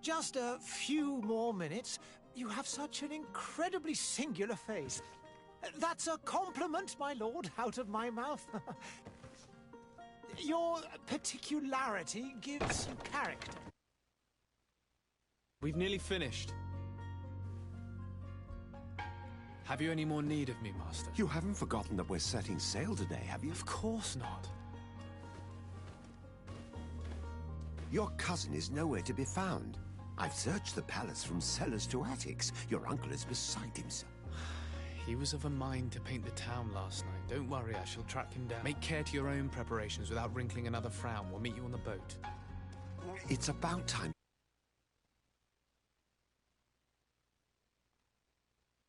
Just a few more minutes. You have such an incredibly singular face. That's a compliment, my lord, out of my mouth. Your particularity gives you character. We've nearly finished. Have you any more need of me, Master? You haven't forgotten that we're setting sail today, have you? Of course not. Your cousin is nowhere to be found. I've searched the palace from cellars to attics. Your uncle is beside himself. He was of a mind to paint the town last night. Don't worry, I shall track him down. Make care to your own preparations without wrinkling another frown. We'll meet you on the boat. It's about time.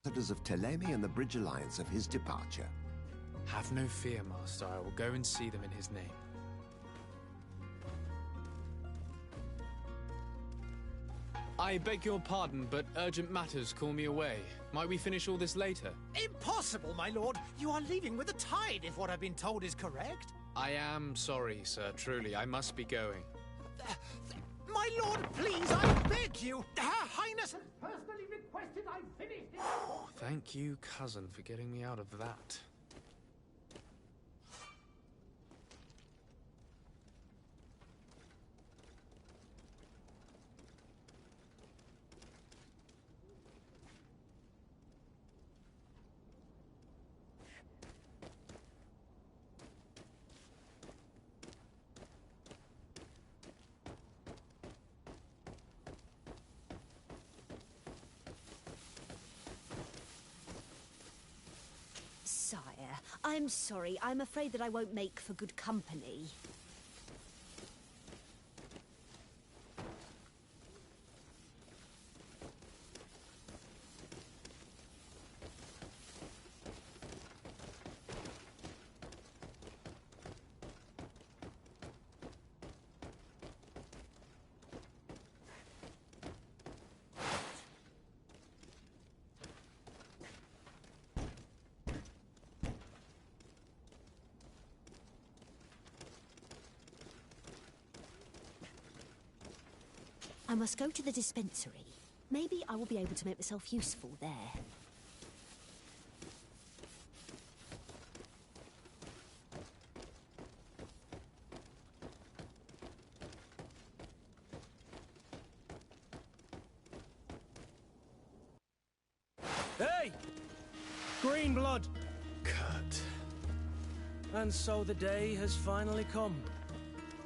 Of Thélème and the Bridge Alliance of his departure. Have no fear, Master. I will go and see them in his name. I beg your pardon, but urgent matters call me away. Might we finish all this later? Impossible, my lord. You are leaving with the tide, if what I've been told is correct. I am sorry, sir. Truly, I must be going. My lord, please, I beg you. Her Highness has personally requested I finish this. Oh, thank you, cousin, for getting me out of that. Sire, I'm sorry. I'm afraid that I won't make for good company. I must go to the dispensary. Maybe I will be able to make myself useful there. Hey! Green blood! Kurt. And so the day has finally come.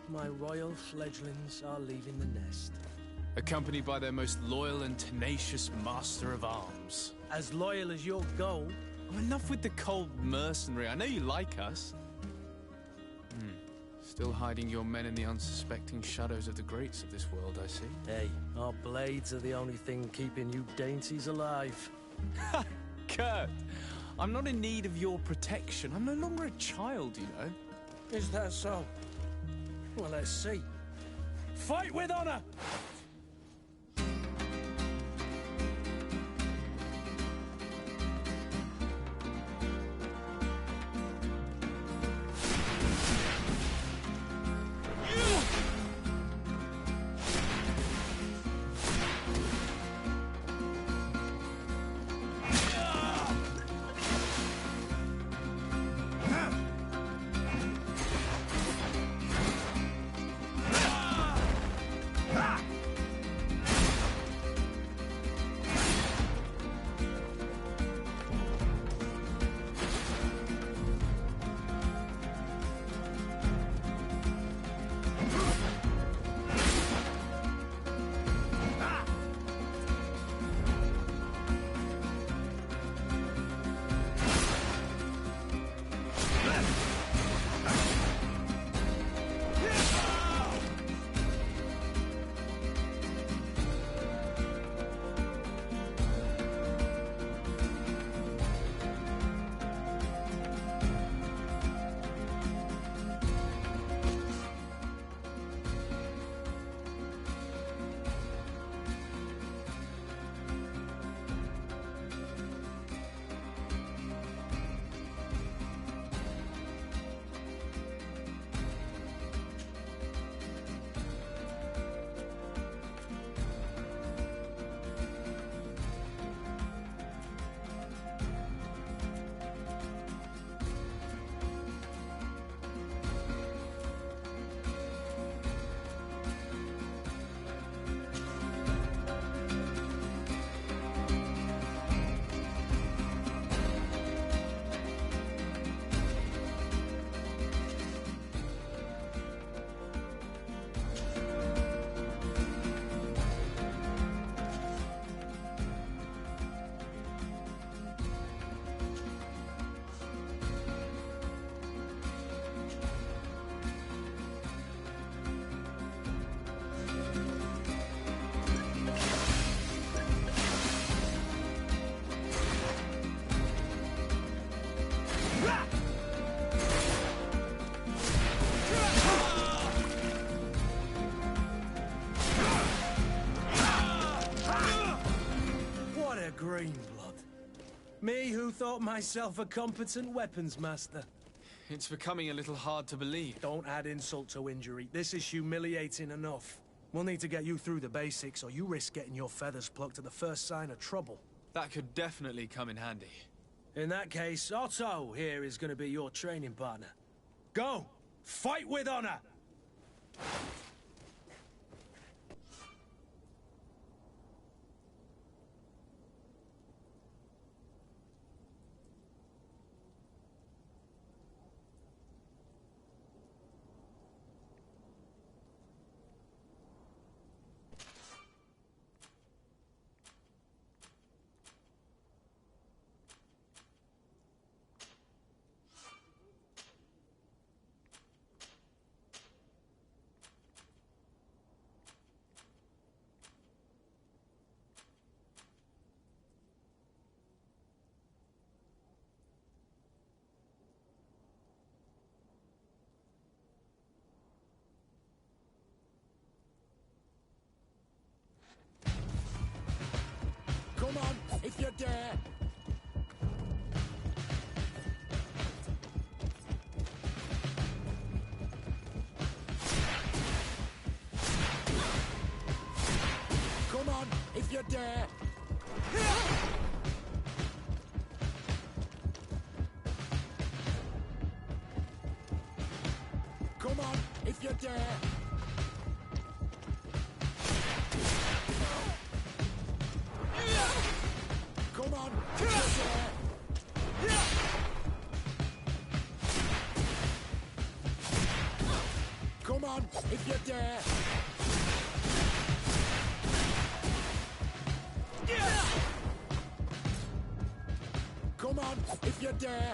My royal fledglings are leaving the nest. Accompanied by their most loyal and tenacious master of arms. As loyal as your gold. Oh, enough with the cold mercenary. I know you like us. Still hiding your men in the unsuspecting shadows of the greats of this world, I see. Hey, our blades are the only thing keeping you dainties alive. Kurt, I'm not in need of your protection. I'm no longer a child, you know. Is that so? Well, let's see. Fight with honor! Greenblood. Me who thought myself a competent weapons master. It's becoming a little hard to believe. Don't add insult to injury. This is humiliating enough. We'll need to get you through the basics, or you risk getting your feathers plucked at the first sign of trouble. That could definitely come in handy. In that case, Otto here is going to be your training partner. Go! Fight with honor! Come on, if you dare! Come on, if you dare! Come on, if you dare! Come on, if you dare! Come on, if you dare! Come on, if you dare!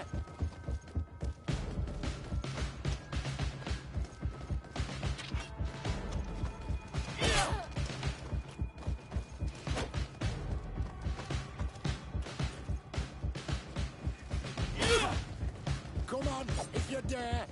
Come on, if you dare!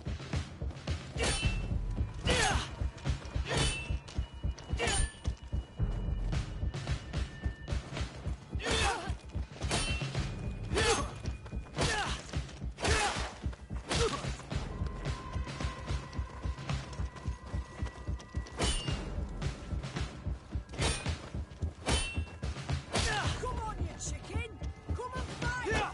Come on, you chicken! Come and fight!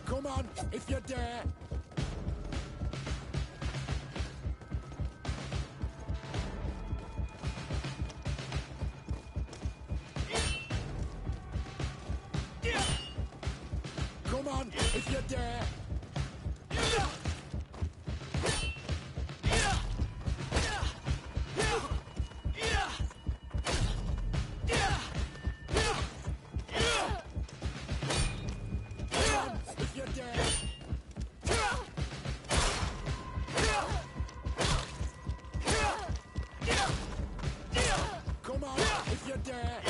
Come on, if you dare! Come on, if you dare! Come on, if you dare! Come on, if you dare!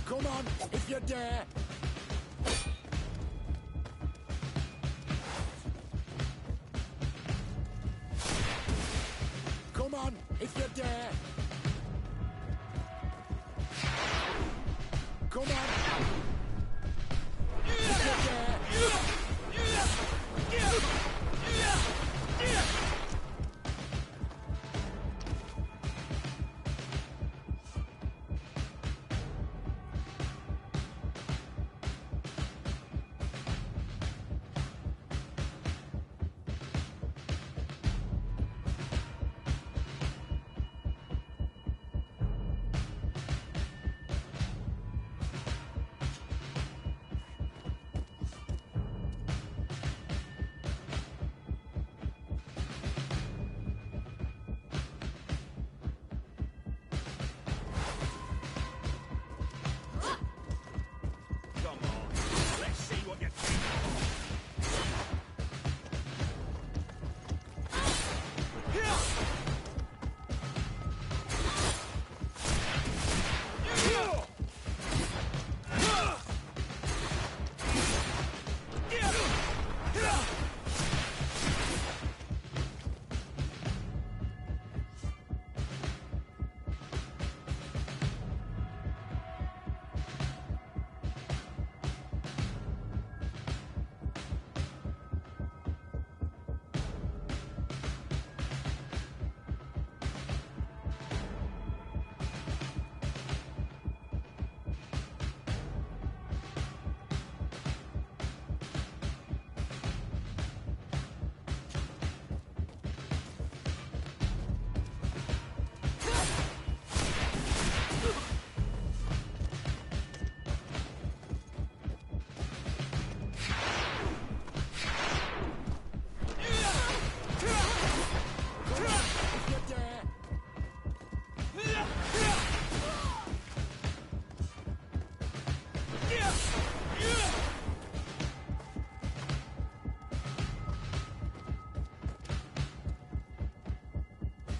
Come on, if you dare! Come on, if you dare! Come on! If you dare!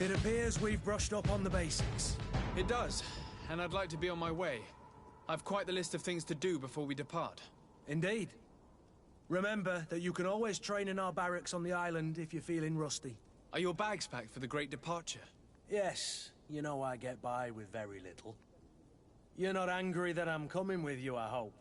It appears we've brushed up on the basics. It does, and I'd like to be on my way. I've quite the list of things to do before we depart. Indeed. Remember that you can always train in our barracks on the island if you're feeling rusty. Are your bags packed for the great departure? Yes, you know I get by with very little. You're not angry that I'm coming with you, I hope.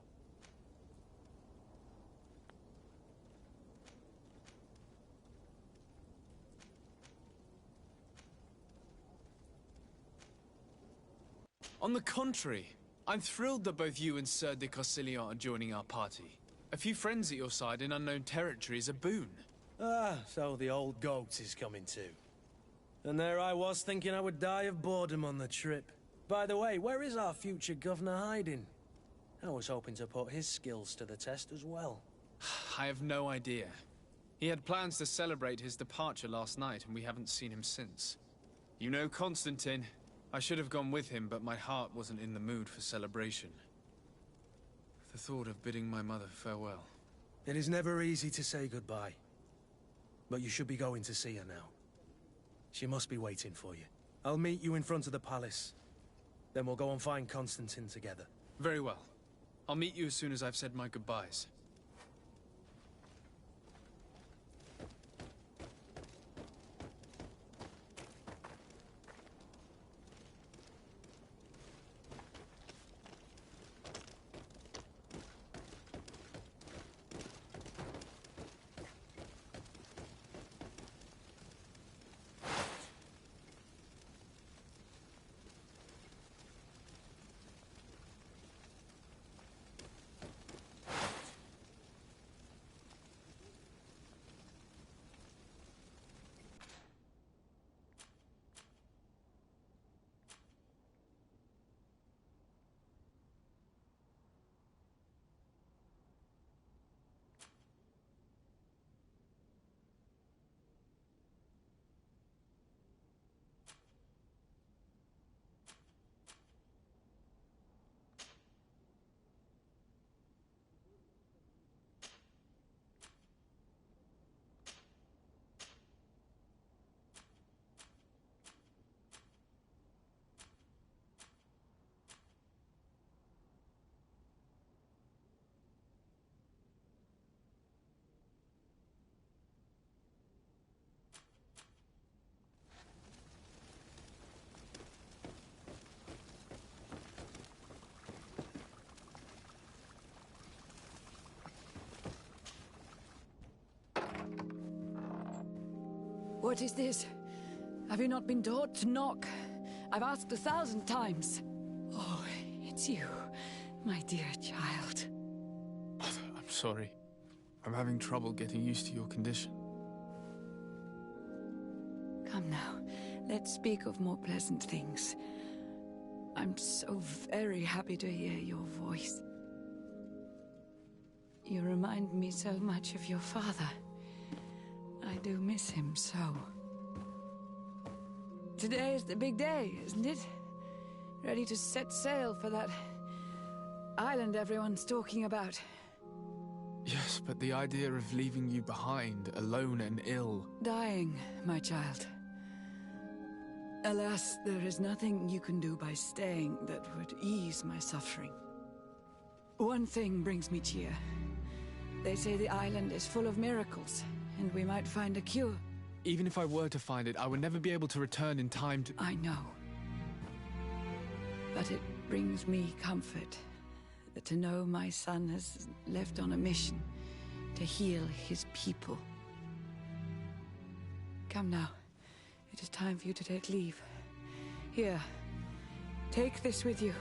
On the contrary, I'm thrilled that both you and Sir de Corsilion are joining our party. A few friends at your side in unknown territory is a boon. Ah, so the old goat is coming too. And there I was thinking I would die of boredom on the trip. By the way, where is our future governor hiding? I was hoping to put his skills to the test as well. I have no idea. He had plans to celebrate his departure last night, and we haven't seen him since. You know Constantine. I should have gone with him, but my heart wasn't in the mood for celebration. The thought of bidding my mother farewell. It is never easy to say goodbye. But you should be going to see her now. She must be waiting for you. I'll meet you in front of the palace. Then we'll go and find Constantine together. Very well. I'll meet you as soon as I've said my goodbyes. What is this? Have you not been taught to knock? I've asked 1,000 times. Oh, it's you, my dear child. I'm sorry. I'm having trouble getting used to your condition. Come now, let's speak of more pleasant things. I'm so very happy to hear your voice. You remind me so much of your father. I do miss him so. Today is the big day, isn't it? Ready to set sail for that island everyone's talking about. Yes, but the idea of leaving you behind, alone and ill... Dying, my child. Alas, there is nothing you can do by staying that would ease my suffering. One thing brings me cheer. They say the island is full of miracles, and we might find a cure. Even if I were to find it, I would never be able to return in time to... I know. But it brings me comfort to know my son has left on a mission to heal his people. Come now. It is time for you to take leave. Here, take this with you.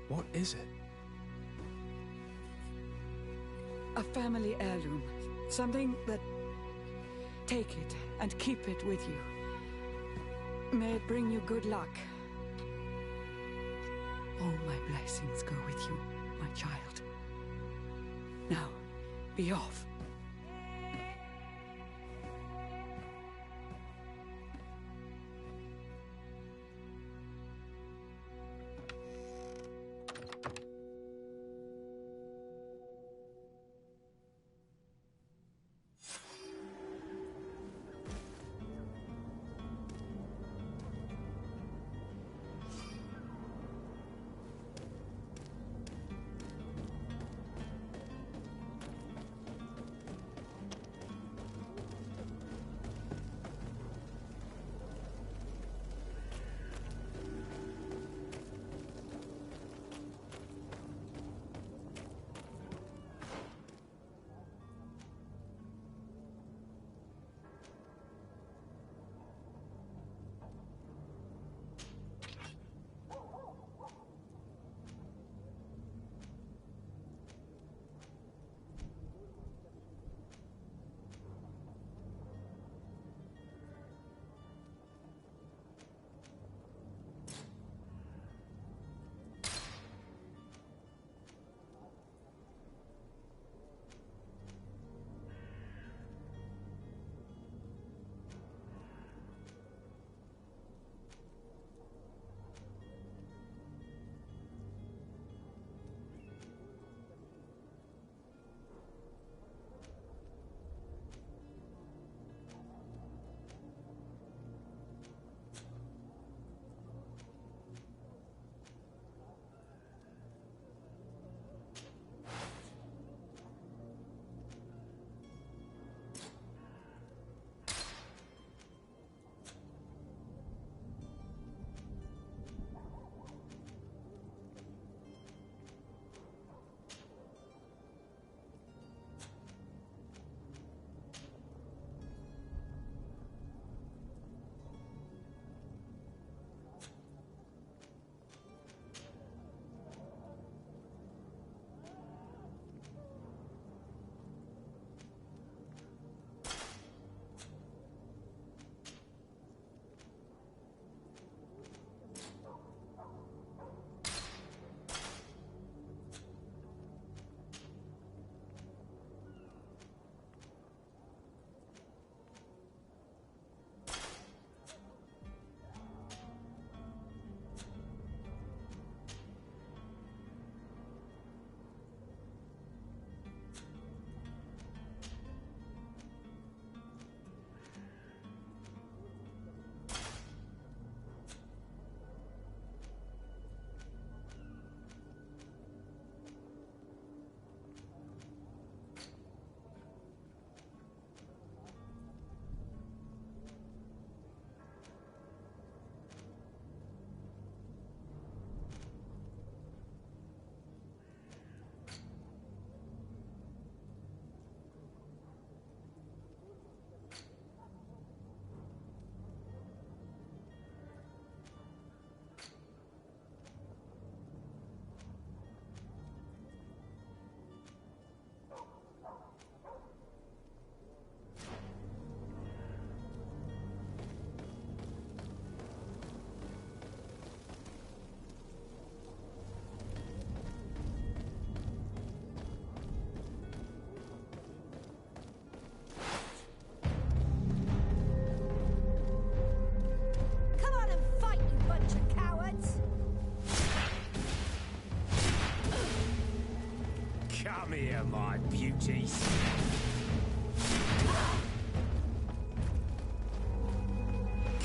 What is it? A family heirloom. Something that... Take it and keep it with you. May it bring you good luck. All my blessings go with you, my child. Now, be off. here, my beauties.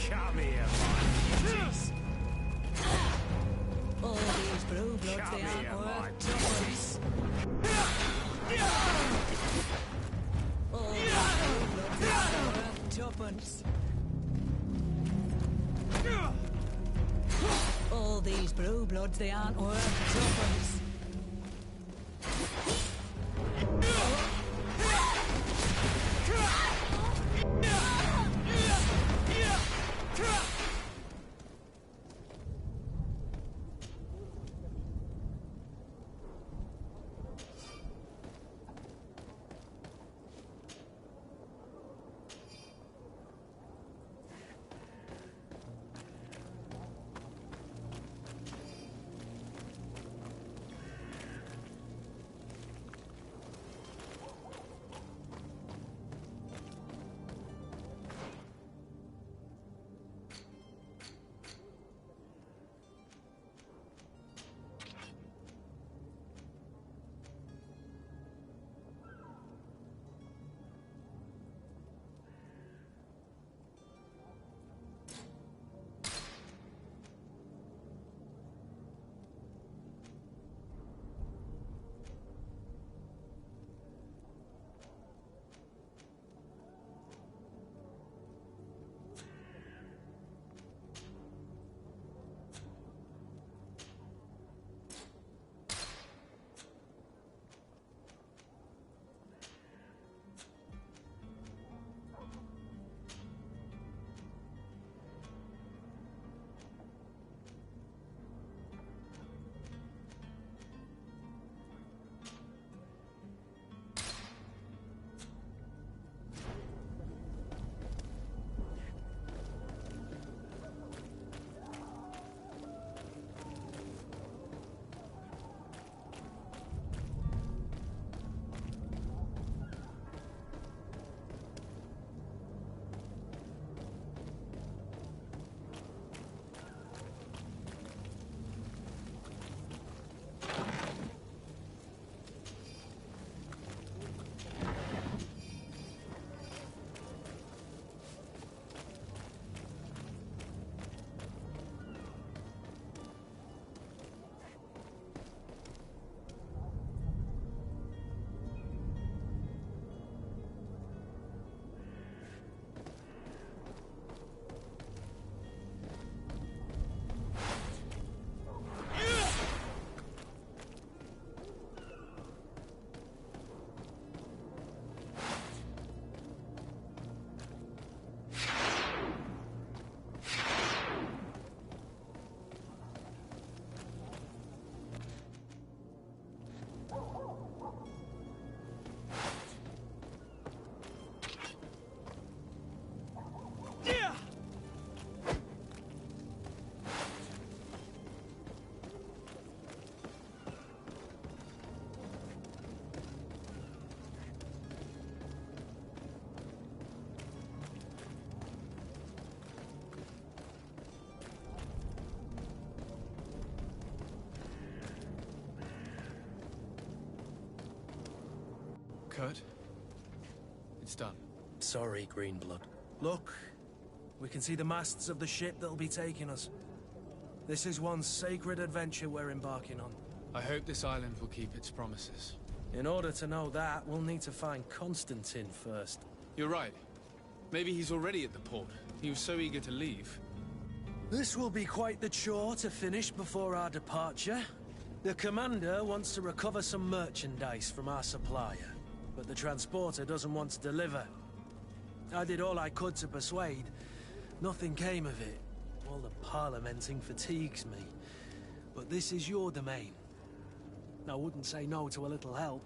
Come here, my beauties. All these blue bloods, Come they here, aren't my worth tuppence. All these blue bloods, they aren't worth tuppence. All these blue bloods, they aren't worth tuppence. Kurt, it's done. Sorry, Greenblood. Look, we can see the masts of the ship that'll be taking us. This is one sacred adventure we're embarking on. I hope this island will keep its promises. In order to know that, we'll need to find Constantine first. You're right. Maybe he's already at the port. He was so eager to leave. This will be quite the chore to finish before our departure. The commander wants to recover some merchandise from our supplier, but the transporter doesn't want to deliver. I did all I could to persuade. Nothing came of it. All the parliamenting fatigues me. But this is your domain. I wouldn't say no to a little help.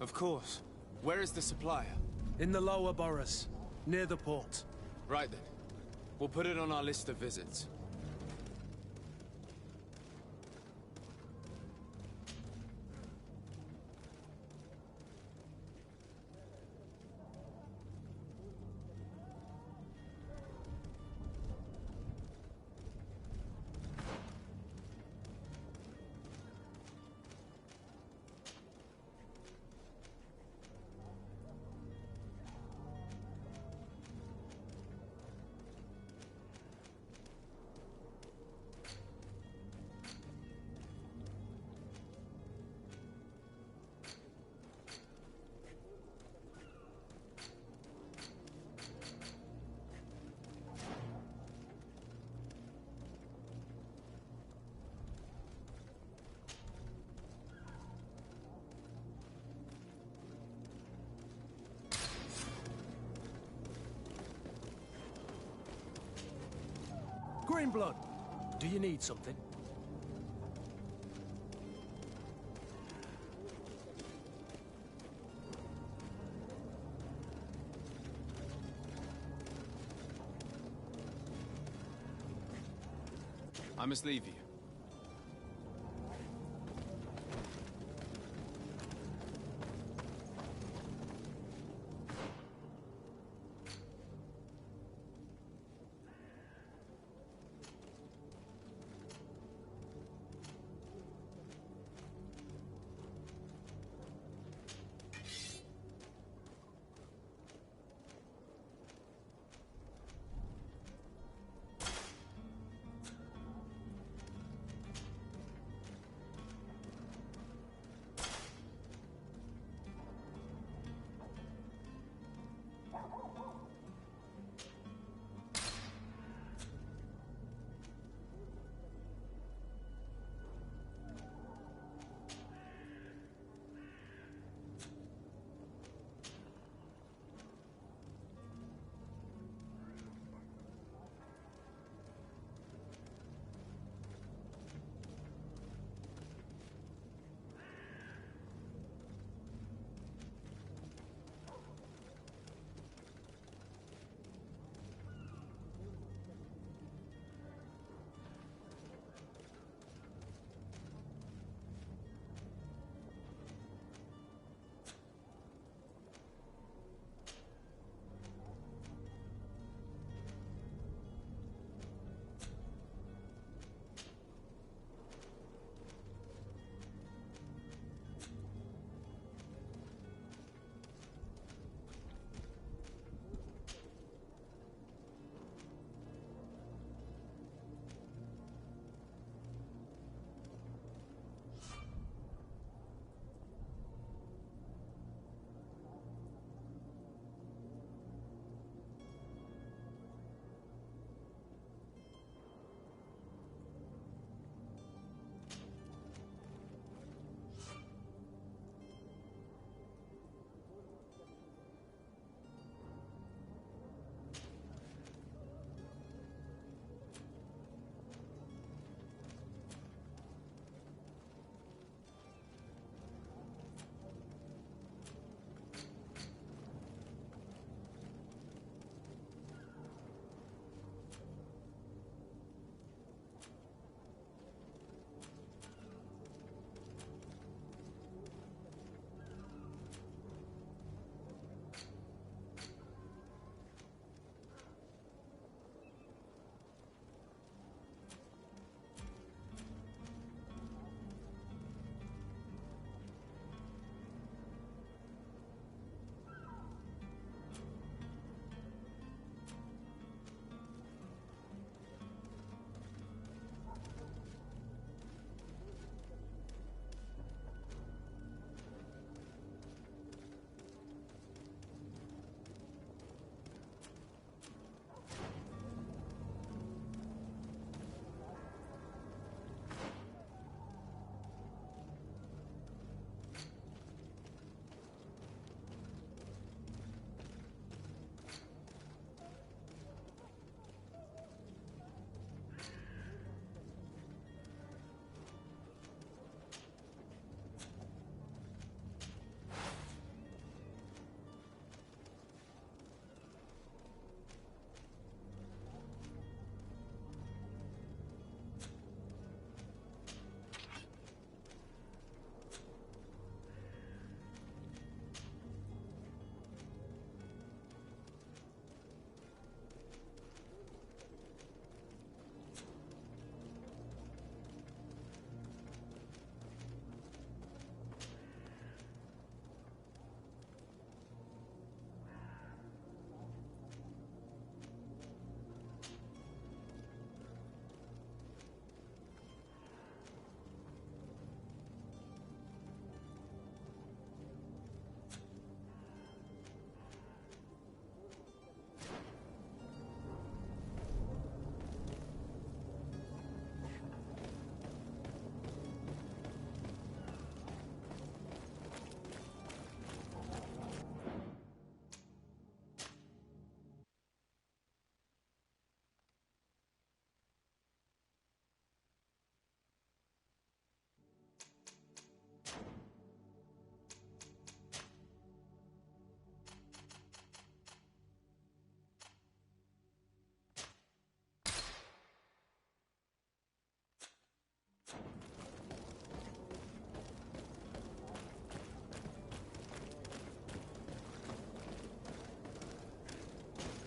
Of course. Where is the supplier? In the lower boroughs, near the port. Right then. We'll put it on our list of visits. Greenblood, do you need something? I must leave you.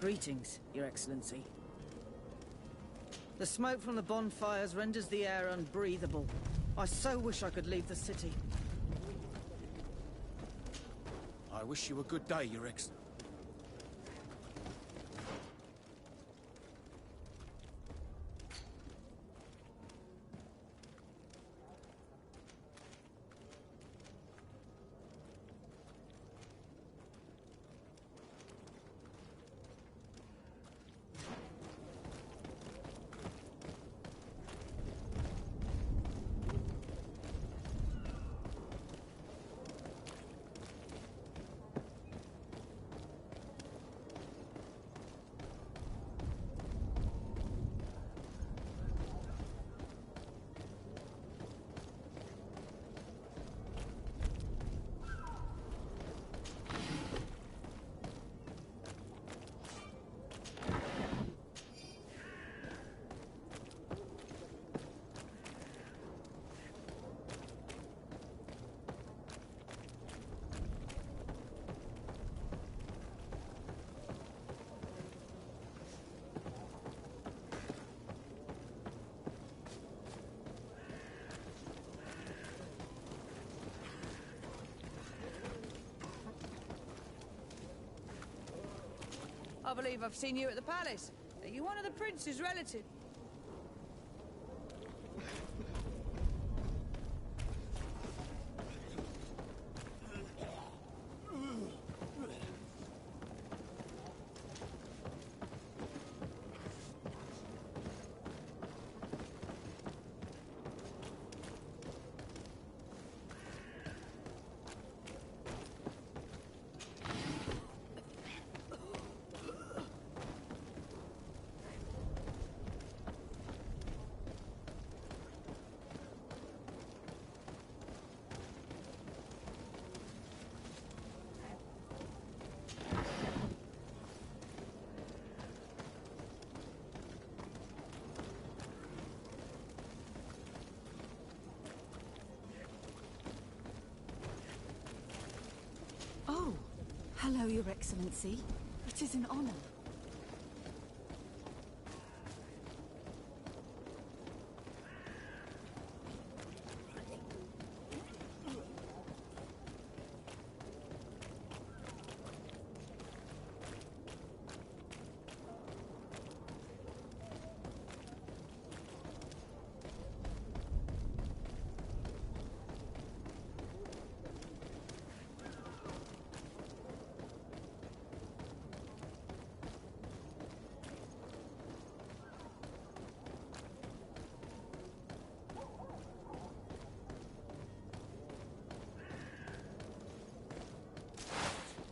Greetings, Your Excellency. The smoke from the bonfires renders the air unbreathable. I so wish I could leave the city. I wish you a good day, Your Excellency. I believe I've seen you at the palace. Are you one of the prince's relatives? Oh, hello, Your Excellency. It is an honor.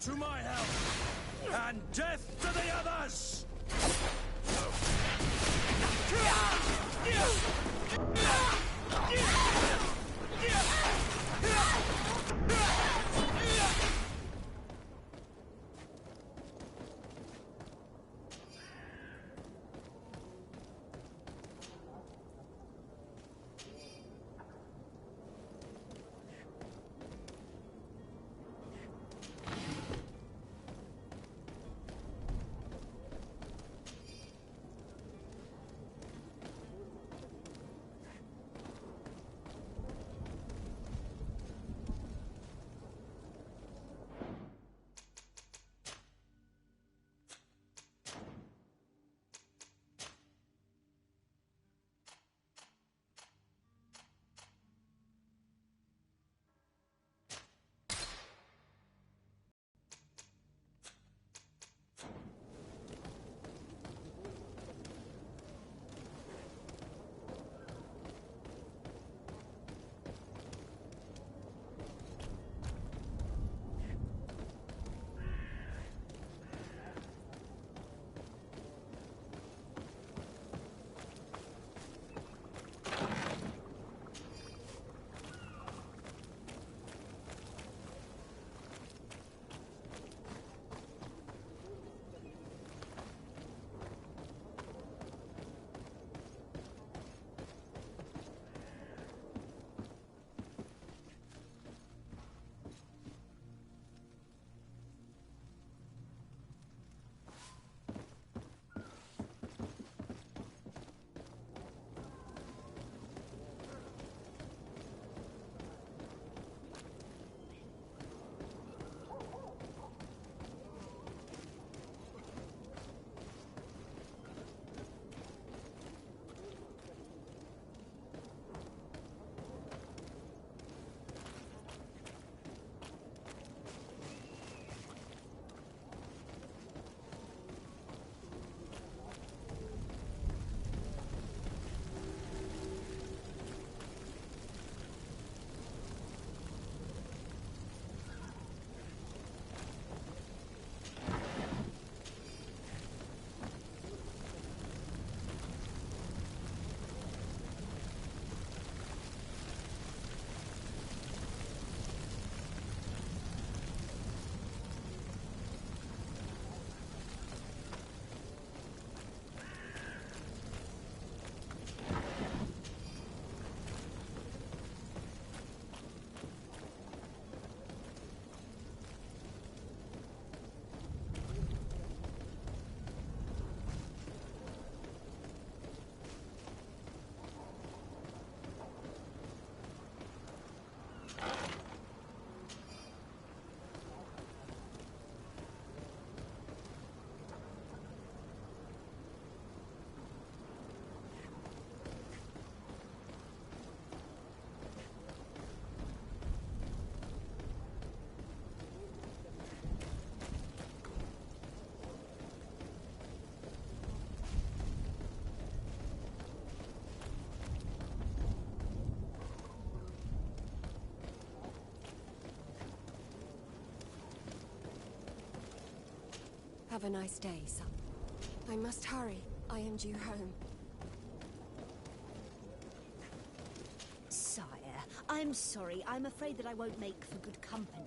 To my help! And death to the others! Have a nice day, son. I must hurry. I am due home. Sire, I'm sorry. I'm afraid that I won't make for good company.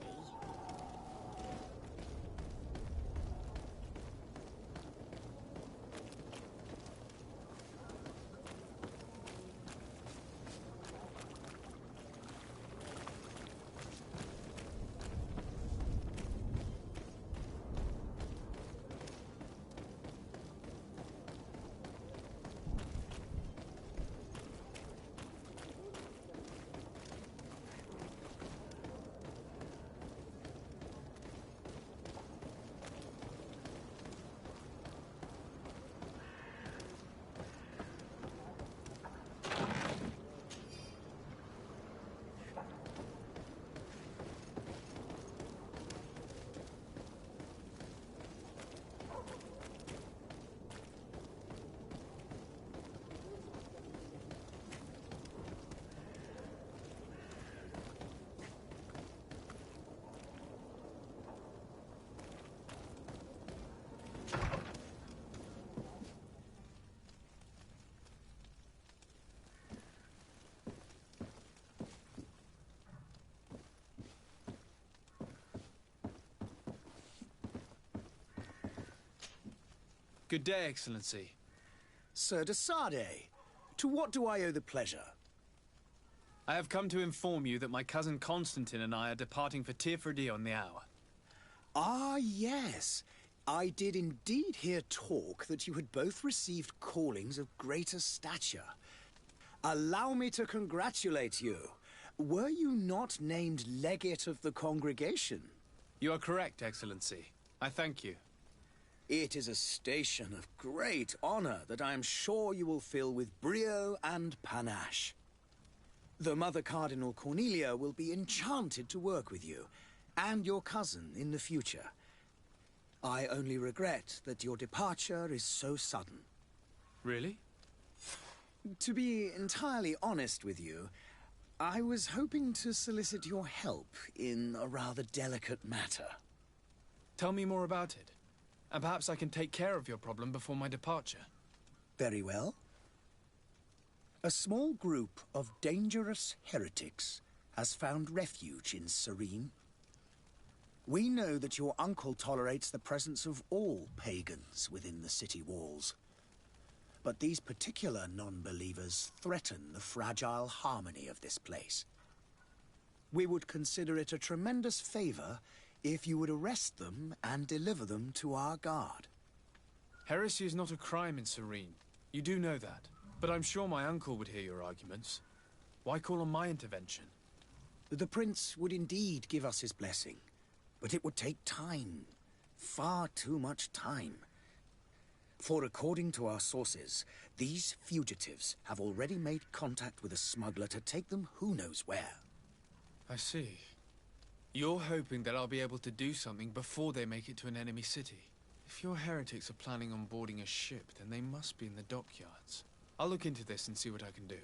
Good day, Excellency. Sir de Sardet, to what do I owe the pleasure? I have come to inform you that my cousin Constantine and I are departing for Teerfredi on the hour. Ah, yes. I did indeed hear talk that you had both received callings of greater stature. Allow me to congratulate you. Were you not named legate of the congregation? You are correct, Excellency. I thank you. It is a station of great honor that I am sure you will fill with brio and panache. The Mother Cardinal Cornelia will be enchanted to work with you, and your cousin in the future. I only regret that your departure is so sudden. Really? To be entirely honest with you, I was hoping to solicit your help in a rather delicate matter. Tell me more about it. And perhaps I can take care of your problem before my departure. Very well. A small group of dangerous heretics has found refuge in Serene. We know that your uncle tolerates the presence of all pagans within the city walls. But these particular non-believers threaten the fragile harmony of this place. We would consider it a tremendous favor if you would arrest them and deliver them to our guard. Heresy is not a crime in Serene. You do know that. But I'm sure my uncle would hear your arguments. Why call on my intervention? The Prince would indeed give us his blessing, but it would take time. Far too much time. For according to our sources, these fugitives have already made contact with a smuggler to take them who knows where. I see. You're hoping that I'll be able to do something before they make it to an enemy city. If your heretics are planning on boarding a ship, then they must be in the dockyards. I'll look into this and see what I can do.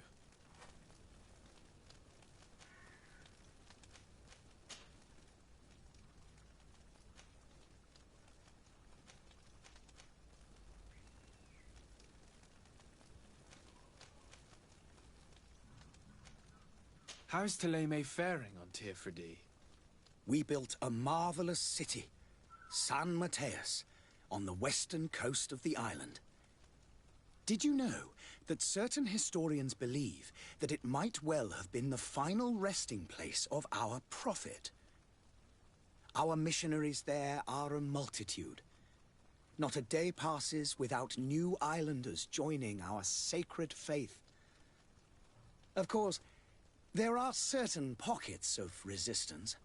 How's Thélème faring on Teerfredi? We built a marvelous city, San Mateus, on the western coast of the island. Did you know that certain historians believe that it might well have been the final resting place of our prophet? Our missionaries there are a multitude. Not a day passes without new islanders joining our sacred faith. Of course, there are certain pockets of resistance.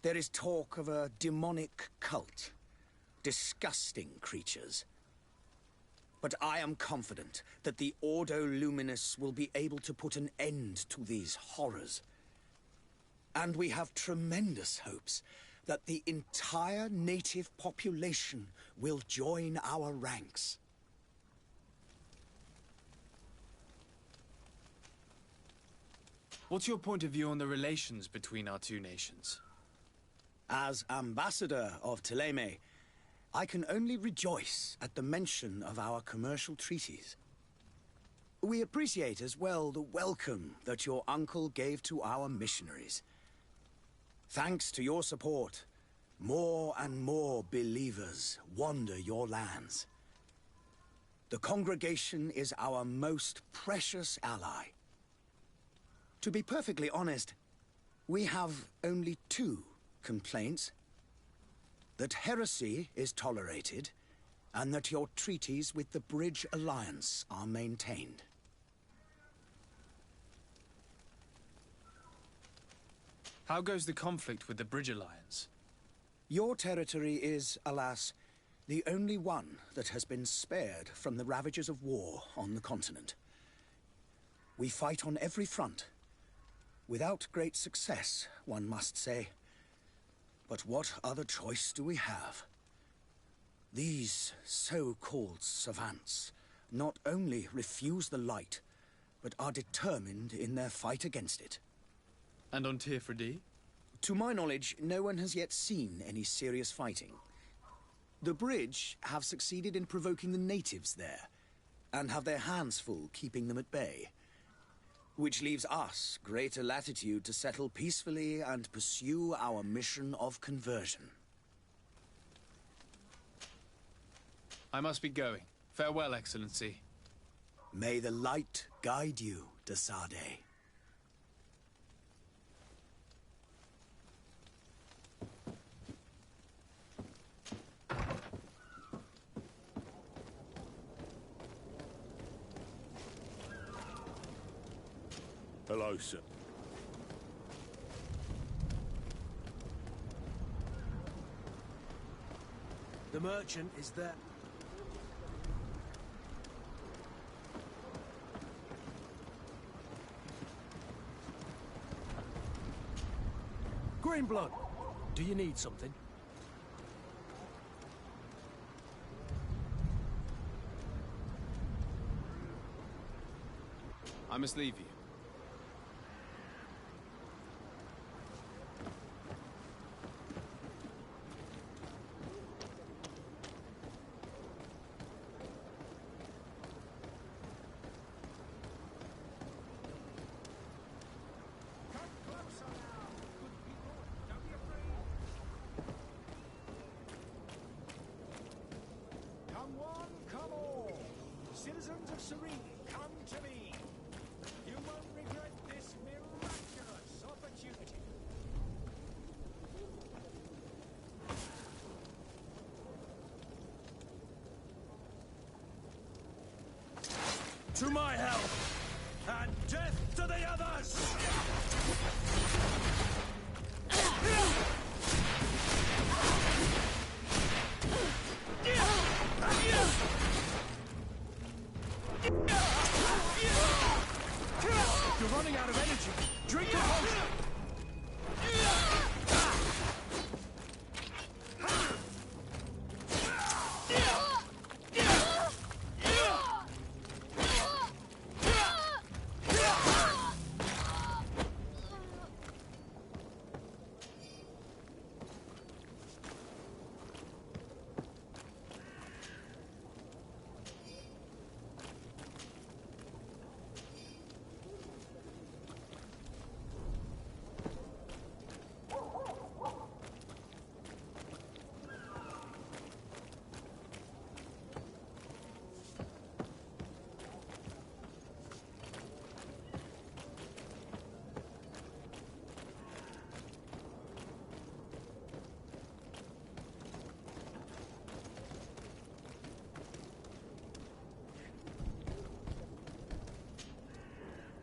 There is talk of a demonic cult. Disgusting creatures. But I am confident that the Ordo Luminis will be able to put an end to these horrors. And we have tremendous hopes that the entire native population will join our ranks. What's your point of view on the relations between our two nations? As ambassador of Thélème, I can only rejoice at the mention of our commercial treaties. We appreciate as well the welcome that your uncle gave to our missionaries. Thanks to your support, more and more believers wander your lands. The congregation is our most precious ally. To be perfectly honest, we have only 2 complaints. That heresy is tolerated, and that your treaties with the Bridge Alliance are maintained. How goes the conflict with the Bridge Alliance? Your territory is, alas, the only one that has been spared from the ravages of war on the continent. We fight on every front. Without great success, one must say. But what other choice do we have? These so-called savants not only refuse the light, but are determined in their fight against it. And on Teofredi? To my knowledge, no one has yet seen any serious fighting. The Bridge have succeeded in provoking the natives there, and have their hands full keeping them at bay. Which leaves us greater latitude to settle peacefully and pursue our mission of conversion. I must be going. Farewell, Excellency. May the light guide you, de Sade. Hello, sir. The merchant is there. Greenblood, do you need something? I must leave you. Citizens of Serene, come to me. You won't regret this miraculous opportunity. To my help! And death to the others! You're running out of energy. Drink a potion.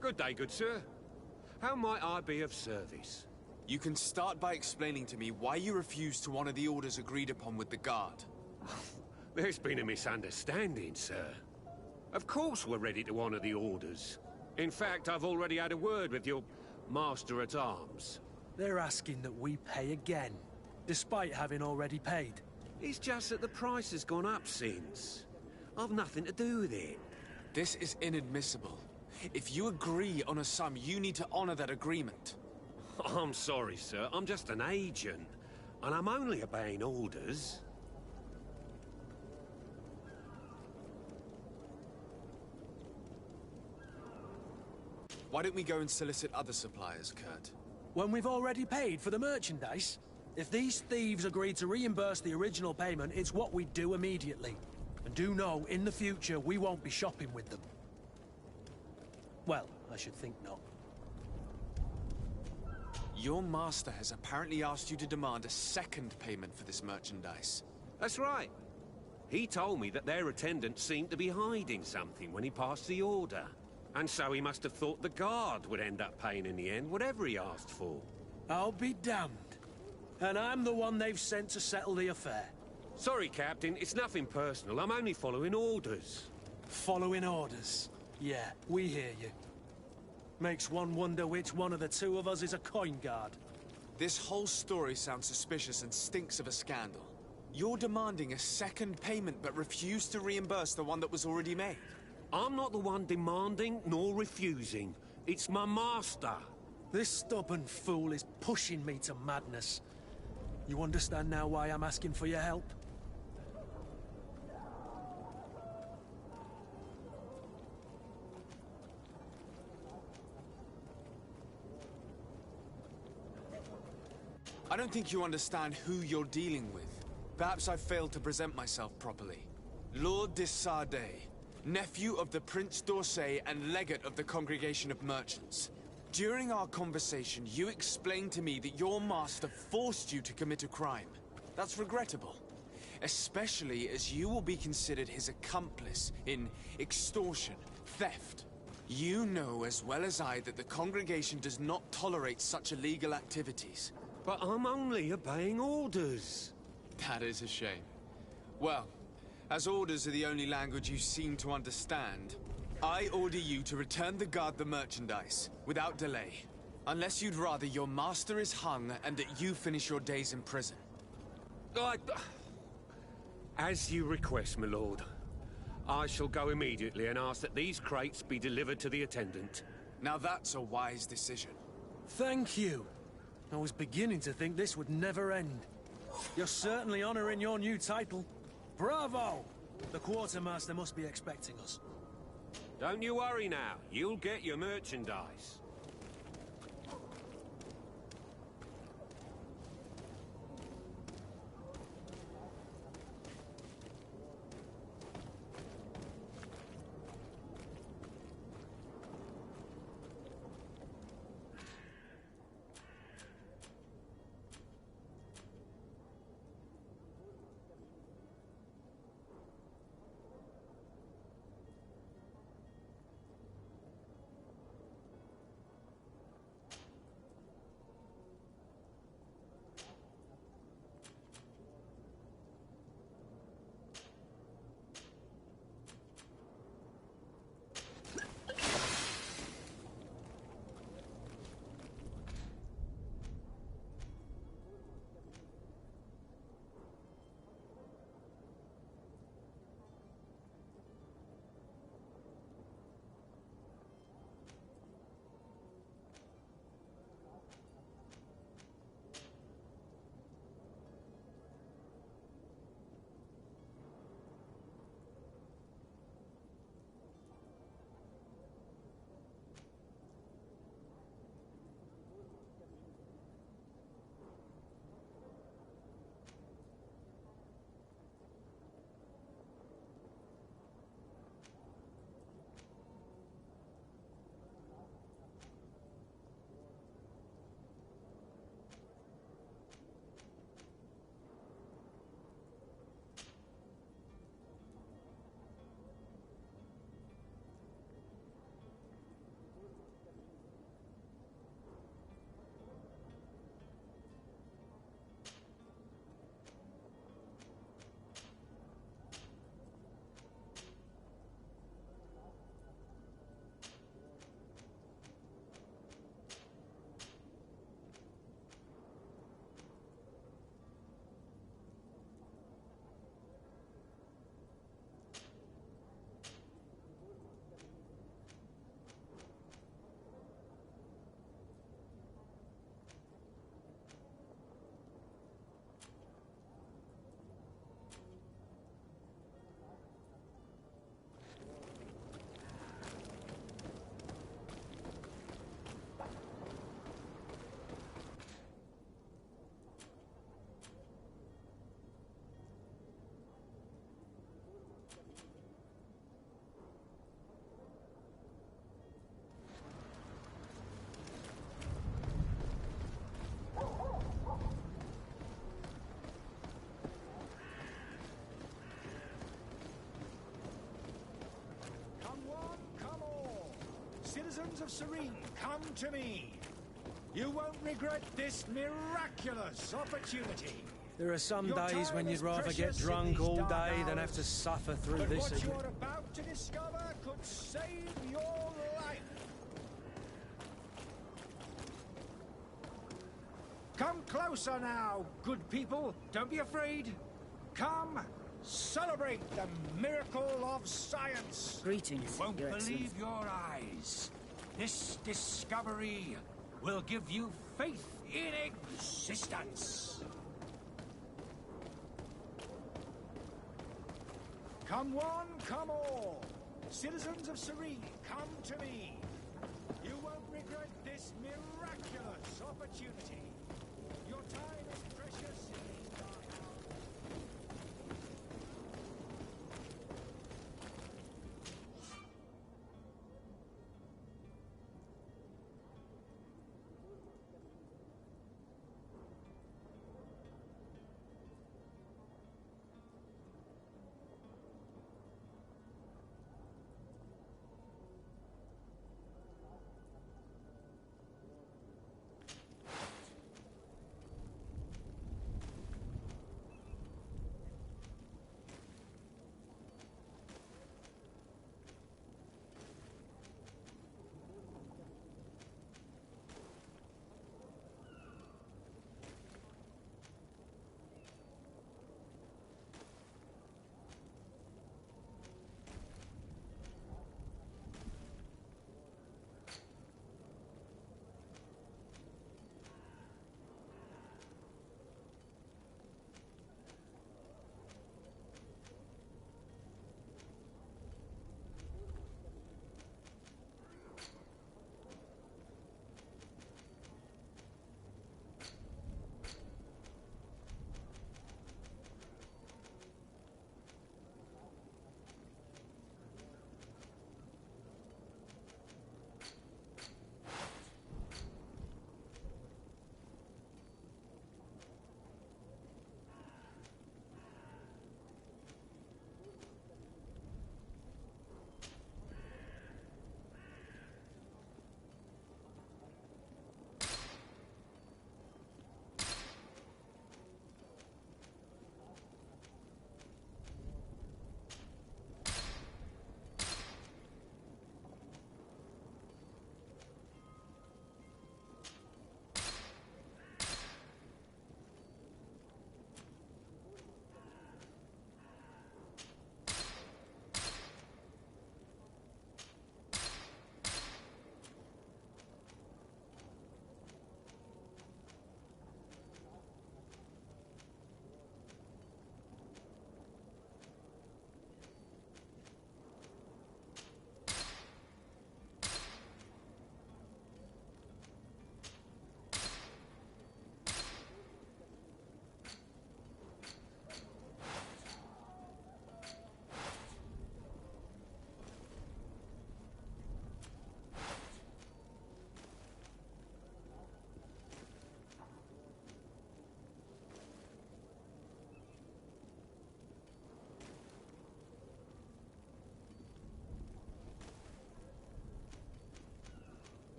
Good day, good sir. How might I be of service? You can start by explaining to me why you refused to honor the orders agreed upon with the Guard. There's been a misunderstanding, sir. Of course we're ready to honor the orders. In fact, I've already had a word with your Master-at-Arms. They're asking that we pay again, despite having already paid. It's just that the price has gone up since. I've nothing to do with it. This is inadmissible. If you agree on a sum, you need to honor that agreement. I'm sorry, sir. I'm just an agent. And I'm only obeying orders. Why don't we go and solicit other suppliers, Kurt? When we've already paid for the merchandise? If these thieves agree to reimburse the original payment, it's what we do immediately. And do know, in the future, we won't be shopping with them. Well, I should think not. Your master has apparently asked you to demand a second payment for this merchandise. That's right. He told me that their attendant seemed to be hiding something when he passed the order. And so he must have thought the guard would end up paying in the end, whatever he asked for. I'll be damned. And I'm the one they've sent to settle the affair. Sorry, Captain, it's nothing personal. I'm only following orders. Following orders? Yeah, we hear you. Makes one wonder which one of the two of us is a coin guard. This whole story sounds suspicious and stinks of a scandal. You're demanding a second payment but refuse to reimburse the one that was already made. I'm not the one demanding nor refusing. It's my master. This stubborn fool is pushing me to madness. You understand now why I'm asking for your help? I don't think you understand who you're dealing with. Perhaps I failed to present myself properly. Lord de Sardet, nephew of the Prince d'Orsay and legate of the Congregation of Merchants. During our conversation, you explained to me that your master forced you to commit a crime. That's regrettable, especially as you will be considered his accomplice in extortion, theft. You know as well as I that the Congregation does not tolerate such illegal activities. But I'm only obeying orders. That is a shame. Well, as orders are the only language you seem to understand, I order you to return the guard the merchandise, without delay. Unless you'd rather your master is hung and that you finish your days in prison. As you request, my lord. I shall go immediately and ask that these crates be delivered to the attendant. Now that's a wise decision. Thank you. I was beginning to think this would never end. You're certainly honoring your new title. Bravo! The quartermaster must be expecting us. Don't you worry now. You'll get your merchandise. Citizens of Serene, come to me. You won't regret this miraculous opportunity. There are some Your days time when is you'd rather get precious in drunk these all dark day than have hours. to suffer through But this what again. you're about to discover could save your life. Come closer now, good people. Don't be afraid. Come, celebrate the miracle of science. Greetings, You won't Your believe Excellency. your eyes. This discovery will give you faith in existence. Come one, come all. Citizens of Serene, come to me. You won't regret this miraculous opportunity. Your time is precious in these dark hours.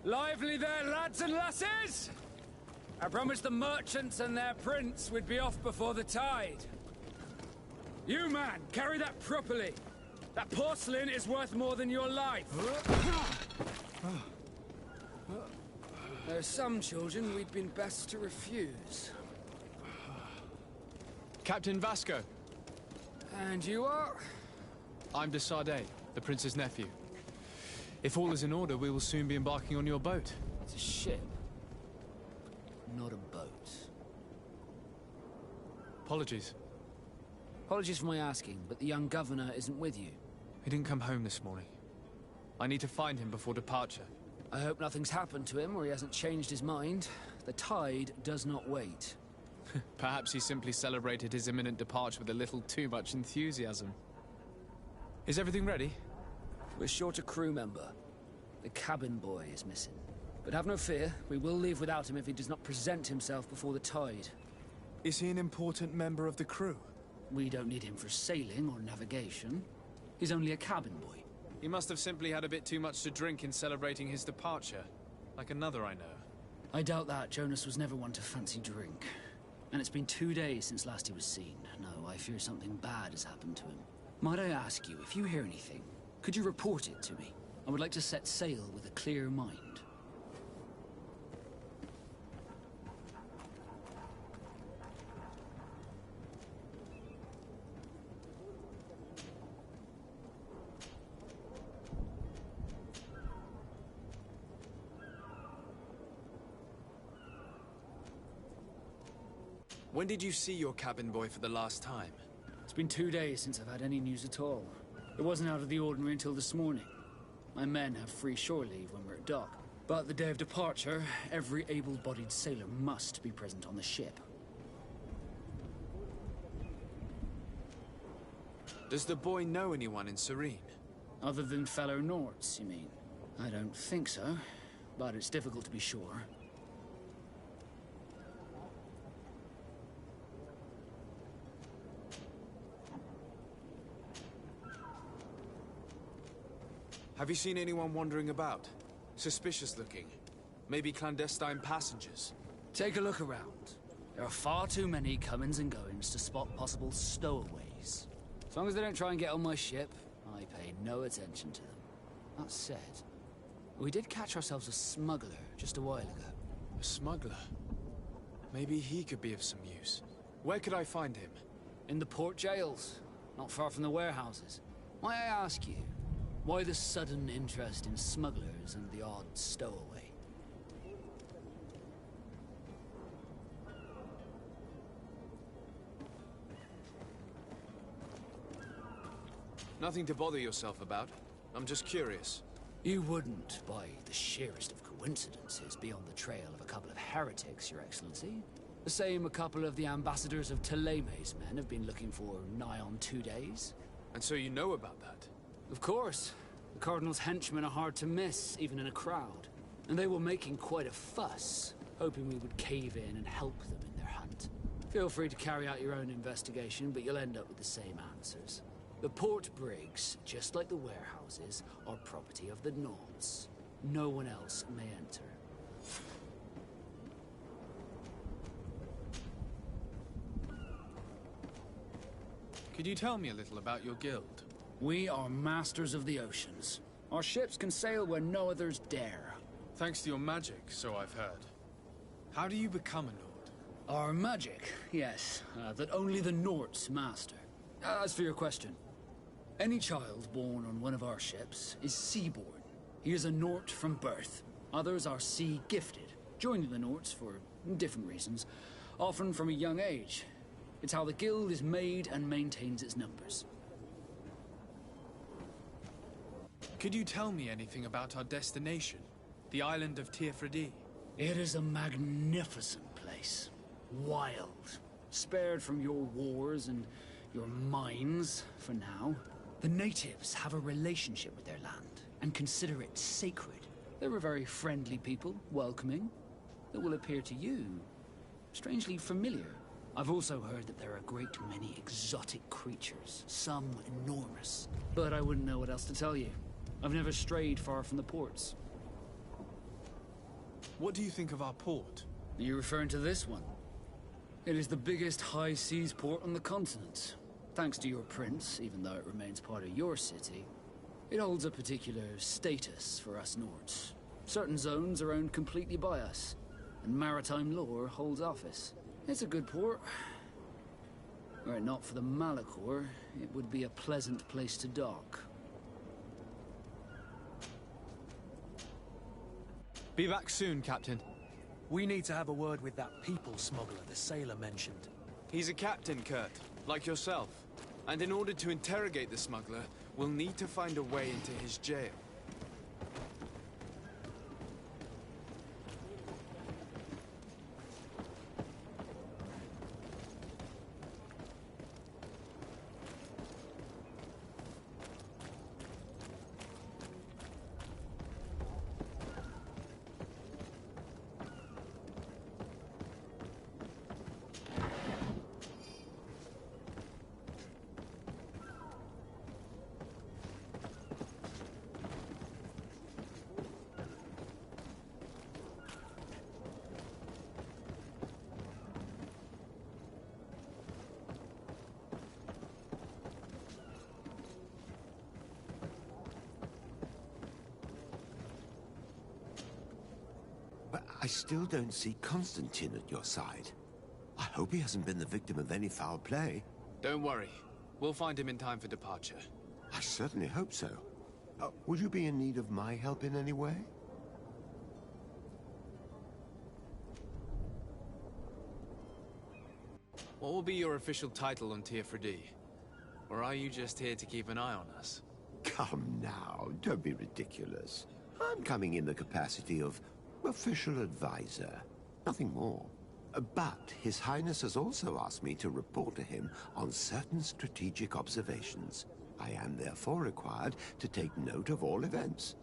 Lively there, lads and lasses! I promised the merchants and their prince we'd be off before the tide. You, man, carry that properly. That porcelain is worth more than your life. There are some children we'd been best to refuse. Captain Vasco. And you are? I'm de Sardet, the prince's nephew. If all is in order, we will soon be embarking on your boat. It's a ship, not a boat. Apologies. Apologies for my asking, but the young governor isn't with you. He didn't come home this morning. I need to find him before departure. I hope nothing's happened to him or he hasn't changed his mind. The tide does not wait. Perhaps he simply celebrated his imminent departure with a little too much enthusiasm. Is everything ready? We're short a crew member. The cabin boy is missing. But have no fear, we will leave without him if he does not present himself before the tide. Is he an important member of the crew? We don't need him for sailing or navigation. He's only a cabin boy. He must have simply had a bit too much to drink in celebrating his departure. Like another I know. I doubt that. Jonas was never one to fancy drink. And it's been 2 days since last he was seen. No, I fear something bad has happened to him. Might I ask you, if you hear anything, could you report it to me? I would like to set sail with a clear mind. When did you see your cabin boy for the last time? It's been 2 days since I've had any news at all. It wasn't out of the ordinary until this morning. My men have free shore leave when we're at dock. But the day of departure, every able-bodied sailor must be present on the ship. Does the boy know anyone in Serene? Other than fellow Norts, you mean? I don't think so, but it's difficult to be sure. Have you seen anyone wandering about? Suspicious looking? Maybe clandestine passengers? Take a look around. There are far too many comings and goings to spot possible stowaways. As long as they don't try and get on my ship, I pay no attention to them. That said, we did catch ourselves a smuggler just a while ago. A smuggler? Maybe he could be of some use. Where could I find him? In the port jails, not far from the warehouses. Might I ask you, why the sudden interest in smugglers and the odd stowaway? Nothing to bother yourself about. I'm just curious. You wouldn't, by the sheerest of coincidences, be on the trail of a couple of heretics, Your Excellency. The same a couple of the ambassadors of Theleme's men have been looking for nigh on 2 days. And so you know about that? Of course. The Cardinal's henchmen are hard to miss, even in a crowd. And they were making quite a fuss, hoping we would cave in and help them in their hunt. Feel free to carry out your own investigation, but you'll end up with the same answers. The port brigs, just like the warehouses, are property of the Norts. No one else may enter. Could you tell me a little about your guild? We are masters of the oceans. Our ships can sail where no others dare. Thanks to your magic, so I've heard. How do you become a Nord? Our magic, yes, that only the Norts master. As for your question, any child born on one of our ships is sea-born. He is a Nort from birth. Others are sea-gifted, joining the Norts for different reasons, often from a young age. It's how the guild is made and maintains its numbers. Could you tell me anything about our destination? The island of Teofredi? It is a magnificent place. Wild. Spared from your wars and your mines, for now. The natives have a relationship with their land, and consider it sacred. They're a very friendly people, welcoming, that will appear to you strangely familiar. I've also heard that there are a great many exotic creatures, some enormous. But I wouldn't know what else to tell you. I've never strayed far from the ports. What do you think of our port? Are you referring to this one? It is the biggest high seas port on the continent. Thanks to your prince, even though it remains part of your city, it holds a particular status for us Nords. Certain zones are owned completely by us, and maritime law holds office. It's a good port. Were it not for the Malachor, it would be a pleasant place to dock. Be back soon, Captain. We need to have a word with that people smuggler the sailor mentioned. He's a captain, Kurt, like yourself. And in order to interrogate the smuggler, we'll need to find a way into his jail. But I still don't see Constantine at your side. I hope he hasn't been the victim of any foul play. Don't worry. We'll find him in time for departure. I certainly hope so. Would you be in need of my help in any way? What will be your official title on Teofredi? Or are you just here to keep an eye on us? Come now, don't be ridiculous. I'm coming in the capacity of official advisor, nothing more. But His Highness has also asked me to report to him on certain strategic observations. I am therefore required to take note of all events,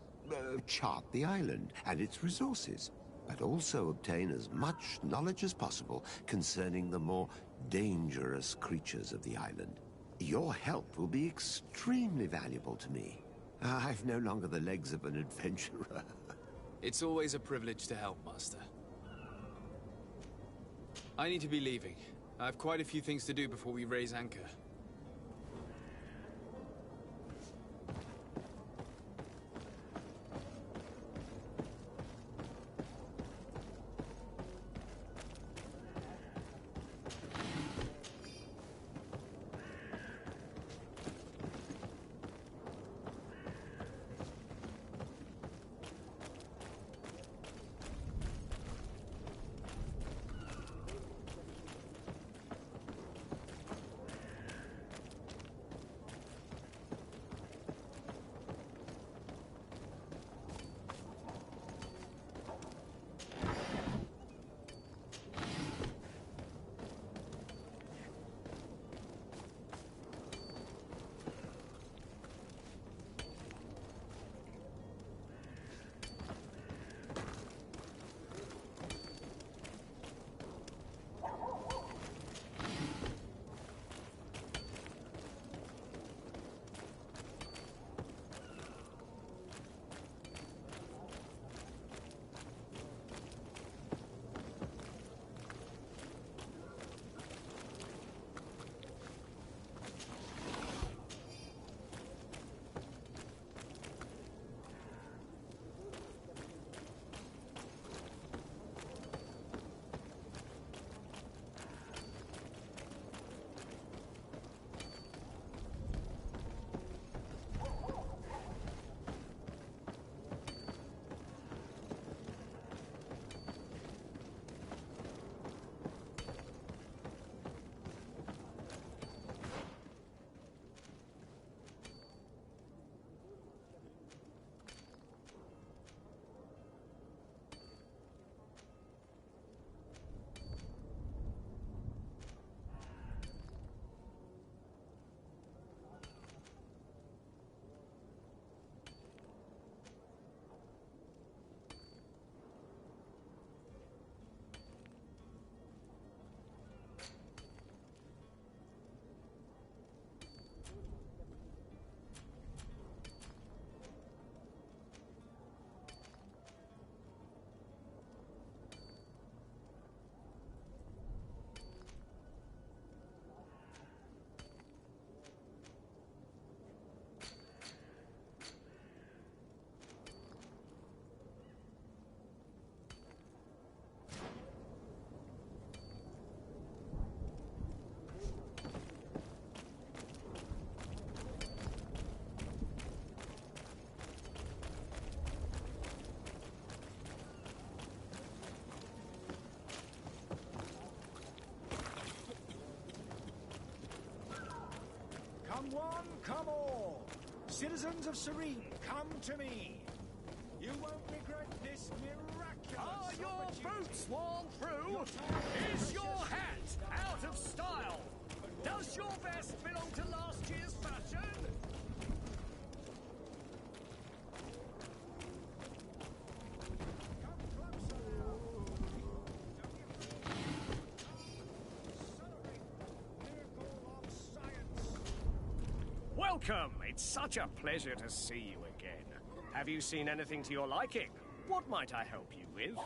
chart the island and its resources, but also obtain as much knowledge as possible concerning the more dangerous creatures of the island. Your help will be extremely valuable to me. I've no longer the legs of an adventurer. It's always a privilege to help, Master. I need to be leaving. I have quite a few things to do before we raise anchor. one, come all! Citizens of Serene, come to me! You won't regret this miraculous Are your opportunity. boots worn through? Is your hat out of style? Does your vest belong to last year's fashion? Welcome! It's such a pleasure to see you again. Have you seen anything to your liking? What might I help you with?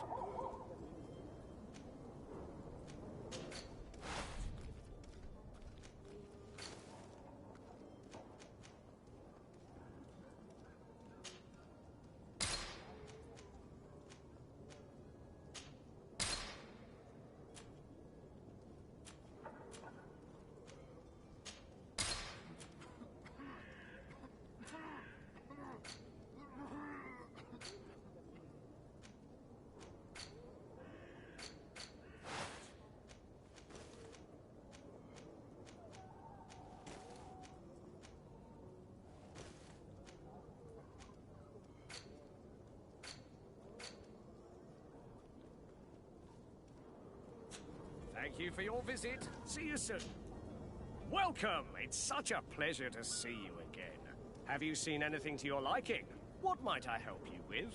Thank you for your visit. See you soon. Welcome! It's such a pleasure to see you again. Have you seen anything to your liking? What might I help you with?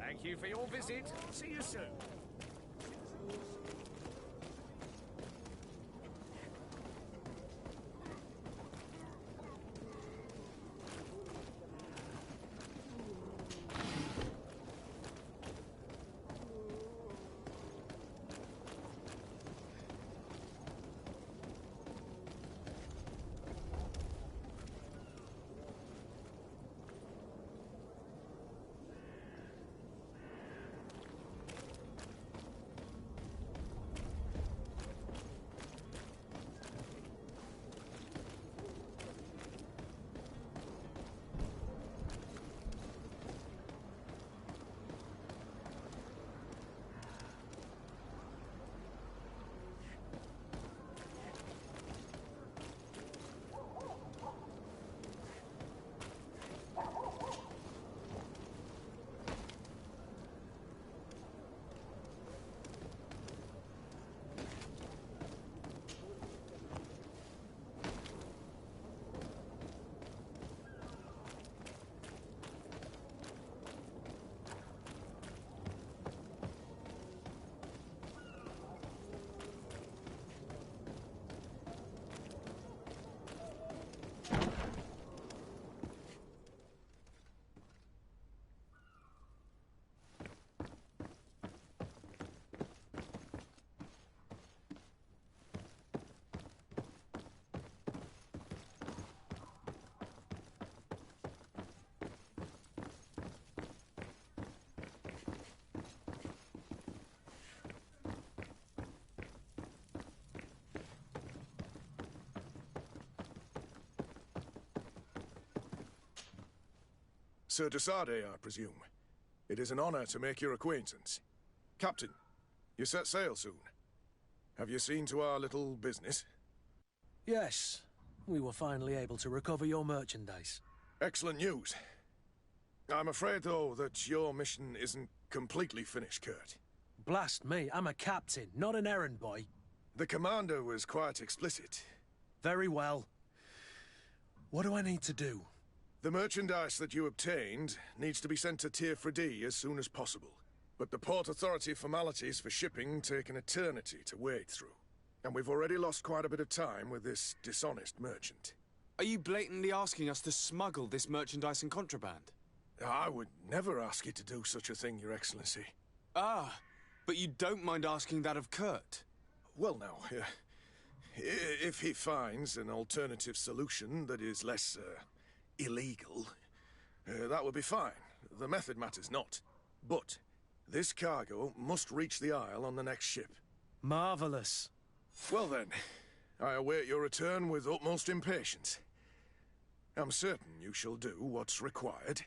Thank you for your visit. See you soon. Sir de Sardet, I presume. It is an honor to make your acquaintance. Captain, you set sail soon. Have you seen to our little business? Yes. We were finally able to recover your merchandise. Excellent news. I'm afraid, though, that your mission isn't completely finished, Kurt. Blast me, I'm a captain, not an errand boy. The commander was quite explicit. Very well. What do I need to do? The merchandise that you obtained needs to be sent to Teofredi as soon as possible. But the Port Authority formalities for shipping take an eternity to wade through. And we've already lost quite a bit of time with this dishonest merchant. Are you blatantly asking us to smuggle this merchandise and contraband? I would never ask you to do such a thing, Your Excellency. Ah, but you don't mind asking that of Kurt? Well, now, if he finds an alternative solution that is less, illegal, that would be fine. The method matters not. But this cargo must reach the Isle on the next ship. Marvelous. Well then, I await your return with utmost impatience. I'm certain you shall do what's required.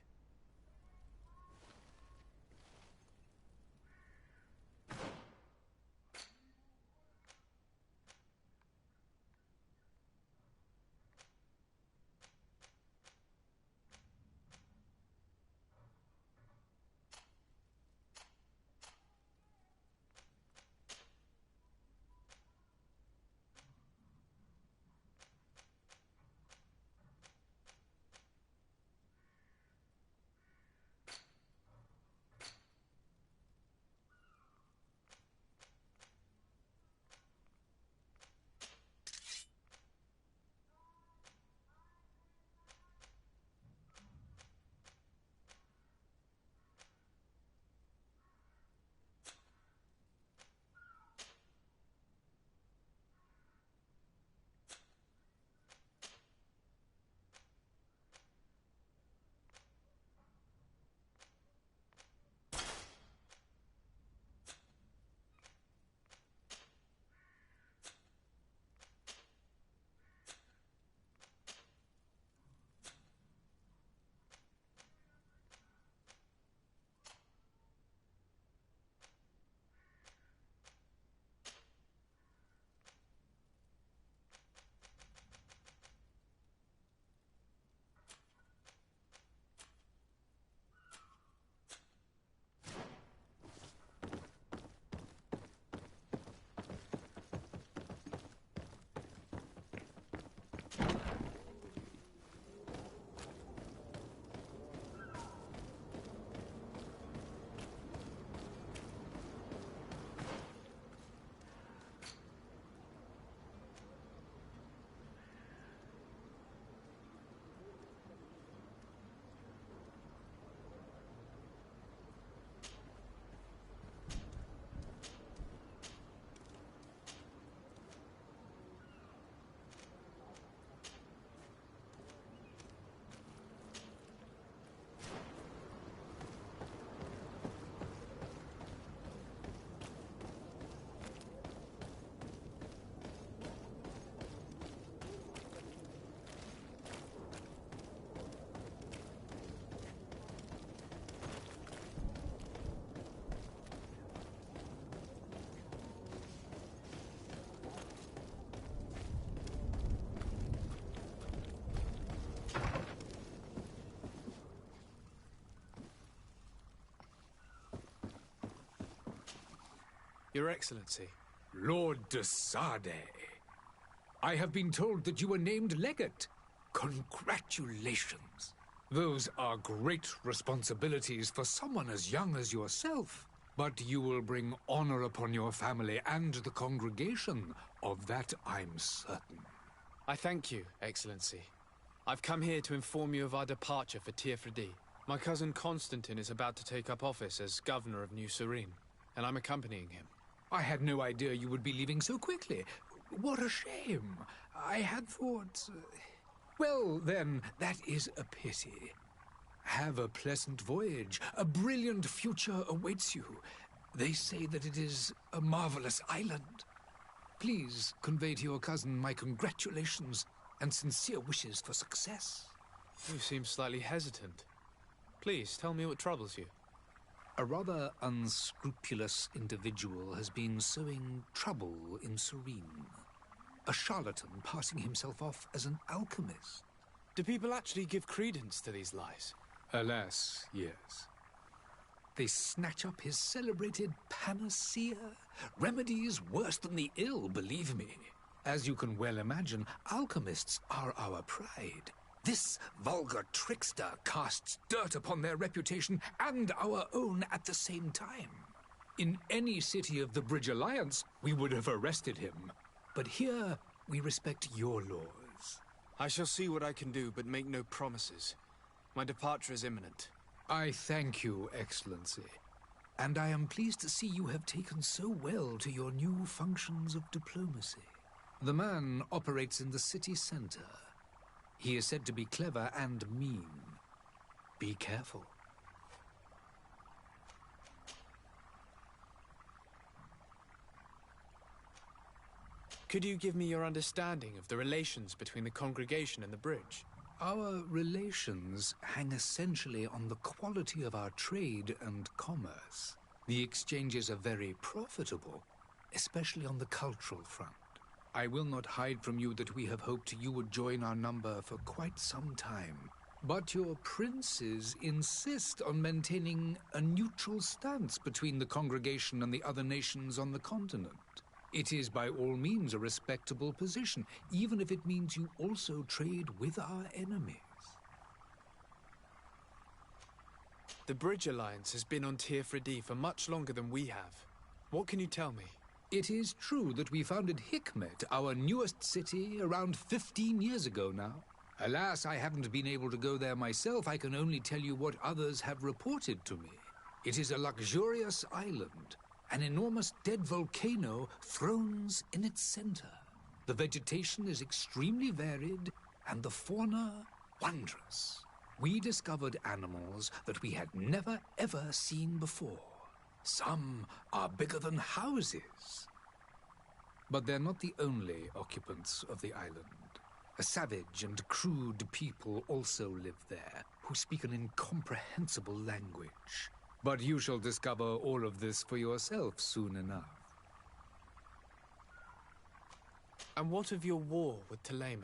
Your Excellency. Lord de Sardet. I have been told that you were named legate. Congratulations. Those are great responsibilities for someone as young as yourself. But you will bring honor upon your family and the congregation. Of that I'm certain. I thank you, Excellency. I've come here to inform you of our departure for Teofredi. My cousin Constantine is about to take up office as governor of New Serene, and I'm accompanying him. I had no idea you would be leaving so quickly. What a shame. I had thought... Well, then, that is a pity. Have a pleasant voyage. A brilliant future awaits you. They say that it is a marvelous island. Please convey to your cousin my congratulations and sincere wishes for success. You seem slightly hesitant. Please, tell me what troubles you. A rather unscrupulous individual has been sowing trouble in Serene. A charlatan passing himself off as an alchemist. Do people actually give credence to these lies? Alas, yes. They snatch up his celebrated panacea, remedies worse than the ill, believe me. As you can well imagine, alchemists are our pride. This vulgar trickster casts dirt upon their reputation and our own at the same time. In any city of the Bridge Alliance, we would have arrested him. But here, we respect your laws. I shall see what I can do, but make no promises. My departure is imminent. I thank you, Excellency. And I am pleased to see you have taken so well to your new functions of diplomacy. The man operates in the city center. He is said to be clever and mean. Be careful. Could you give me your understanding of the relations between the congregation and the bridge? Our relations hang essentially on the quality of our trade and commerce. The exchanges are very profitable, especially on the cultural front. I will not hide from you that we have hoped you would join our number for quite some time. But your princes insist on maintaining a neutral stance between the congregation and the other nations on the continent. It is by all means a respectable position, even if it means you also trade with our enemies. The Bridge Alliance has been on Teofredi for much longer than we have. What can you tell me? It is true that we founded Hikmet, our newest city, around 15 years ago now. Alas, I haven't been able to go there myself. I can only tell you what others have reported to me. It is a luxurious island. An enormous dead volcano thrones in its center. The vegetation is extremely varied, and the fauna wondrous. We discovered animals that we had never ever seen before. Some are bigger than houses. But they're not the only occupants of the island. A savage and crude people also live there, who speak an incomprehensible language. But you shall discover all of this for yourself soon enough. And what of your war with Thélème?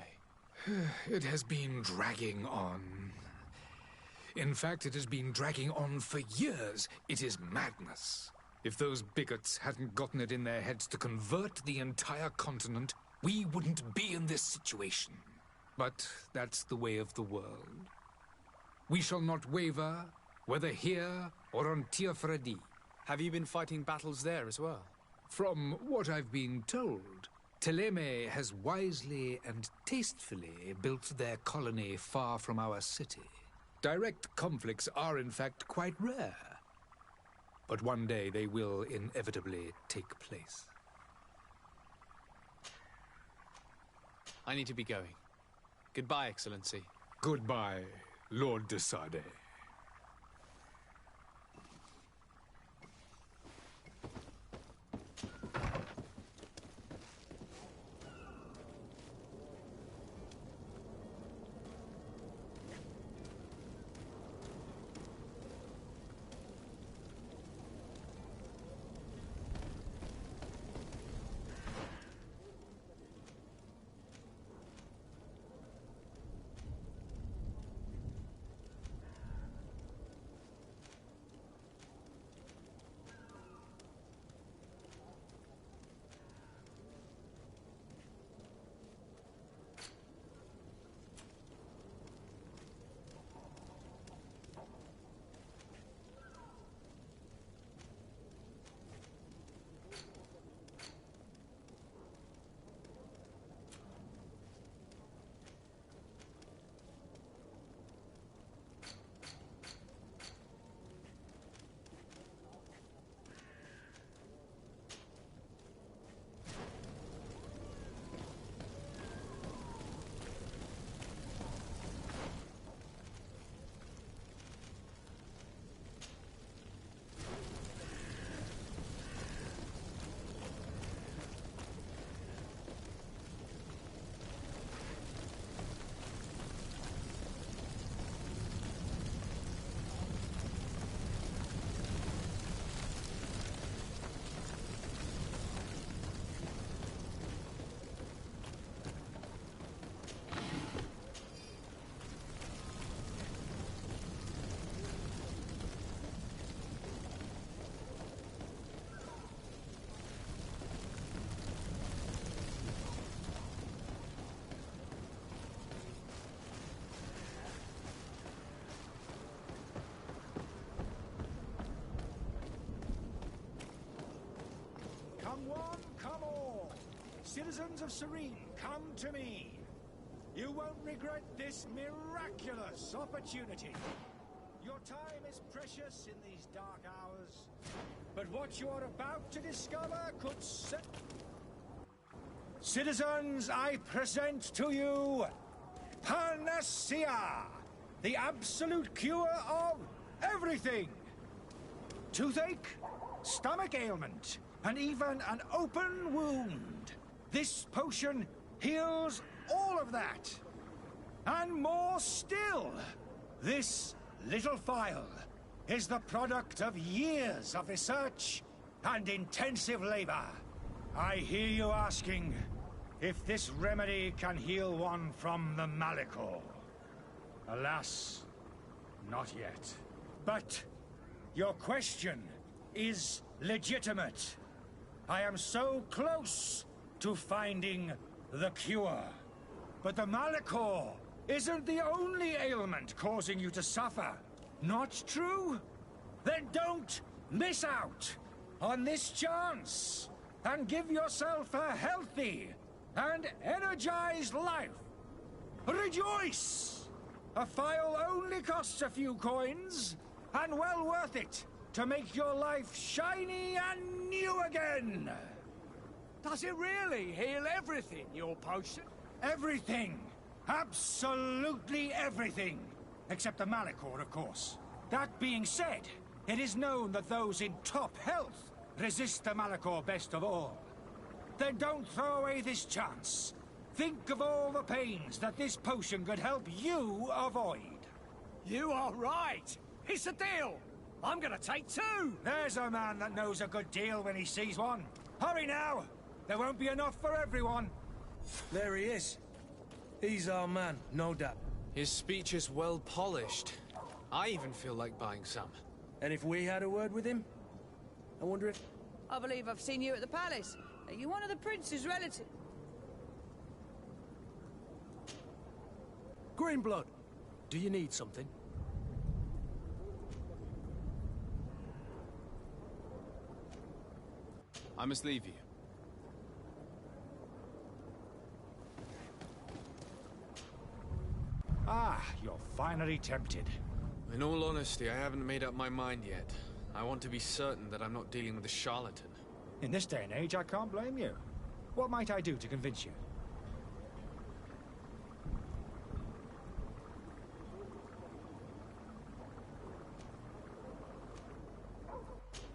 It has been dragging on. In fact, it has been dragging on for years. It is madness. If those bigots hadn't gotten it in their heads to convert the entire continent, we wouldn't be in this situation. But that's the way of the world. We shall not waver, whether here or on Teofredi. Have you been fighting battles there as well? From what I've been told, Thélème has wisely and tastefully built their colony far from our city. Direct conflicts are, in fact, quite rare. But one day they will inevitably take place. I need to be going. Goodbye, Excellency. Goodbye, Lord de Sardet. Citizens of Serene, come to me. You won't regret this miraculous opportunity. Your time is precious in these dark hours, but what you are about to discover could set... Citizens, I present to you Panacea, the absolute cure of everything. Toothache, stomach ailment, and even an open wound. This potion heals all of that. And more still, this little phial is the product of years of research and intensive labor. I hear you asking if this remedy can heal one from the Malachor. Alas, not yet. But your question is legitimate. I am so close to finding the cure. But the Malachor isn't the only ailment causing you to suffer. Not true? Then don't miss out on this chance and give yourself a healthy and energized life. Rejoice! A phial only costs a few coins, and well worth it to make your life shiny and new again. Does it really heal everything, your potion? Everything. Absolutely everything. Except the Malachor, of course. That being said, it is known that those in top health resist the Malachor best of all. Then don't throw away this chance. Think of all the pains that this potion could help you avoid. You are right. It's a deal. I'm gonna take two. There's a man that knows a good deal when he sees one. Hurry now. There won't be enough for everyone. There he is. He's our man, no doubt. His speech is well polished. I even feel like buying some. And if we had a word with him? I wonder if... I believe I've seen you at the palace. Are you one of the prince's relatives? Greenblood, do you need something? I must leave you. Ah, you're finally tempted. In all honesty, I haven't made up my mind yet. I want to be certain that I'm not dealing with a charlatan. In this day and age, I can't blame you. What might I do to convince you?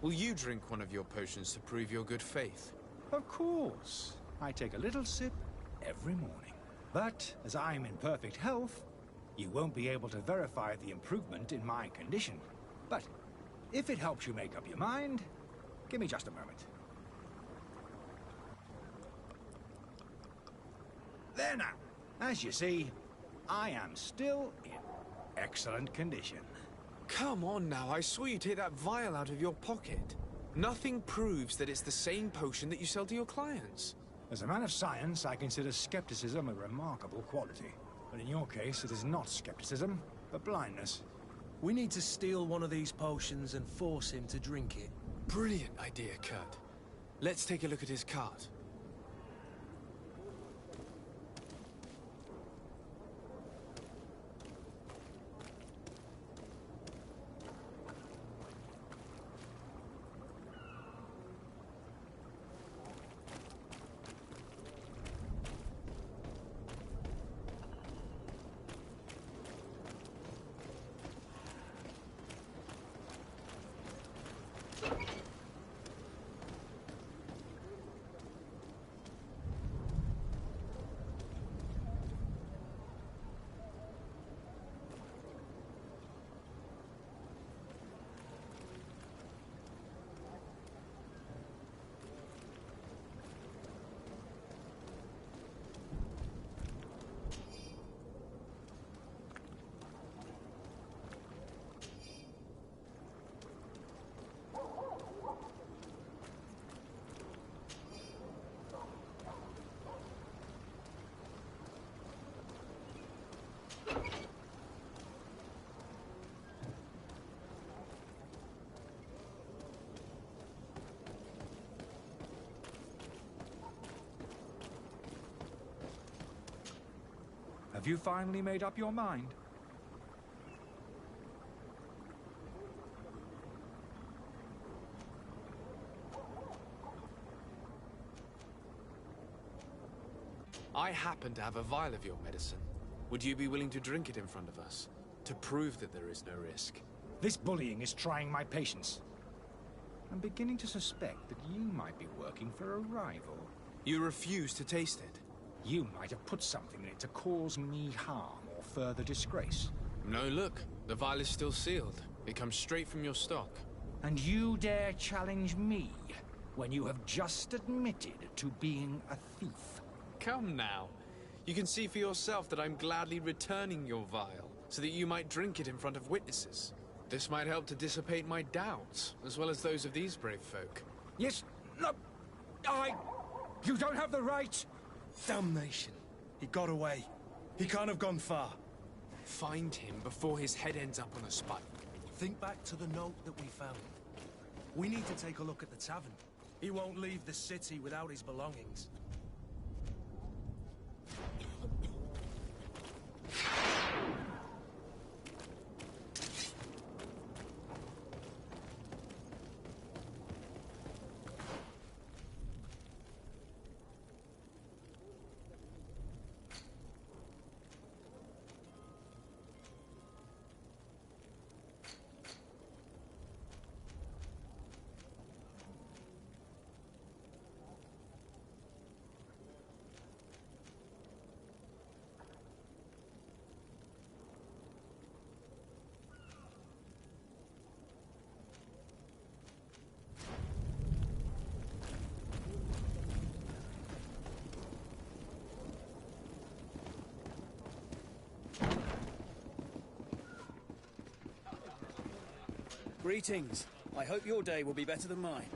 Will you drink one of your potions to prove your good faith? Of course. I take a little sip every morning. But as I'm in perfect health, you won't be able to verify the improvement in my condition. But if it helps you make up your mind, give me just a moment. There now. As you see, I am still in excellent condition. Come on now, I saw you take that vial out of your pocket. Nothing proves that it's the same potion that you sell to your clients. As a man of science, I consider skepticism a remarkable quality. But in your case, it is not skepticism, but blindness. We need to steal one of these potions and force him to drink it. Brilliant idea, Kurt. Let's take a look at his cart. Have you finally made up your mind? I happen to have a vial of your medicine. Would you be willing to drink it in front of us? To prove that there is no risk? This bullying is trying my patience. I'm beginning to suspect that you might be working for a rival. You refuse to taste it? You might have put something in it to cause me harm or further disgrace. No, look. The vial is still sealed. It comes straight from your stock. And you dare challenge me when you have just admitted to being a thief? Come now. You can see for yourself that I'm gladly returning your vial, so that you might drink it in front of witnesses. This might help to dissipate my doubts, as well as those of these brave folk. Yes, no, You don't have the right! Damnation. He got away. He can't have gone far. Find him before his head ends up on a spike. Think back to the note that we found. We need to take a look at the tavern. He won't leave the city without his belongings. Greetings. I hope your day will be better than mine.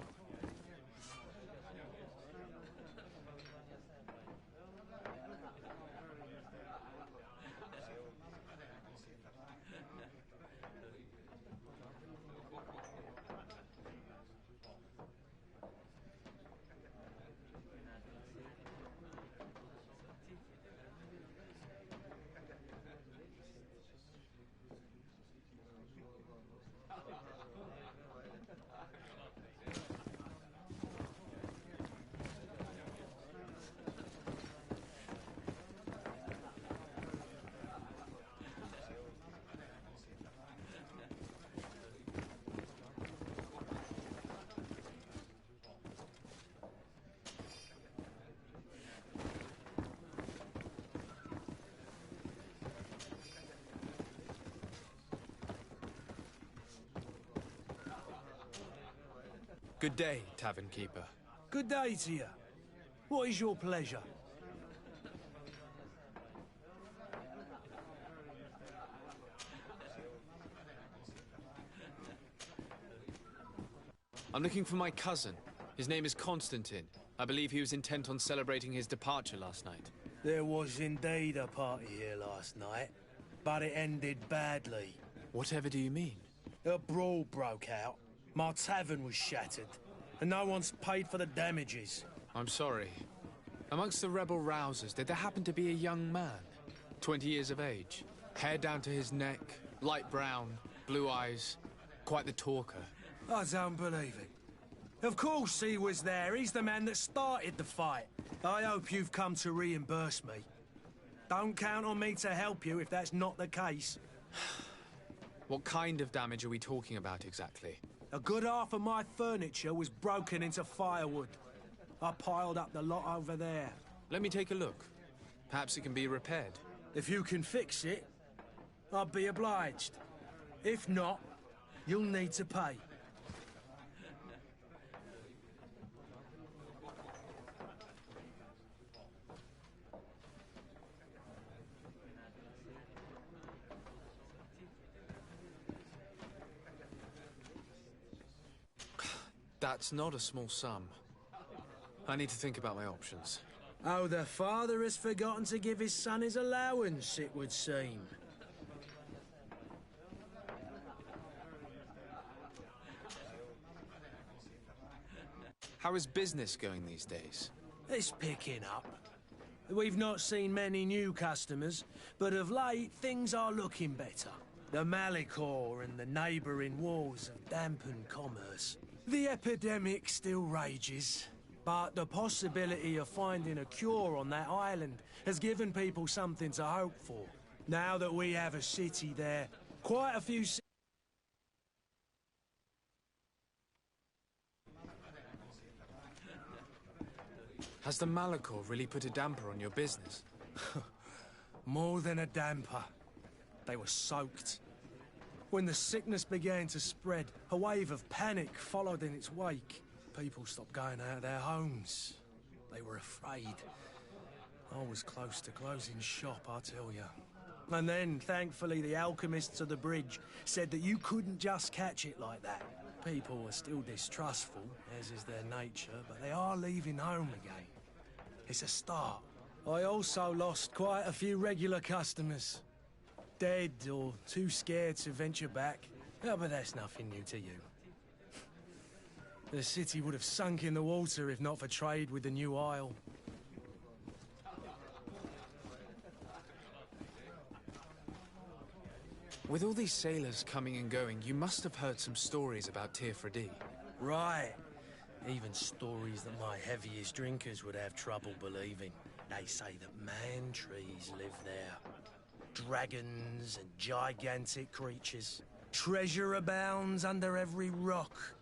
Good day, tavern keeper. Good day to you. What is your pleasure? I'm looking for my cousin. His name is Constantine. I believe he was intent on celebrating his departure last night. There was indeed a party here last night, but it ended badly. Whatever do you mean? A brawl broke out. My tavern was shattered, and no one's paid for the damages. I'm sorry. Amongst the rebel rousers, did there happen to be a young man? 20 years of age. Hair down to his neck, light brown, blue eyes. Quite the talker. I don't believe it. Of course he was there. He's the man that started the fight. I hope you've come to reimburse me. Don't count on me to help you if that's not the case. What kind of damage are we talking about exactly? A good half of my furniture was broken into firewood. I piled up the lot over there. Let me take a look. Perhaps it can be repaired. If you can fix it, I'll be obliged. If not, you'll need to pay. That's not a small sum. I need to think about my options. Oh, the father has forgotten to give his son his allowance, it would seem. How is business going these days? It's picking up. We've not seen many new customers, but of late things are looking better. The Malicor and the neighbouring wars have dampened commerce. The epidemic still rages, but the possibility of finding a cure on that island has given people something to hope for. Now that we have a city there, quite a few... Has the Malicor really put a damper on your business? More than a damper. They were soaked. When the sickness began to spread, a wave of panic followed in its wake. People stopped going out of their homes. They were afraid. I was close to closing shop, I tell you. And then, thankfully, the alchemists of the bridge said that you couldn't just catch it like that. People are still distrustful, as is their nature, but they are leaving home again. It's a start. I also lost quite a few regular customers. Dead or too scared to venture back. Oh, but that's nothing new to you. The city would have sunk in the water if not for trade with the New Isle. With all these sailors coming and going, you must have heard some stories about Teofredi. Right. Even stories that my heaviest drinkers would have trouble believing. They say that man-trees live there. Dragons and gigantic creatures. Treasure abounds under every rock.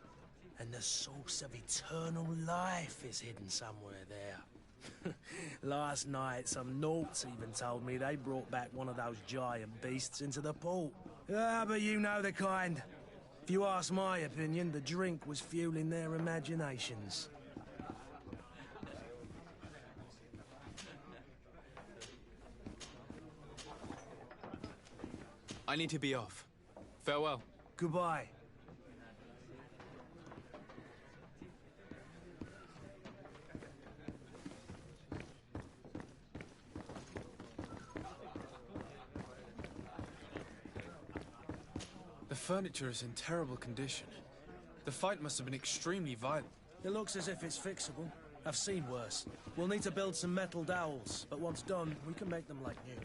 And the source of eternal life is hidden somewhere there. Last night, some Nauts even told me they brought back one of those giant beasts into the port. Ah, but you know the kind. If you ask my opinion, the drink was fueling their imaginations. I need to be off. Farewell. Goodbye. The furniture is in terrible condition. The fight must have been extremely violent. It looks as if it's fixable. I've seen worse. We'll need to build some metal dowels, but once done, we can make them like new.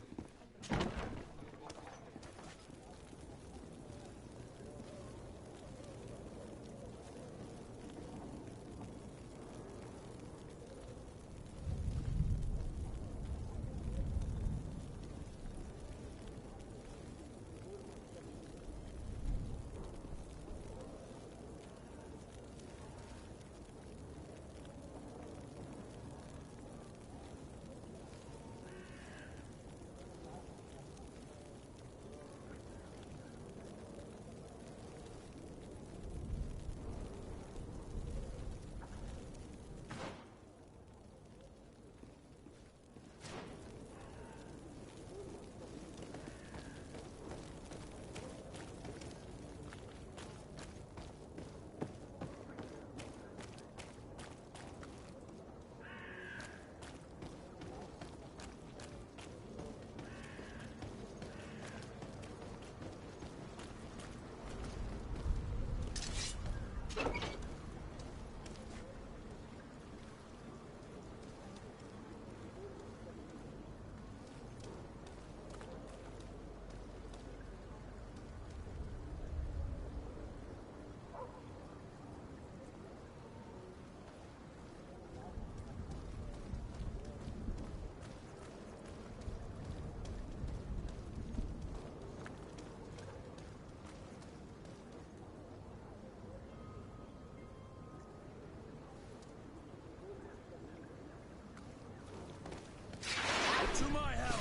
To my help!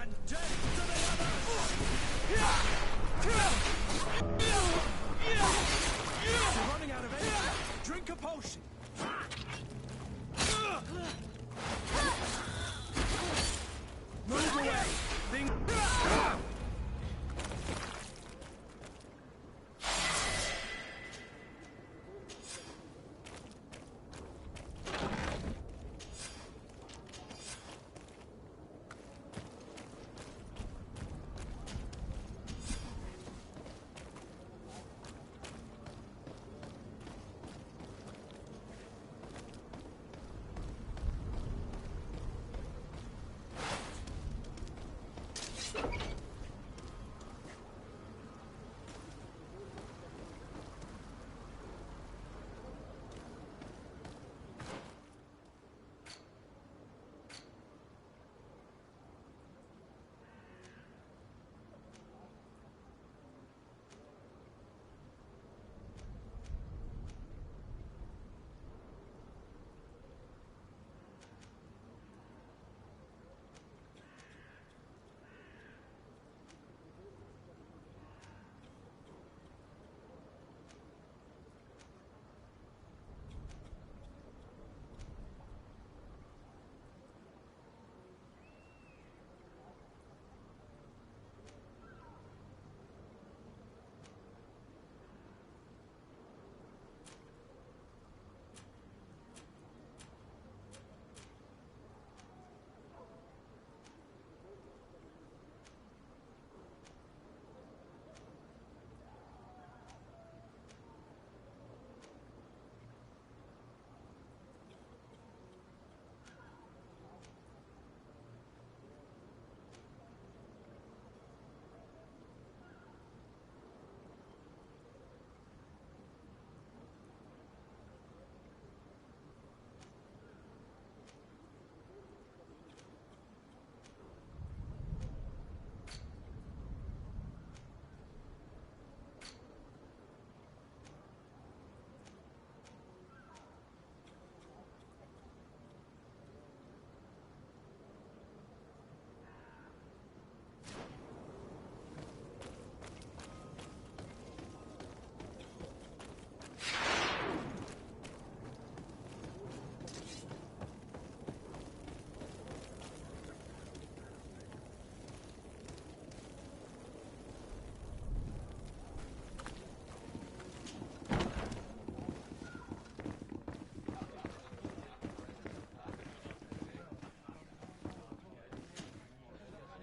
And death to the others! You're running out of energy. Drink a potion. Move away!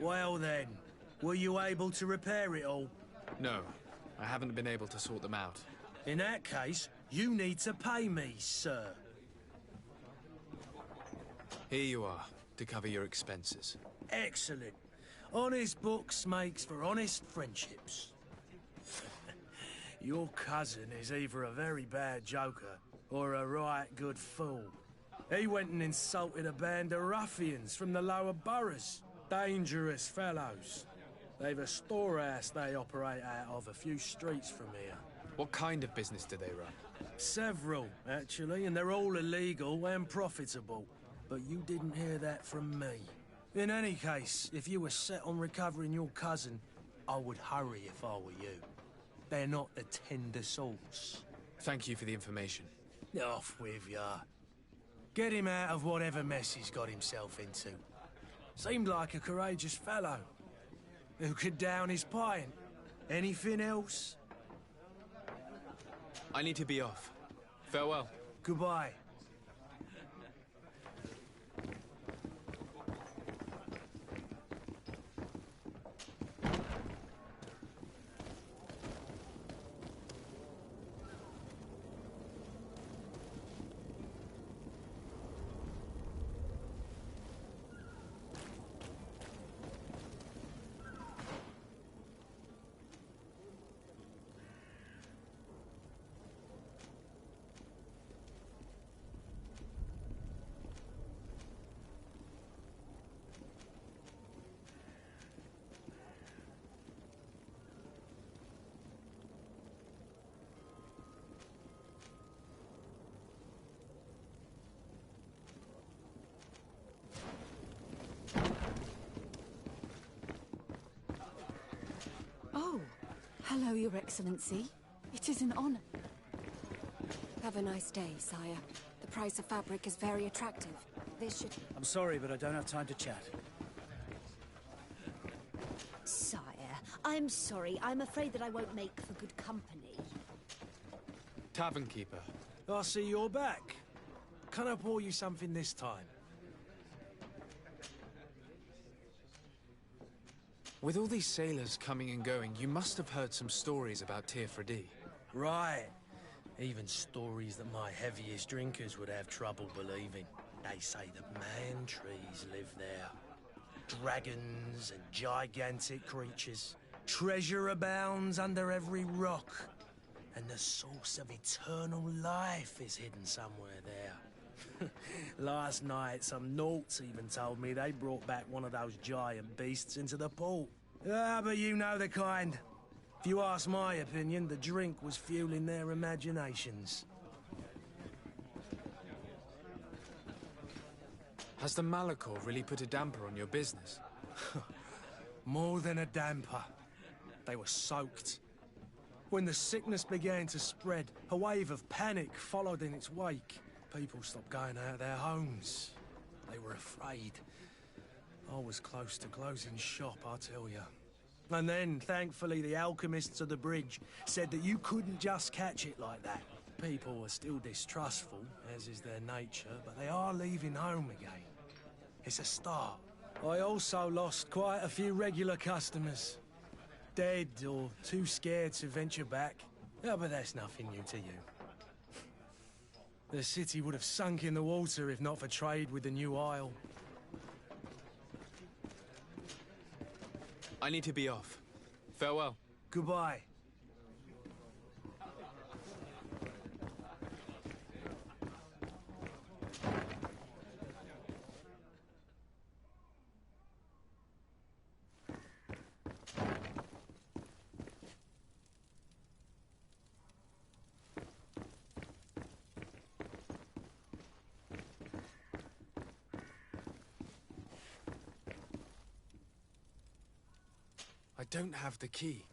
Well then, were you able to repair it all? No, I haven't been able to sort them out. In that case, you need to pay me, sir. Here you are, to cover your expenses. Excellent. Honest books makes for honest friendships. Your cousin is either a very bad joker or a right good fool. He went and insulted a band of ruffians from the lower boroughs. Dangerous fellows. They've a storehouse they operate out of a few streets from here. What kind of business do they run? Several, actually, and they're all illegal and profitable. But you didn't hear that from me. In any case, if you were set on recovering your cousin, I would hurry if I were you. They're not the tender sorts. Thank you for the information. Off with ya. Get him out of whatever mess he's got himself into. Seemed like a courageous fellow. Who could down his pint. Anything else? I need to be off. Farewell. Goodbye. Oh, hello, Your Excellency. It is an honor. Have a nice day, sire. The price of fabric is very attractive. This should... I'm sorry, but I don't have time to chat. Sire, I'm sorry. I'm afraid that I won't make for good company. Tavern keeper. I see you're back. Can I pour you something this time? With all these sailors coming and going, you must have heard some stories about Teofredi. Right. Even stories that my heaviest drinkers would have trouble believing. They say that man-trees live there. Dragons and gigantic creatures. Treasure abounds under every rock. And the source of eternal life is hidden somewhere there. Last night, some Nauts even told me they brought back one of those giant beasts into the port. Ah, but you know the kind. If you ask my opinion, the drink was fueling their imaginations. Has the Malachor really put a damper on your business? More than a damper. They were soaked. When the sickness began to spread, a wave of panic followed in its wake. People stopped going out of their homes. They were afraid. I was close to closing shop, I tell you. And then, thankfully, the alchemists of the bridge said that you couldn't just catch it like that. People are still distrustful, as is their nature, but they are leaving home again. It's a start. I also lost quite a few regular customers. Dead or too scared to venture back. Yeah, but that's nothing new to you. The city would have sunk in the water if not for trade with the New Isle. I need to be off. Farewell. Goodbye. I don't have the key.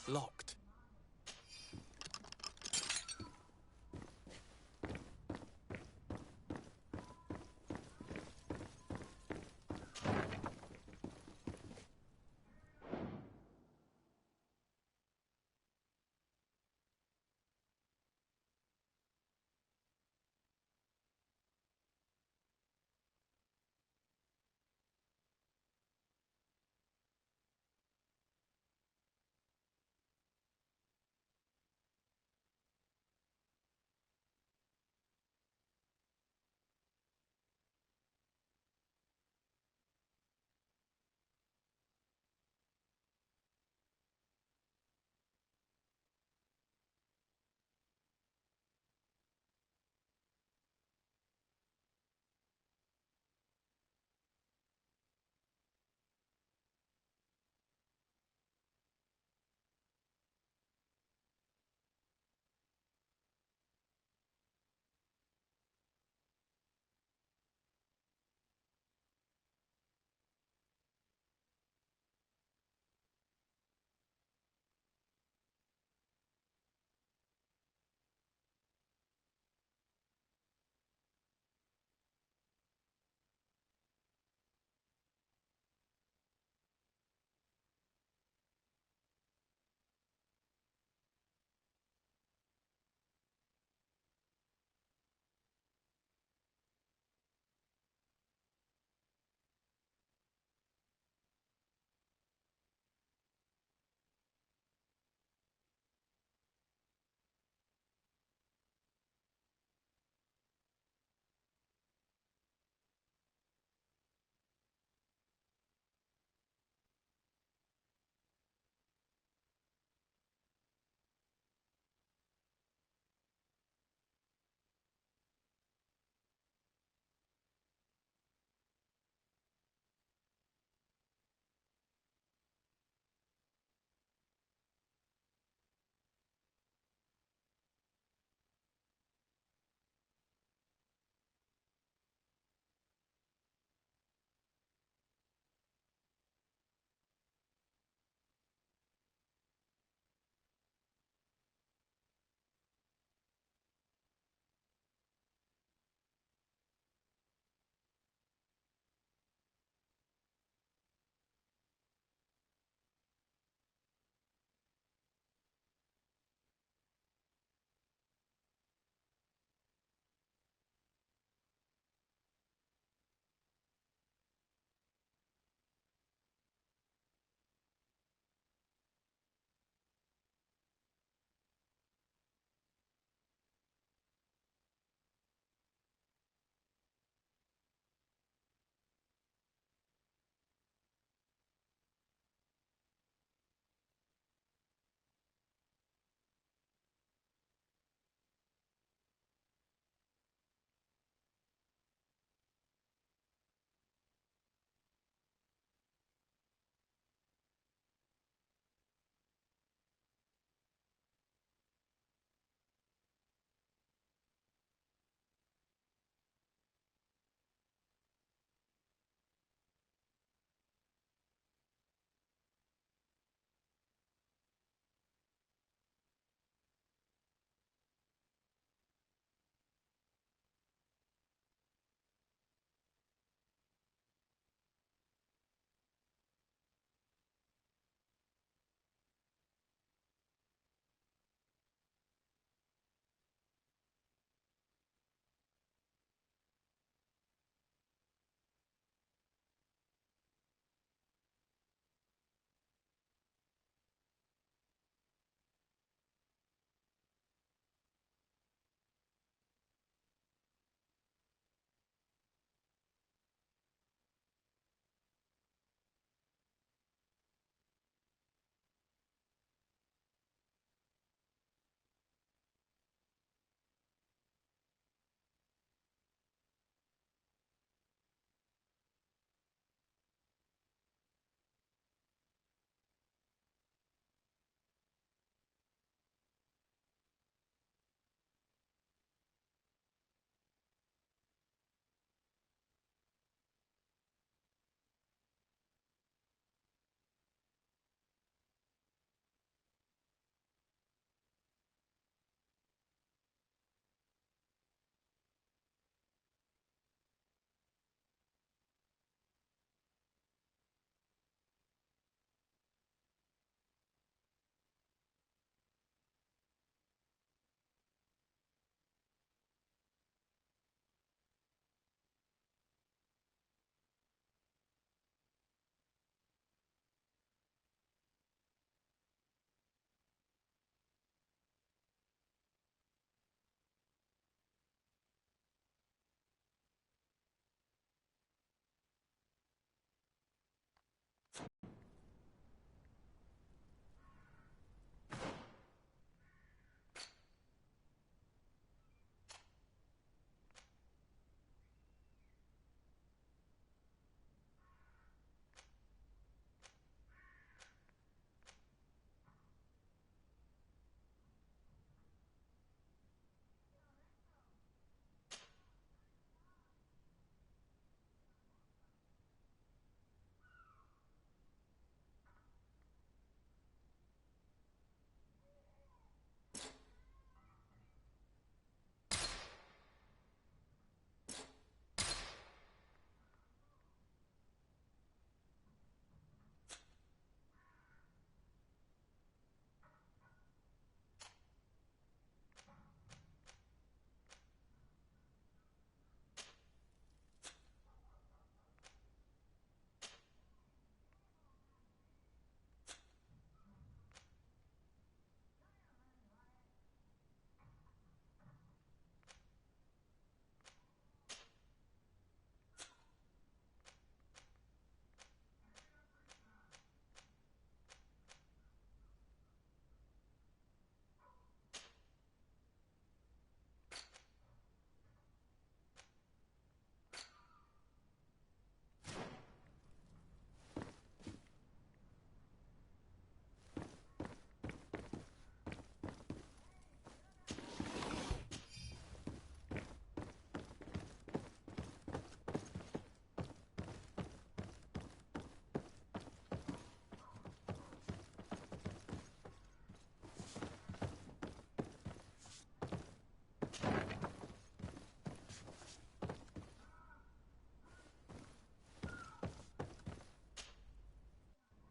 Locked.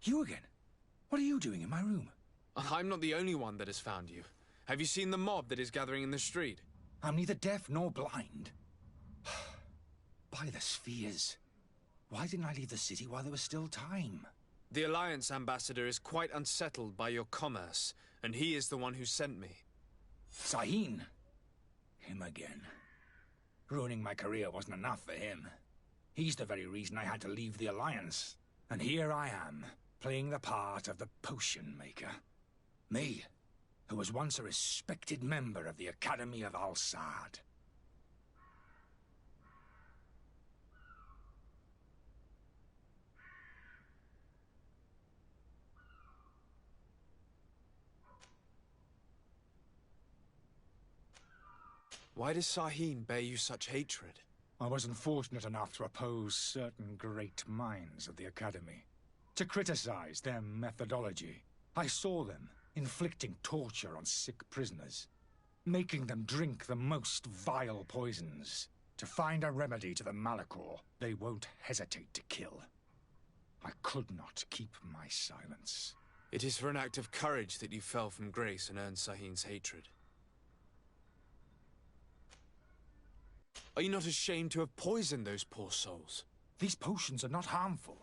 You again? What are you doing in my room? I'm not the only one that has found you. Have you seen the mob that is gathering in the street? I'm neither deaf nor blind. By the spheres. Why didn't I leave the city while there was still time? The Alliance ambassador is quite unsettled by your commerce, and he is the one who sent me. Sahin. Him again. Ruining my career wasn't enough for him. He's the very reason I had to leave the Alliance. And here I am, playing the part of the potion maker. Me, who was once a respected member of the Academy of Al-Saad. Why does Sahin bear you such hatred? I wasn't fortunate enough to oppose certain great minds of the Academy. To criticize their methodology. I saw them inflicting torture on sick prisoners. Making them drink the most vile poisons. To find a remedy to the Malachor they won't hesitate to kill. I could not keep my silence. It is for an act of courage that you fell from grace and earned Sahin's hatred. Are you not ashamed to have poisoned those poor souls? These potions are not harmful.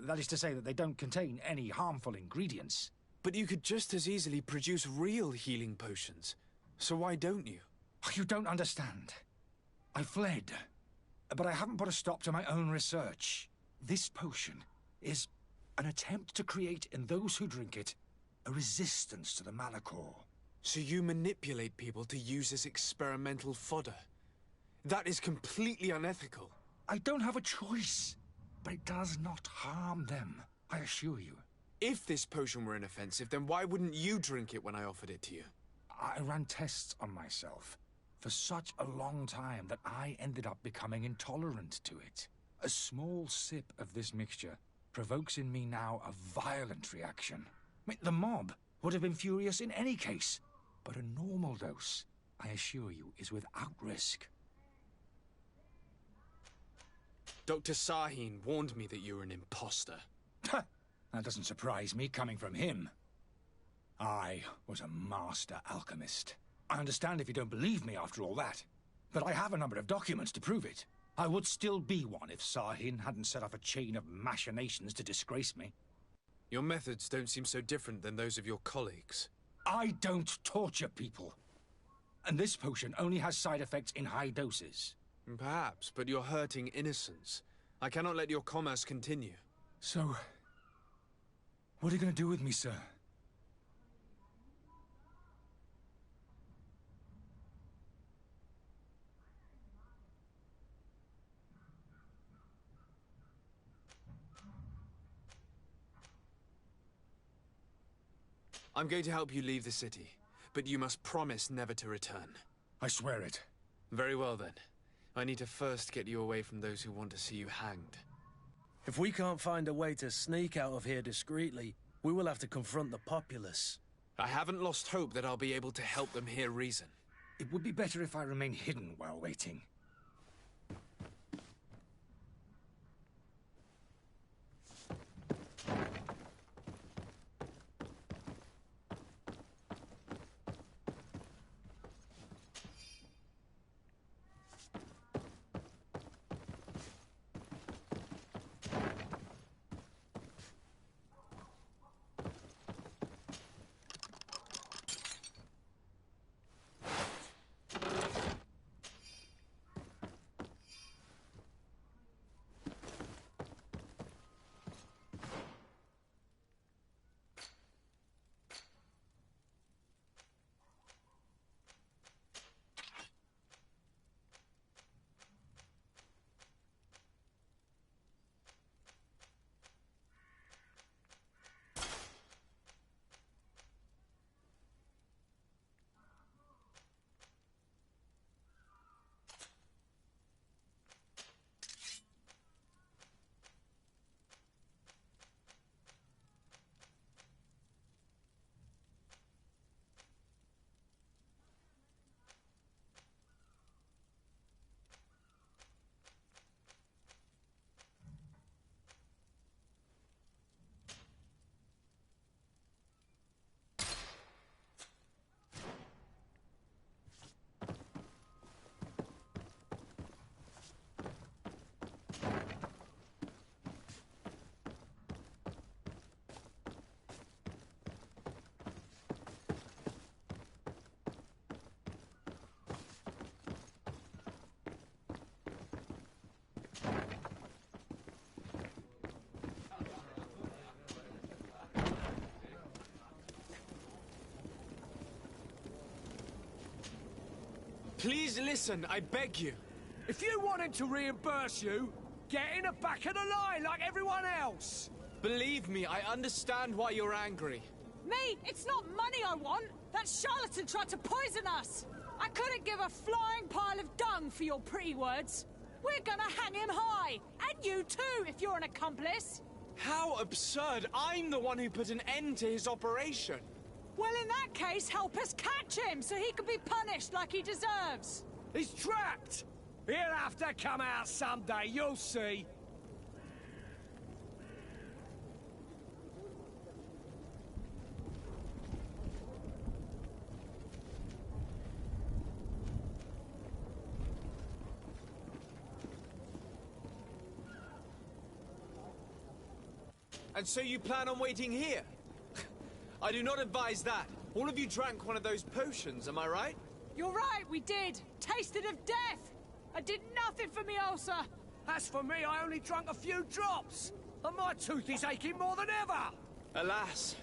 That is to say that they don't contain any harmful ingredients. But you could just as easily produce real healing potions. So why don't you? You don't understand. I fled. But I haven't put a stop to my own research. This potion is an attempt to create in those who drink it a resistance to the Malachor. So you manipulate people to use as experimental fodder? That is completely unethical. I don't have a choice, but it does not harm them, I assure you. If this potion were inoffensive, then why wouldn't you drink it when I offered it to you? I ran tests on myself for such a long time that I ended up becoming intolerant to it. A small sip of this mixture provokes in me now a violent reaction. The mob would have been furious in any case, but a normal dose, I assure you, is without risk. Dr. Sahin warned me that you were an imposter. That doesn't surprise me, coming from him. I was a master alchemist. I understand if you don't believe me after all that, but I have a number of documents to prove it. I would still be one if Sahin hadn't set off a chain of machinations to disgrace me. Your methods don't seem so different than those of your colleagues. I don't torture people. And this potion only has side effects in high doses. Perhaps, but you're hurting innocents. I cannot let your commerce continue. So, what are you going to do with me, sir? I'm going to help you leave the city, but you must promise never to return. I swear it. Very well, then. I need to first get you away from those who want to see you hanged. If we can't find a way to sneak out of here discreetly, we will have to confront the populace. I haven't lost hope that I'll be able to help them hear reason. It would be better if I remain hidden while waiting. Please listen, I beg you. If you want him to reimburse you, get in the back of the line like everyone else. Believe me, I understand why you're angry. Me? It's not money I want. That charlatan tried to poison us. I couldn't give a flying pile of dung for your pretty words. We're gonna hang him high. And you too, if you're an accomplice. How absurd! I'm the one who put an end to his operation. Well, in that case, help us catch him so he can be punished like he deserves. He's trapped. He'll have to come out someday, you'll see. And so you plan on waiting here? I do not advise that. All of you drank one of those potions, am I right? You're right, we did. Tasted of death. I did nothing for me ulcer. As for me, I only drank a few drops. And my tooth is aching more than ever. Alas,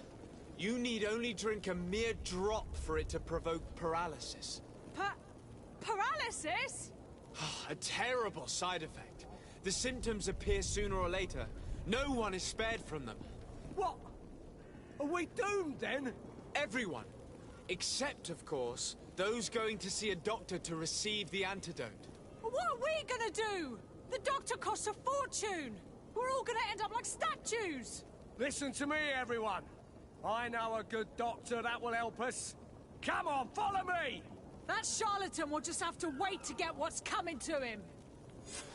you need only drink a mere drop for it to provoke paralysis. Paralysis? A terrible side effect. The symptoms appear sooner or later. No one is spared from them. What? Are we doomed, then? Everyone. Except, of course, those going to see a doctor to receive the antidote. What are we gonna do? The doctor costs a fortune. We're all gonna end up like statues. Listen to me, everyone. I know a good doctor that will help us. Come on, follow me! That charlatan will just have to wait to get what's coming to him.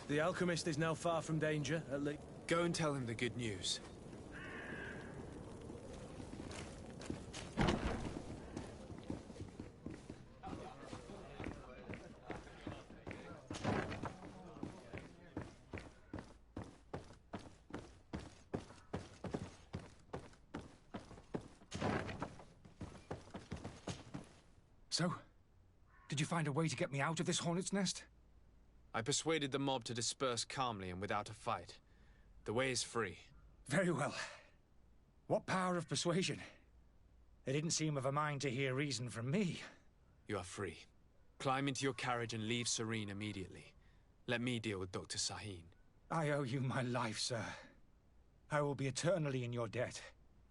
The alchemist is now far from danger, at least. Go and tell him the good news. So, did you find a way to get me out of this hornet's nest? I persuaded the mob to disperse calmly and without a fight. The way is free. Very well. What power of persuasion? They didn't seem of a mind to hear reason from me. You are free. Climb into your carriage and leave Serene immediately. Let me deal with Dr. Sahin. I owe you my life, sir. I will be eternally in your debt.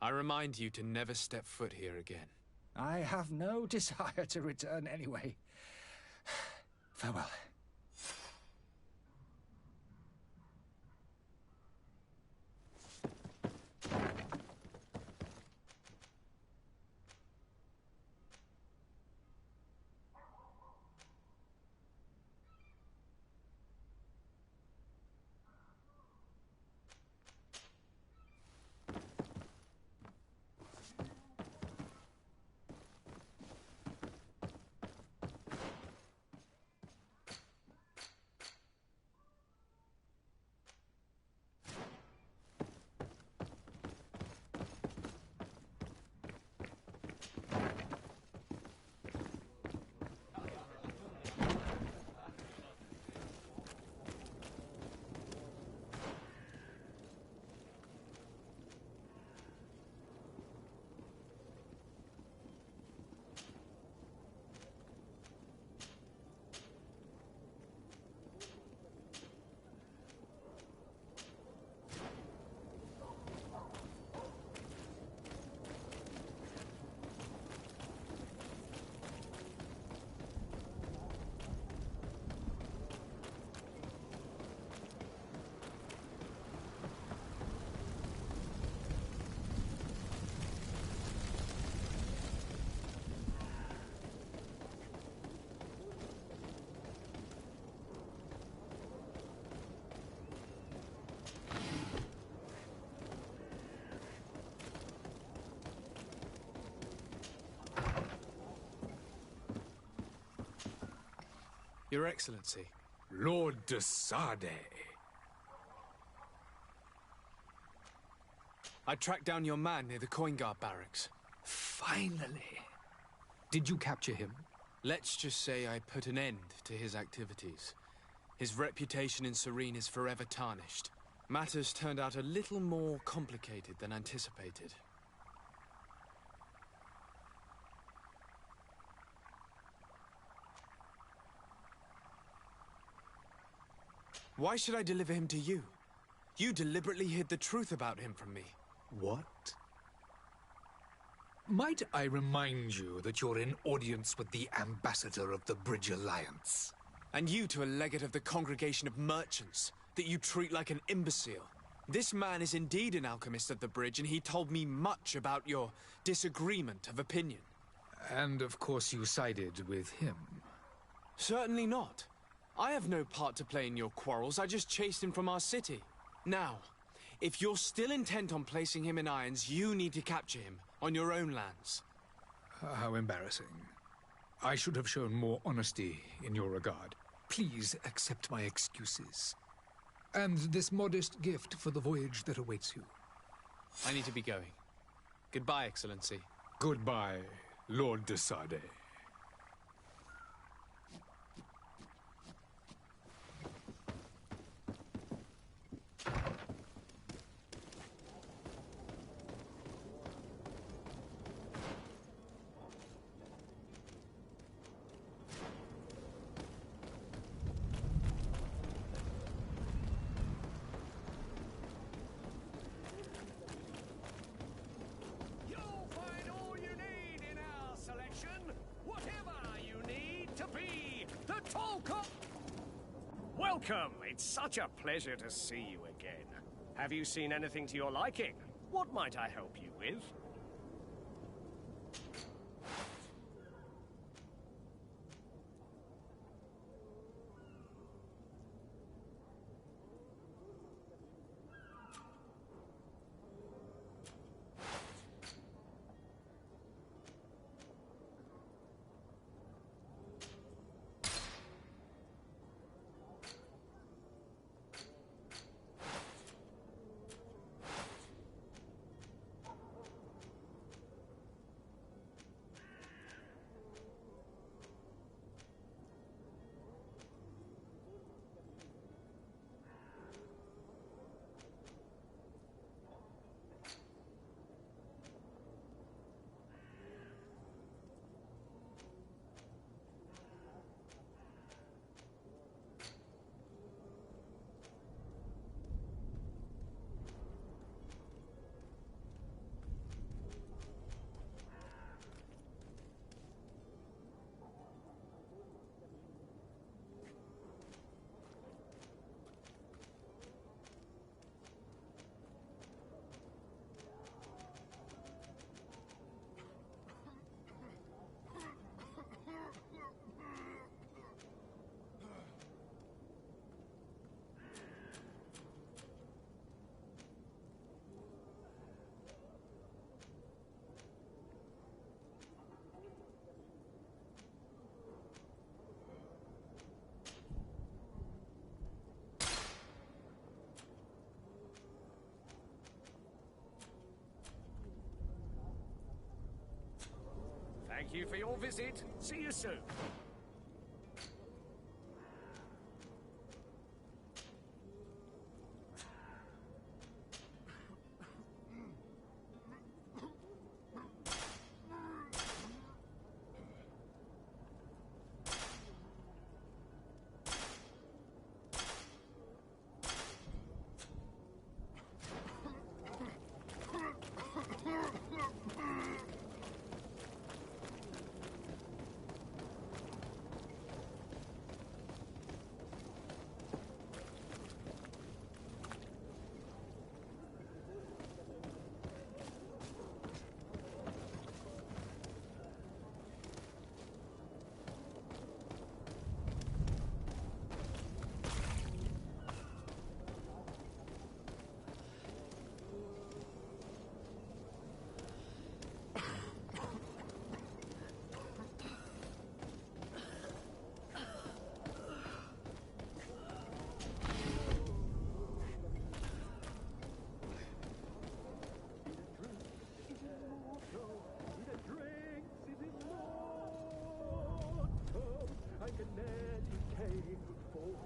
I remind you to never step foot here again. I have no desire to return anyway. Farewell. Your Excellency. Lord de Sardet. I tracked down your man near the Coin Guard barracks. Finally. Did you capture him? Let's just say I put an end to his activities. his reputation in Serene is forever tarnished. Matters turned out a little more complicated than anticipated. Why should I deliver him to you? You deliberately hid the truth about him from me. What? Might I remind you that you're in audience with the ambassador of the Bridge Alliance? And you to a legate of the Congregation of Merchants, that you treat like an imbecile. This man is indeed an alchemist of the Bridge, and he told me much about your disagreement of opinion. And of course you sided with him. Certainly not. I have no part to play in your quarrels. I just chased him from our city. Now, if you're still intent on placing him in irons, you need to capture him on your own lands. How embarrassing. I should have shown more honesty in your regard. Please accept my excuses. And this modest gift for the voyage that awaits you. I need to be going. Goodbye, Excellency. Goodbye, Lord de Sardet. Welcome! It's such a pleasure to see you again. Have you seen anything to your liking? What might I help you with? Thank you for your visit. See you soon.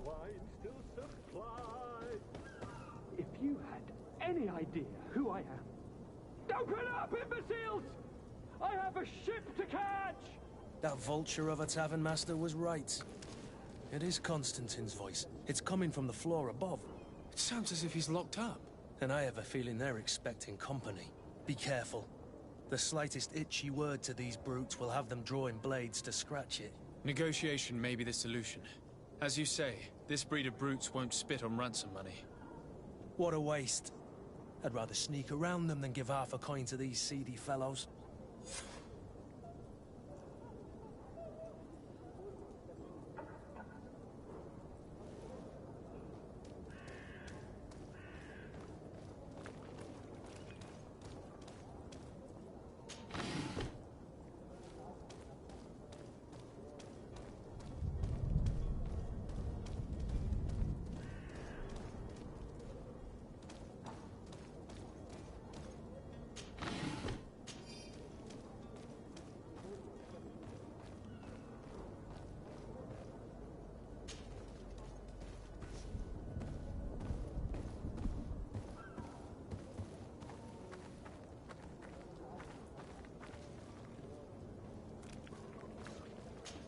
wine still supplied. If you had any idea who I am... Open up, imbeciles! I have a ship to catch! That vulture of a tavern master was right. It is Constantine's voice. It's coming from the floor above. It sounds as if he's locked up. And I have a feeling they're expecting company. Be careful. The slightest itchy word to these brutes will have them drawing blades to scratch it. Negotiation may be the solution. As you say, this breed of brutes won't spit on ransom money. What a waste. I'd rather sneak around them than give half a coin to these seedy fellows.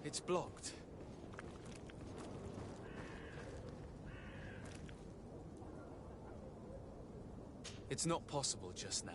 It's blocked. It's not possible just now.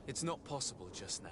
It's not possible just now.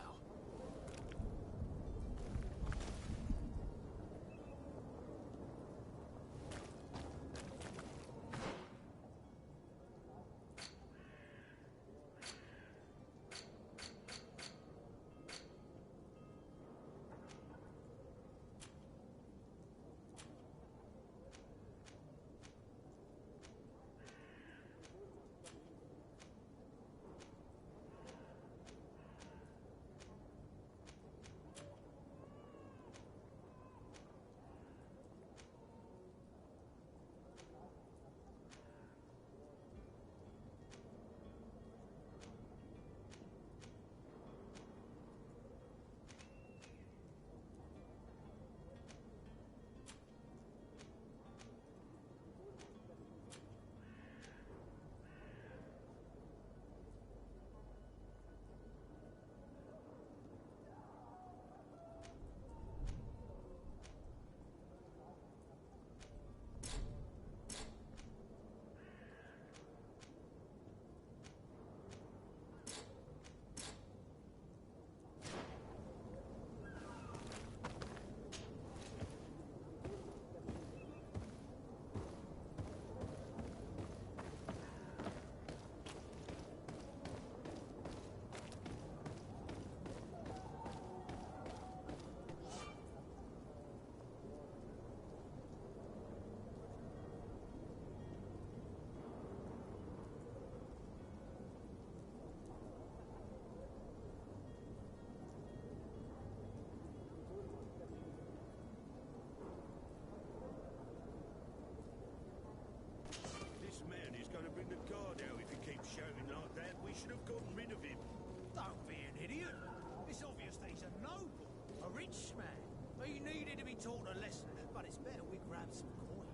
Taught a lesson, but it's better we grab some coin.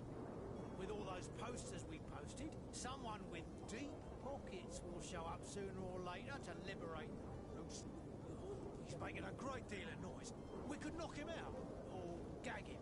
With all those posters we posted, someone with deep pockets will show up sooner or later to liberate Luce. He's making a great deal of noise. We could knock him out, or gag him.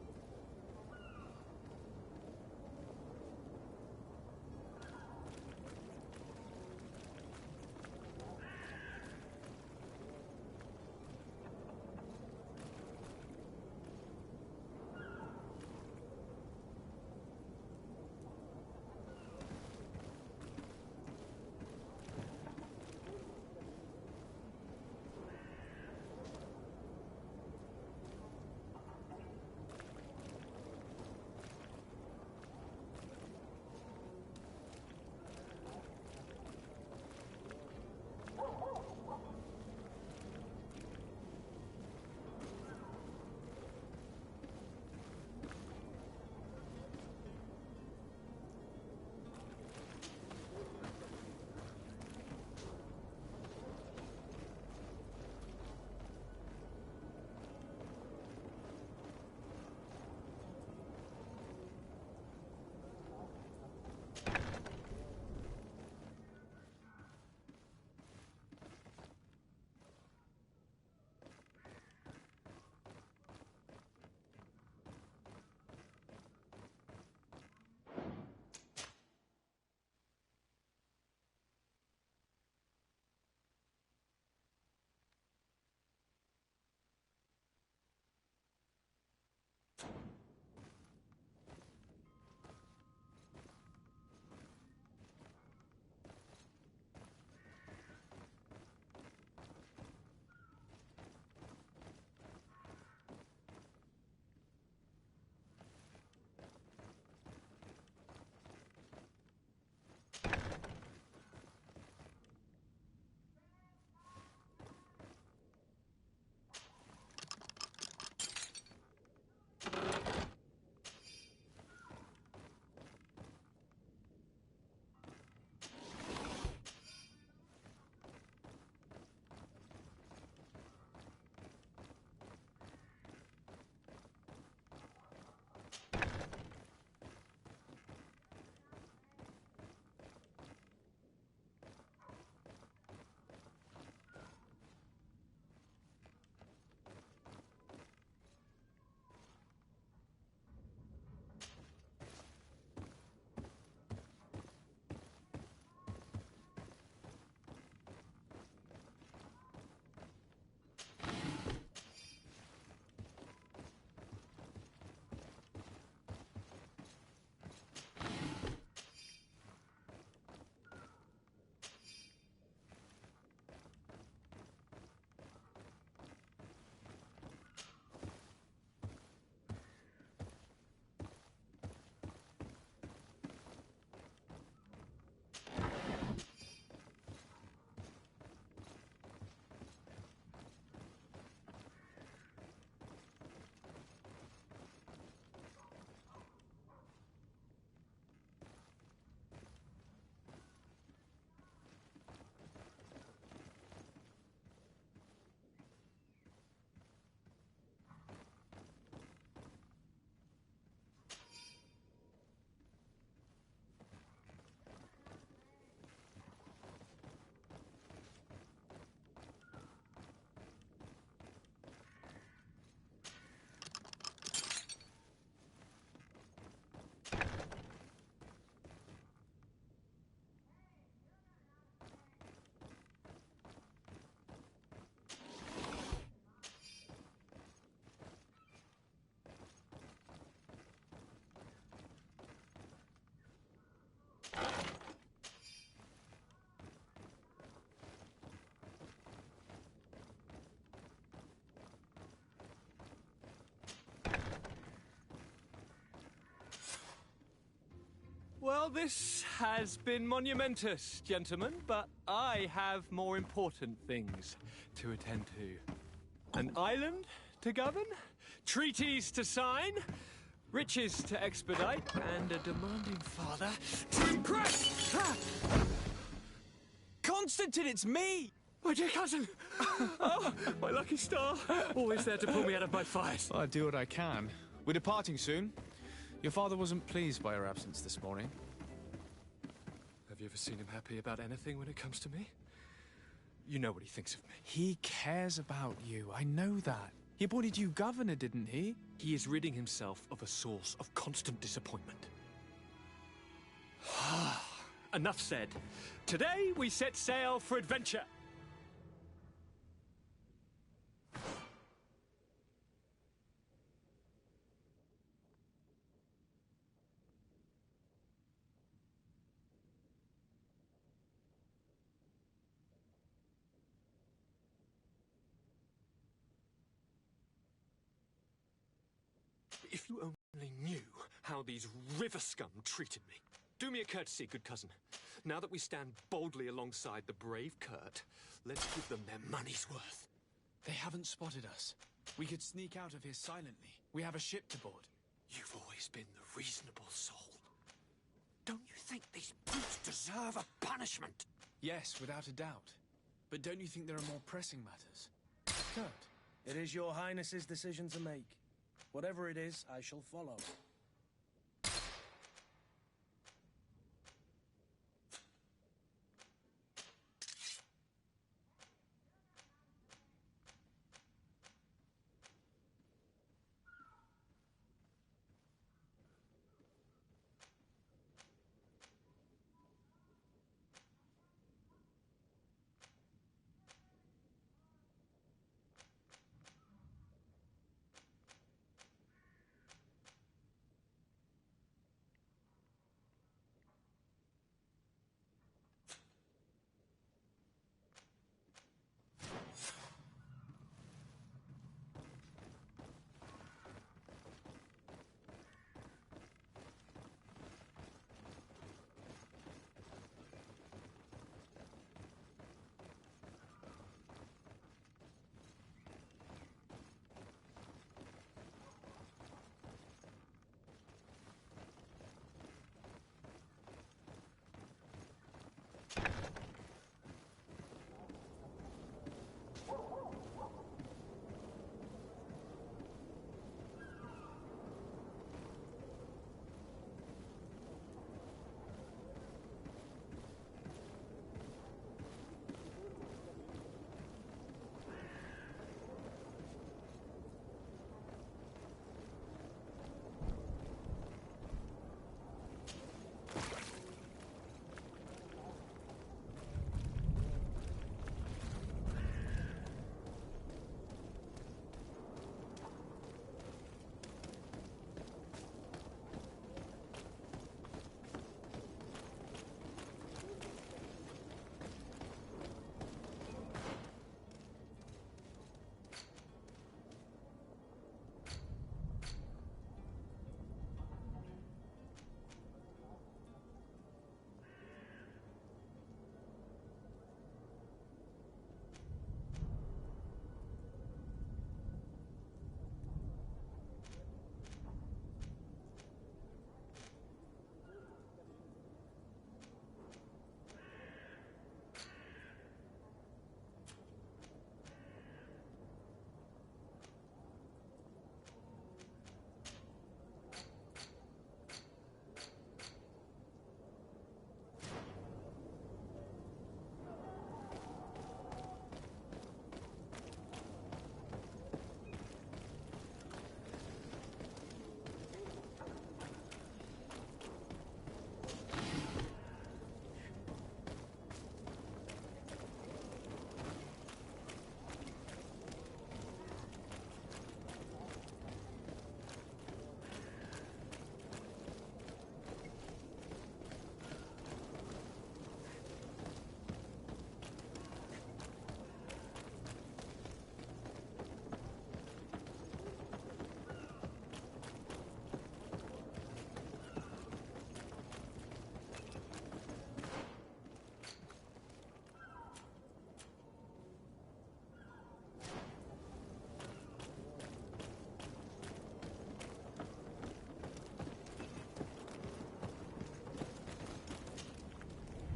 Well, this has been monumentous, gentlemen, but I have more important things to attend to. An island to govern, treaties to sign, riches to expedite, and a demanding father to impress! Constantine, it's me! My dear cousin! Oh, my lucky star! Always there to pull me out of my fight. I'll do what I can. We're departing soon. Your father wasn't pleased by your absence this morning. Have you ever seen him happy about anything when it comes to me? You know what he thinks of me. He cares about you, I know that. He appointed you governor, didn't he? He is ridding himself of a source of constant disappointment. Enough said. Today we set sail for adventure. If you only knew how these river scum treated me. Do me a courtesy, good cousin. Now that we stand boldly alongside the brave Kurt, let's give them their money's worth. They haven't spotted us. We could sneak out of here silently. We have a ship to board. You've always been the reasonable soul. Don't you think these brutes deserve a punishment? Yes, without a doubt. But don't you think there are more pressing matters? Kurt, it is your Highness's decision to make. Whatever it is, I shall follow.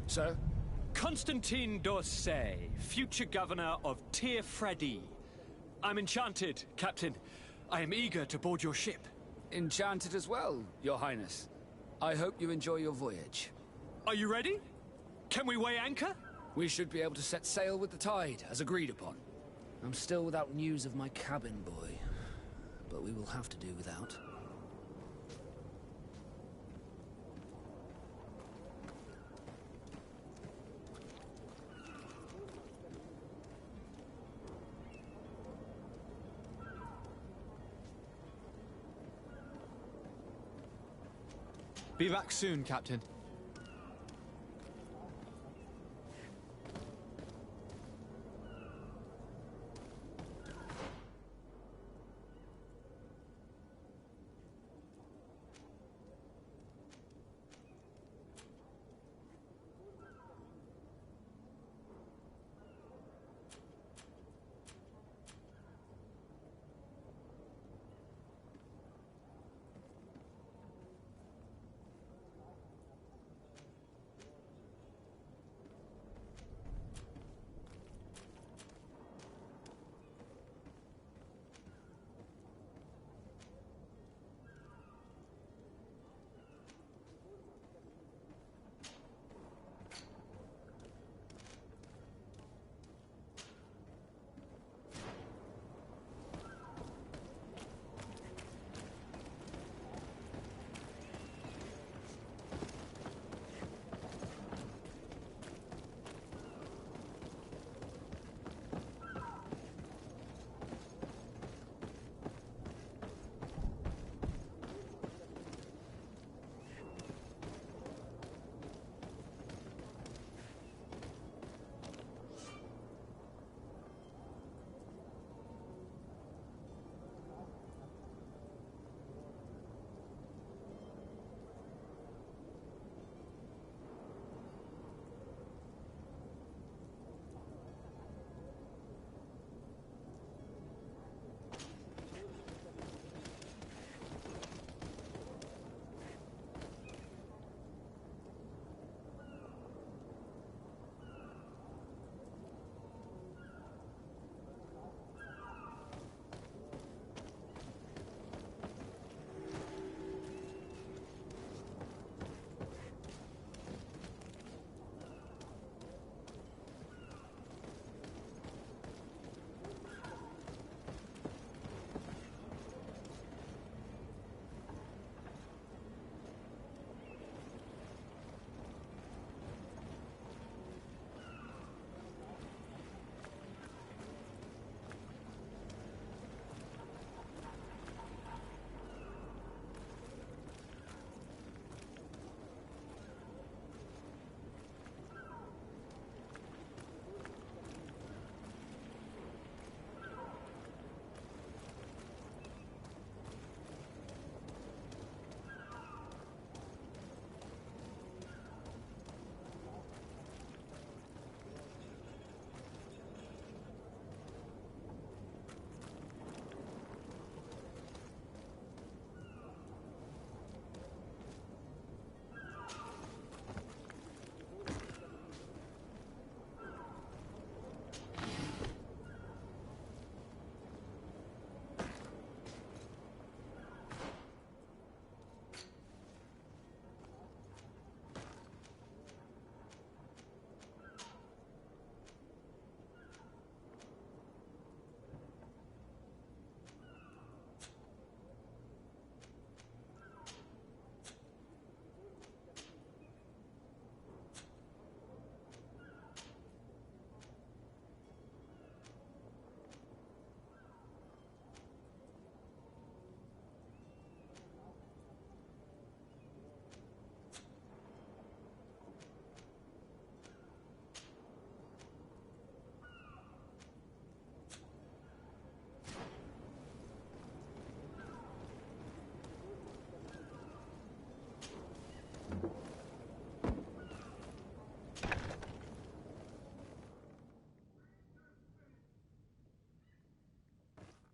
Sir? Constantine d'Orsay, future governor of Tir Freddy. I'm enchanted, Captain. I am eager to board your ship. Enchanted as well, Your Highness. I hope you enjoy your voyage. Are you ready? Can we weigh anchor? We should be able to set sail with the tide, as agreed upon. I'm still without news of my cabin boy, but we will have to do without. Be back soon, Captain.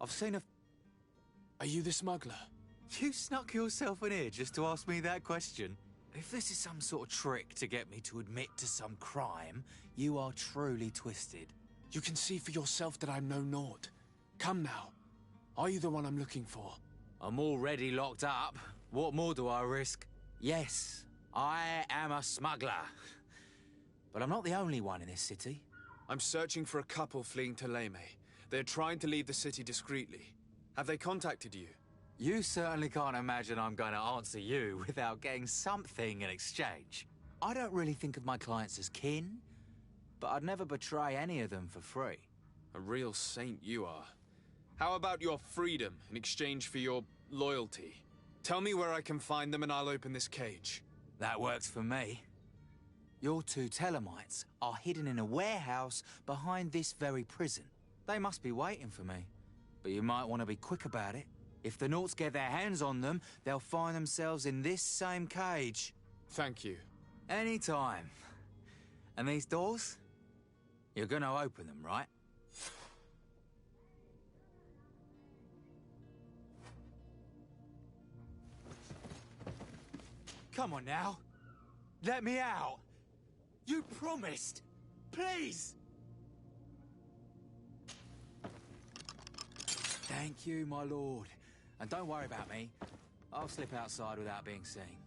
I've seen a... Are you the smuggler? You snuck yourself in here just to ask me that question? If this is some sort of trick to get me to admit to some crime, you are truly twisted. You can see for yourself that I'm no naught. Come now. Are you the one I'm looking for? I'm already locked up. What more do I risk? Yes, I am a smuggler. But I'm not the only one in this city. I'm searching for a couple fleeing to Leme. They're trying to leave the city discreetly. Have they contacted you? You certainly can't imagine I'm going to answer you without getting something in exchange. I don't really think of my clients as kin, but I'd never betray any of them for free. A real saint you are. How about your freedom in exchange for your loyalty? Tell me where I can find them and I'll open this cage. That works for me. Your two Telemites are hidden in a warehouse behind this very prison. They must be waiting for me. But you might want to be quick about it. If the Nauts get their hands on them, they'll find themselves in this same cage. Thank you. Anytime. And these doors? You're gonna open them, right? Come on now. Let me out. You promised. Please. Thank you, my lord. And don't worry about me. I'll slip outside without being seen.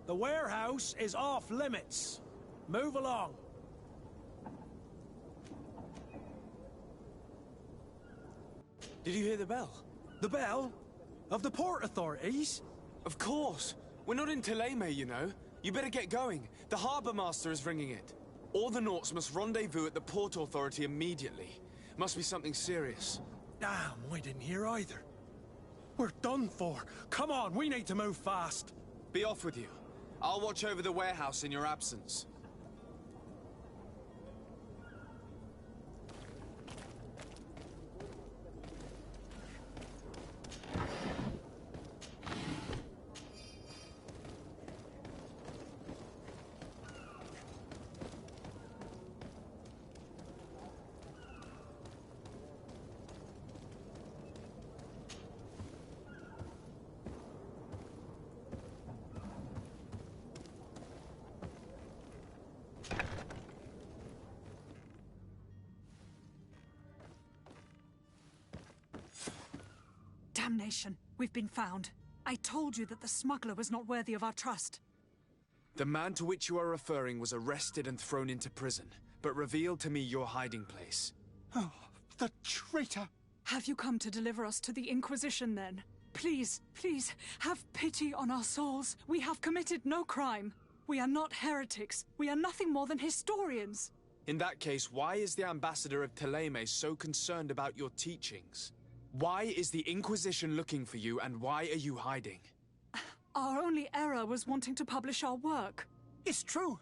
The warehouse is off limits. Move along. Did you hear the bell? The bell? Of the port authorities? Of course. We're not in Thélème, you know. You better get going. The harbour master is ringing it. All the Nauts must rendezvous at the port authority immediately. Must be something serious. Damn, we didn't hear either. We're done for. Come on, we need to move fast. Be off with you. I'll watch over the warehouse in your absence. Damnation! We've been found. I told you that the smuggler was not worthy of our trust. The man to which you are referring was arrested and thrown into prison, but revealed to me your hiding place. Oh, the traitor! Have you come to deliver us to the Inquisition, then? Please, please, have pity on our souls. We have committed no crime. We are not heretics. We are nothing more than historians. In that case, why is the ambassador of Thélème so concerned about your teachings? Why is the Inquisition looking for you, and why are you hiding? Our only error was wanting to publish our work. It's true.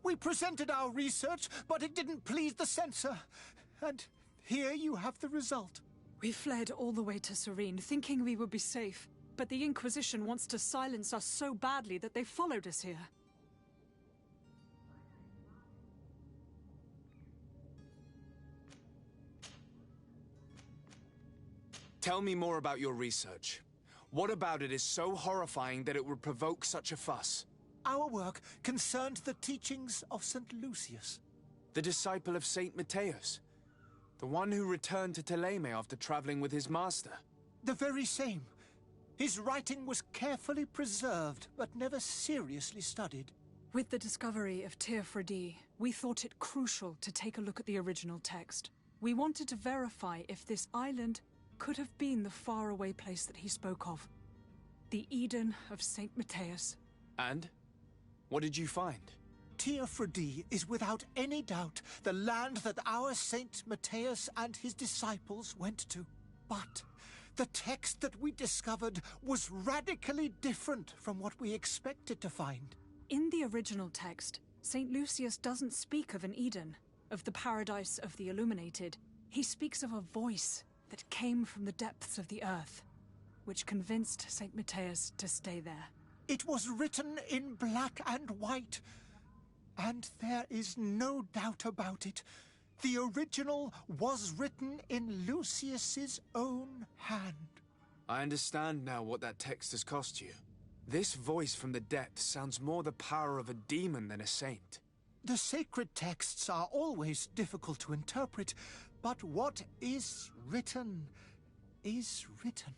We presented our research, but it didn't please the censor. And here you have the result. We fled all the way to Serene, thinking we would be safe. But the Inquisition wants to silence us so badly that they followed us here. Tell me more about your research. What about it is so horrifying that it would provoke such a fuss? Our work concerned the teachings of St. Lucius. The disciple of St. Matthias? The one who returned to Thélème after traveling with his master? The very same. His writing was carefully preserved, but never seriously studied. With the discovery of Teofredi, we thought it crucial to take a look at the original text. We wanted to verify if this island could have been the faraway place that he spoke of. The Eden of St. Matthias. And? What did you find? Teofredi is without any doubt the land that our St. Matthias and his disciples went to. But the text that we discovered was radically different from what we expected to find. In the original text, St. Lucius doesn't speak of an Eden, of the paradise of the illuminated. He speaks of a voice that came from the depths of the earth, which convinced St. Matthias to stay there. It was written in black and white, and there is no doubt about it. The original was written in Lucius's own hand. I understand now what that text has cost you. This voice from the depths sounds more the power of a demon than a saint. The sacred texts are always difficult to interpret, but what is written is written.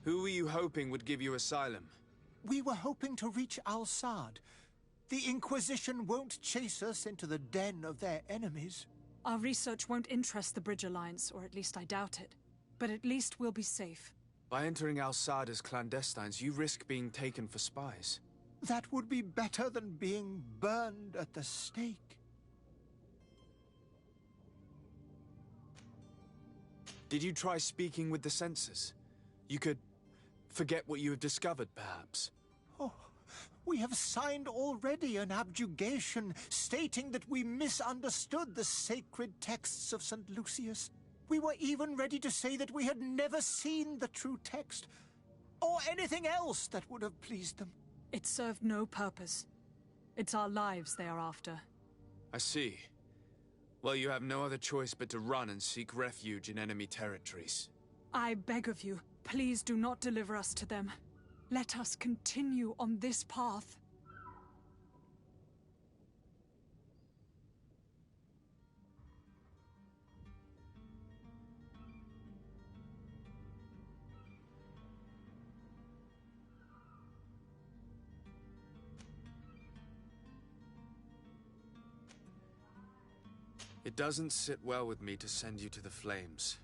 Who were you hoping would give you asylum? We were hoping to reach Al-Sad. The Inquisition won't chase us into the den of their enemies. Our research won't interest the Bridge Alliance, or at least I doubt it. But at least we'll be safe. By entering Al-Sad as clandestines, you risk being taken for spies. That would be better than being burned at the stake. Did you try speaking with the censors? You could forget what you have discovered, perhaps. Oh, we have signed already an abjugation stating that we misunderstood the sacred texts of St. Lucius. We were even ready to say that we had never seen the true text, or anything else that would have pleased them. It served no purpose. It's our lives they are after. I see. Well, you have no other choice but to run and seek refuge in enemy territories. I beg of you, please do not deliver us to them. Let us continue on this path. It doesn't sit well with me to send you to the flames.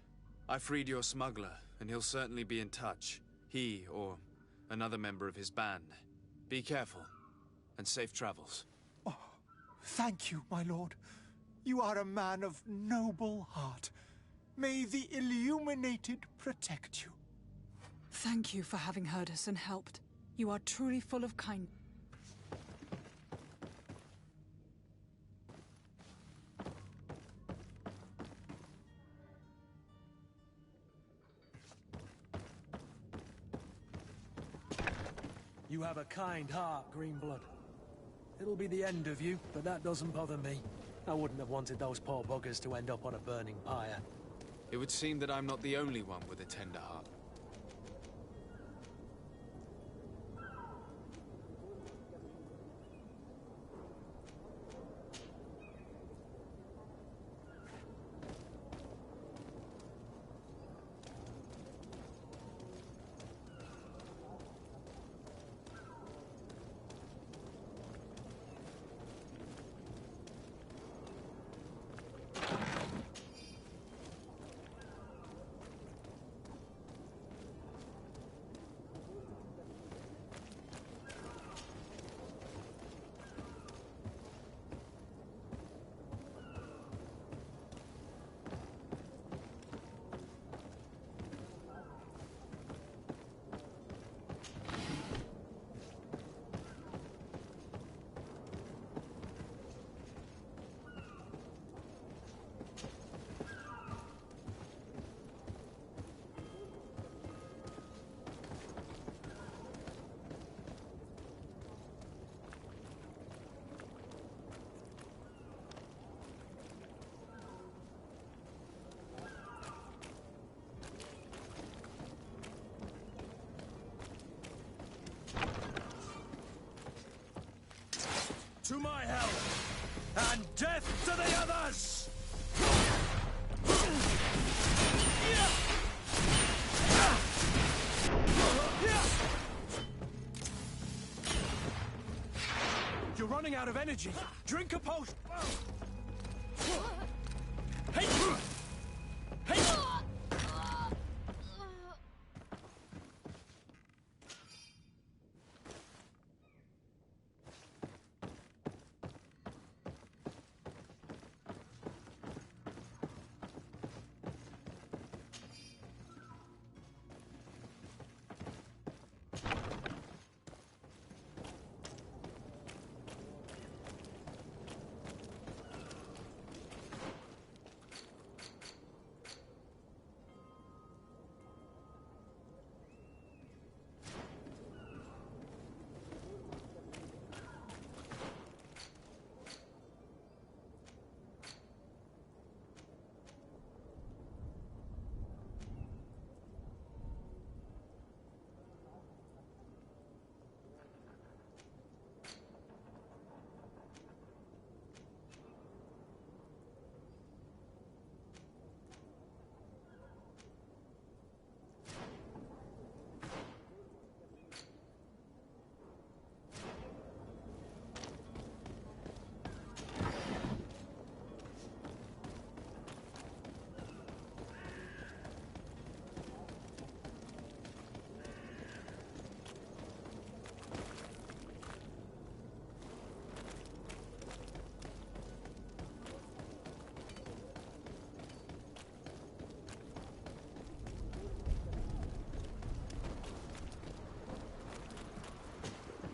I freed your smuggler, and he'll certainly be in touch. He, or another member of his band. Be careful, and safe travels. Thank you, my lord. You are a man of noble heart. May the Illuminated protect you. Thank you for having heard us and helped. You are truly full of kindness. You have a kind heart, Greenblood. It'll be the end of you, but that doesn't bother me. I wouldn't have wanted those poor buggers to end up on a burning pyre. It would seem that I'm not the only one with a tender heart. To my help, and death to the others! You're running out of energy. Drink a potion. Hey! Hey!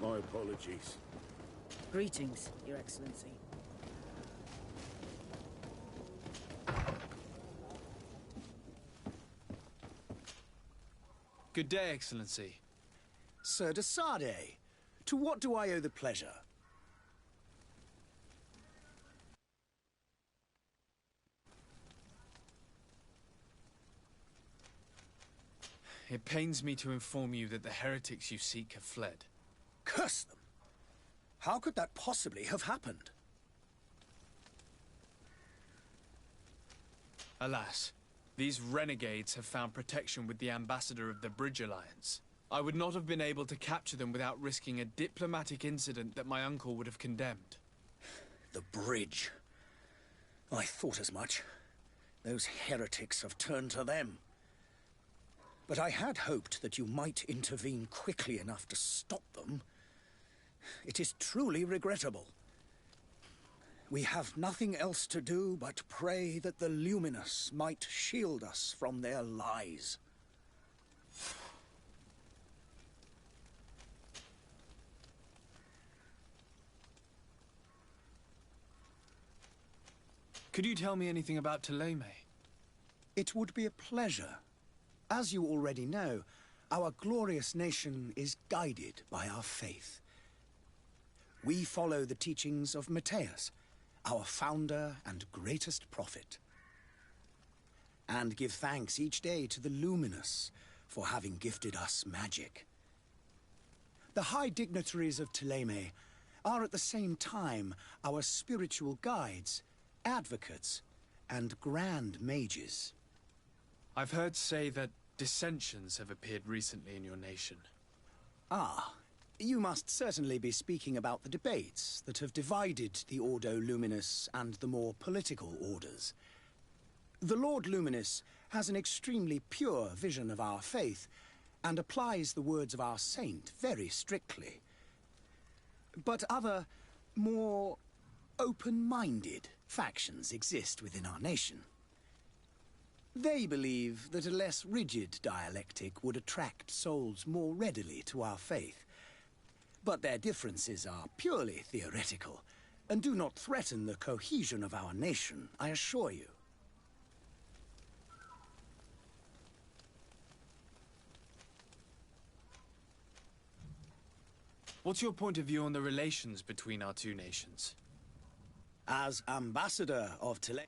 My apologies. Greetings, Your Excellency. Good day, Excellency. Sir de Sardet, to what do I owe the pleasure? It pains me to inform you that the heretics you seek have fled. Curse them! How could that possibly have happened? Alas, these renegades have found protection with the ambassador of the Bridge Alliance. I would not have been able to capture them without risking a diplomatic incident that my uncle would have condemned. The bridge. I thought as much. Those heretics have turned to them. But I had hoped that you might intervene quickly enough to stop them. It is truly regrettable. We have nothing else to do but pray that the Luminous might shield us from their lies. Could you tell me anything about Thélème? It would be a pleasure. As you already know, our glorious nation is guided by our faith. We follow the teachings of Matthias, our founder and greatest prophet, and give thanks each day to the Luminous for having gifted us magic. The high dignitaries of Thélème are at the same time our spiritual guides, advocates, and grand mages. I've heard say that dissensions have appeared recently in your nation. Ah, you must certainly be speaking about the debates that have divided the Ordo Luminous and the more political orders. The Lord Luminous has an extremely pure vision of our faith and applies the words of our saint very strictly. But other, more open-minded factions exist within our nation. They believe that a less rigid dialectic would attract souls more readily to our faith. But their differences are purely theoretical, and do not threaten the cohesion of our nation, I assure you. What's your point of view on the relations between our two nations? As ambassador of Thélème,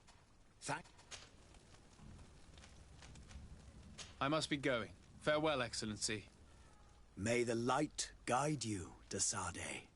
I must be going. Farewell, Excellency. May the light guide you, de Sardet.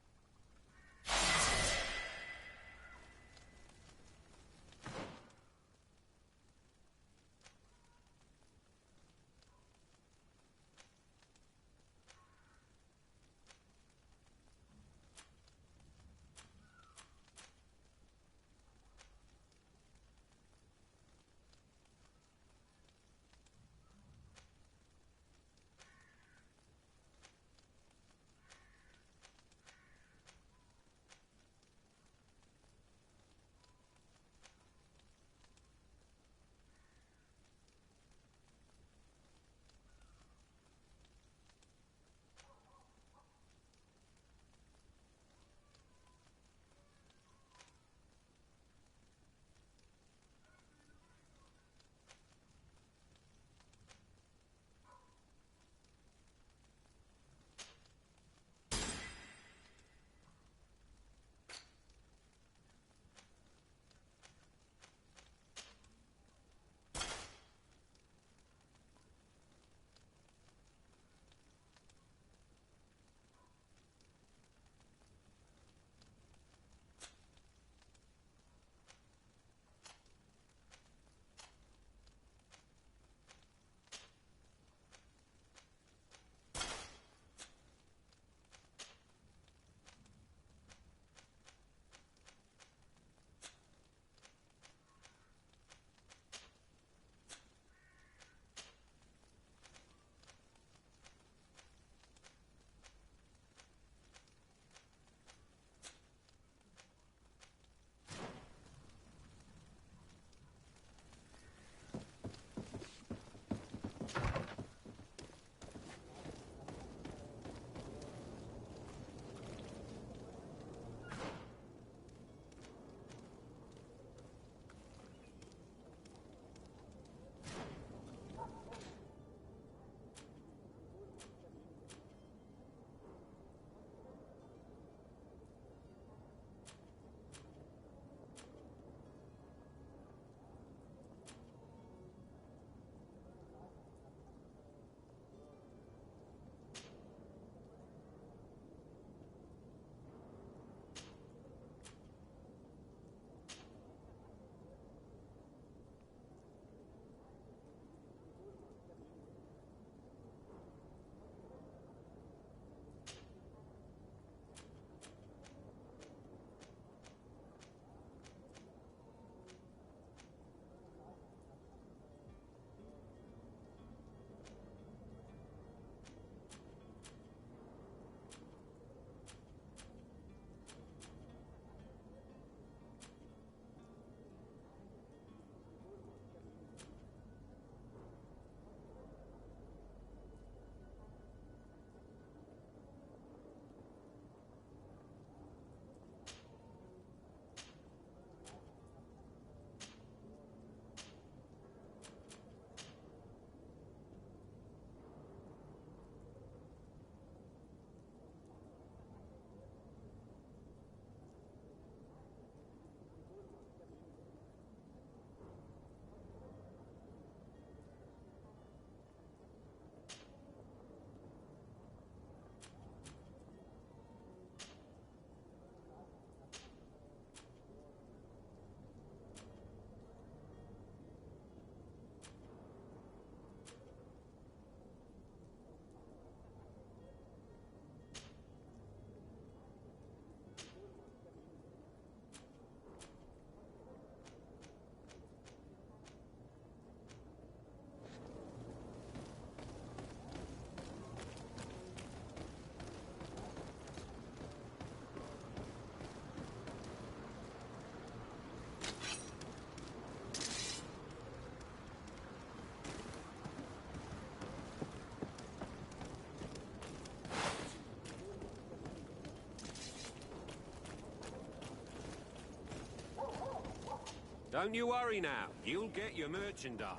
Don't you worry now. You'll get your merchandise.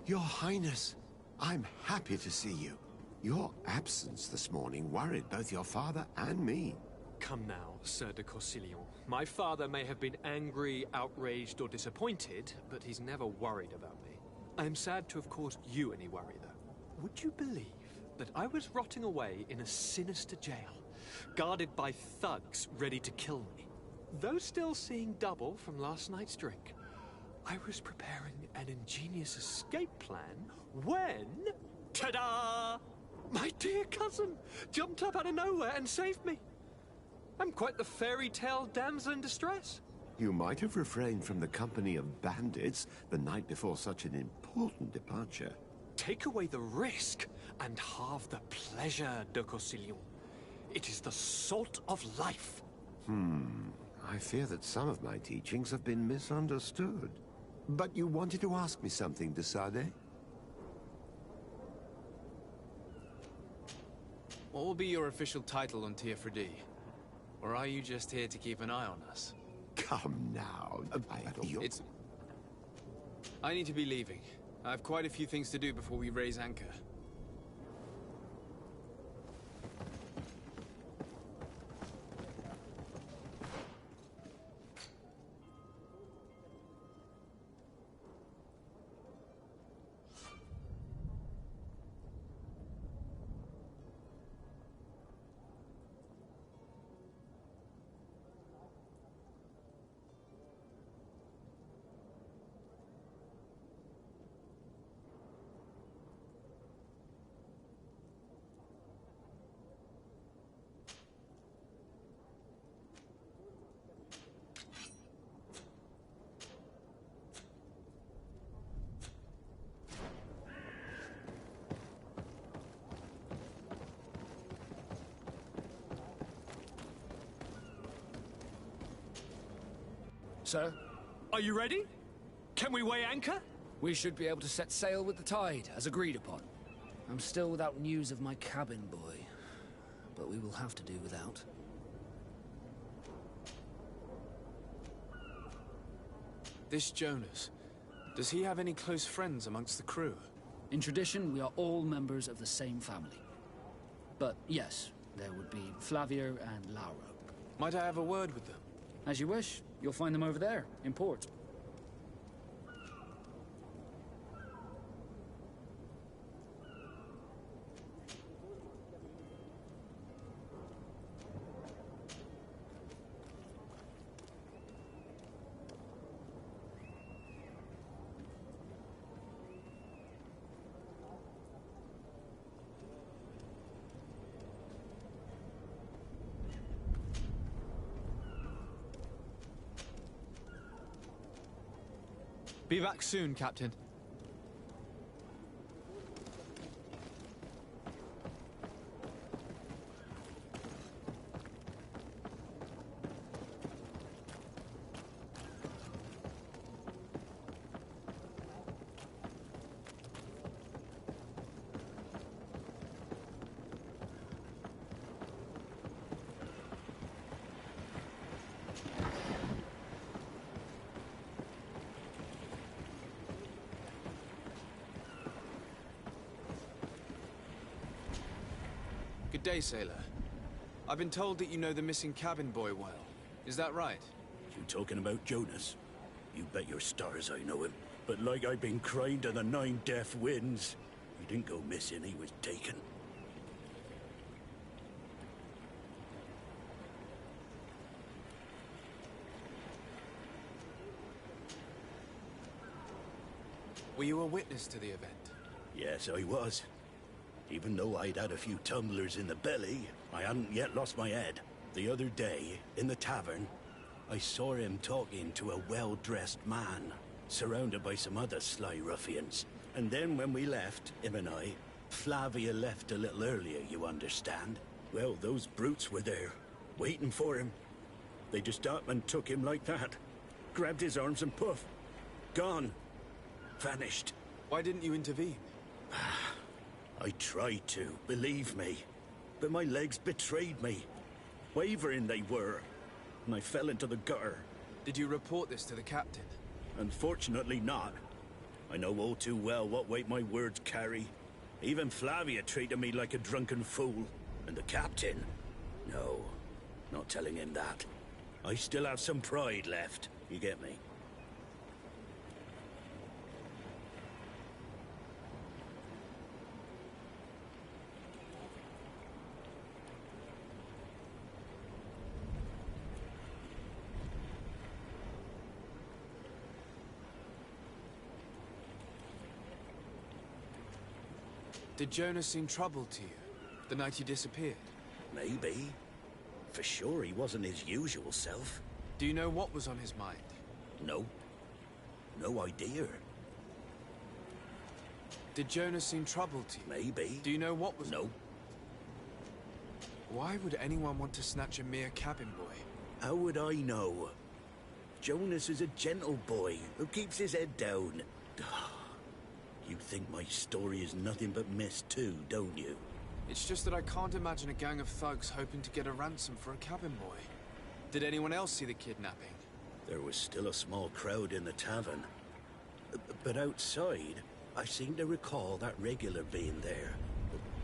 Your Highness, I'm happy to see you. Your absence this morning worried both your father and me. Come now, Sir de Corsilion. My father may have been angry, outraged, or disappointed, but he's never worried about me. I am sad to have caused you any worry, though. Would you believe that I was rotting away in a sinister jail, guarded by thugs ready to kill me? Though still seeing double from last night's drink, I was preparing an ingenious escape plan when... Ta-da! My dear cousin jumped up out of nowhere and saved me. I'm quite the fairy tale damsel in distress. You might have refrained from the company of bandits the night before such an important departure. Take away the risk and halve the pleasure, de Corsilion. It is the salt of life. I fear that some of my teachings have been misunderstood. But you wanted to ask me something, de Sade? What will be your official title on Teofredi? Or are you just here to keep an eye on us? Come now. I need to be leaving. I have quite a few things to do before we raise anchor. Sir? Are you ready? Can we weigh anchor? We should be able to set sail with the tide, as agreed upon. I'm still without news of my cabin boy, but we will have to do without. This Jonas, does he have any close friends amongst the crew? In tradition, we are all members of the same family. But yes, there would be Flavio and Lauro. Might I have a word with them? As you wish. You'll find them over there, in port. Be back soon, Captain. Good day, sailor. I've been told that you know the missing cabin boy well. Is that right? You talking about Jonas? You bet your stars I know him. But like I've been crying to the 9 deaf winds, he didn't go missing, he was taken. Were you a witness to the event? Yes, I was. Even though I'd had a few tumblers in the belly, I hadn't yet lost my head. The other day, in the tavern, I saw him talking to a well-dressed man, surrounded by some other sly ruffians. And then when we left, him and I, Flavia left a little earlier, you understand? Well, those brutes were there, waiting for him. They just up and took him like that. Grabbed his arms and poof. Gone. Vanished. Why didn't you intervene? I tried to, believe me. But my legs betrayed me. Wavering they were. And I fell into the gutter. Did you report this to the captain? Unfortunately not. I know all too well what weight my words carry. Even Flavia treated me like a drunken fool. And the captain? No, not telling him that. I still have some pride left. You get me? Did Jonas seem troubled to you, the night he disappeared? Maybe. For sure he wasn't his usual self. Do you know what was on his mind? No. No idea. Did Jonas seem troubled to you? Maybe. Do you know what was... No. Why would anyone want to snatch a mere cabin boy? How would I know? Jonas is a gentle boy who keeps his head down. You think my story is nothing but mist too, don't you? It's just that I can't imagine a gang of thugs hoping to get a ransom for a cabin boy. Did anyone else see the kidnapping? There was still a small crowd in the tavern. But outside, I seem to recall that regular being there.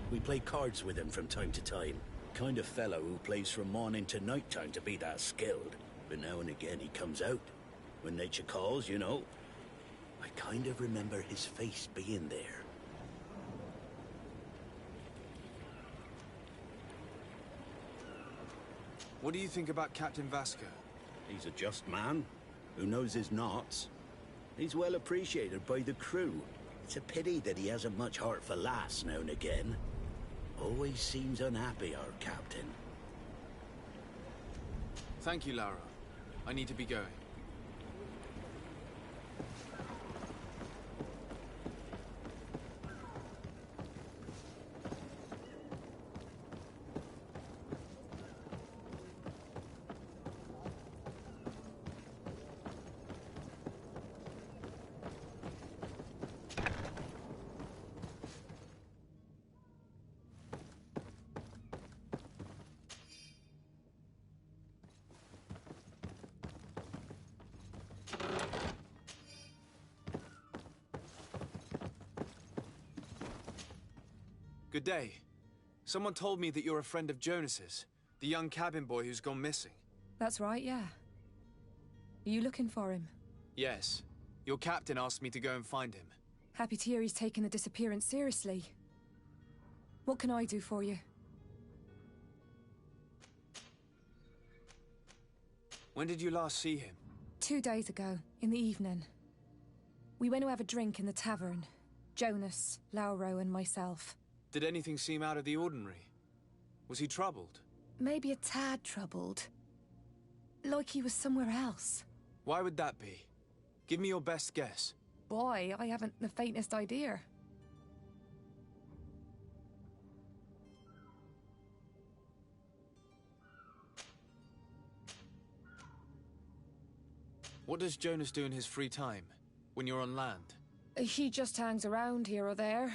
We play cards with him from time to time. Kind of fellow who plays from morning to night time to be that skilled. But now and again he comes out. When nature calls, you know. I kind of remember his face being there. What do you think about Captain Vasco? He's a just man who knows his knots. He's well appreciated by the crew. It's a pity that he hasn't much heart for laughs now and again. Always seems unhappy, our captain. Thank you, Lara. I need to be going. Good day. Someone told me that you're a friend of Jonas's, the young cabin boy who's gone missing. That's right, yeah. Are you looking for him? Yes. Your captain asked me to go and find him. Happy to hear he's taken the disappearance seriously. What can I do for you? When did you last see him? 2 days ago, in the evening. We went to have a drink in the tavern. Jonas, Lauro, and myself. Did anything seem out of the ordinary? Was he troubled? Maybe a tad troubled. Like he was somewhere else. Why would that be? Give me your best guess. Boy, I haven't the faintest idea. What does Jonas do in his free time, when you're on land? He just hangs around here or there.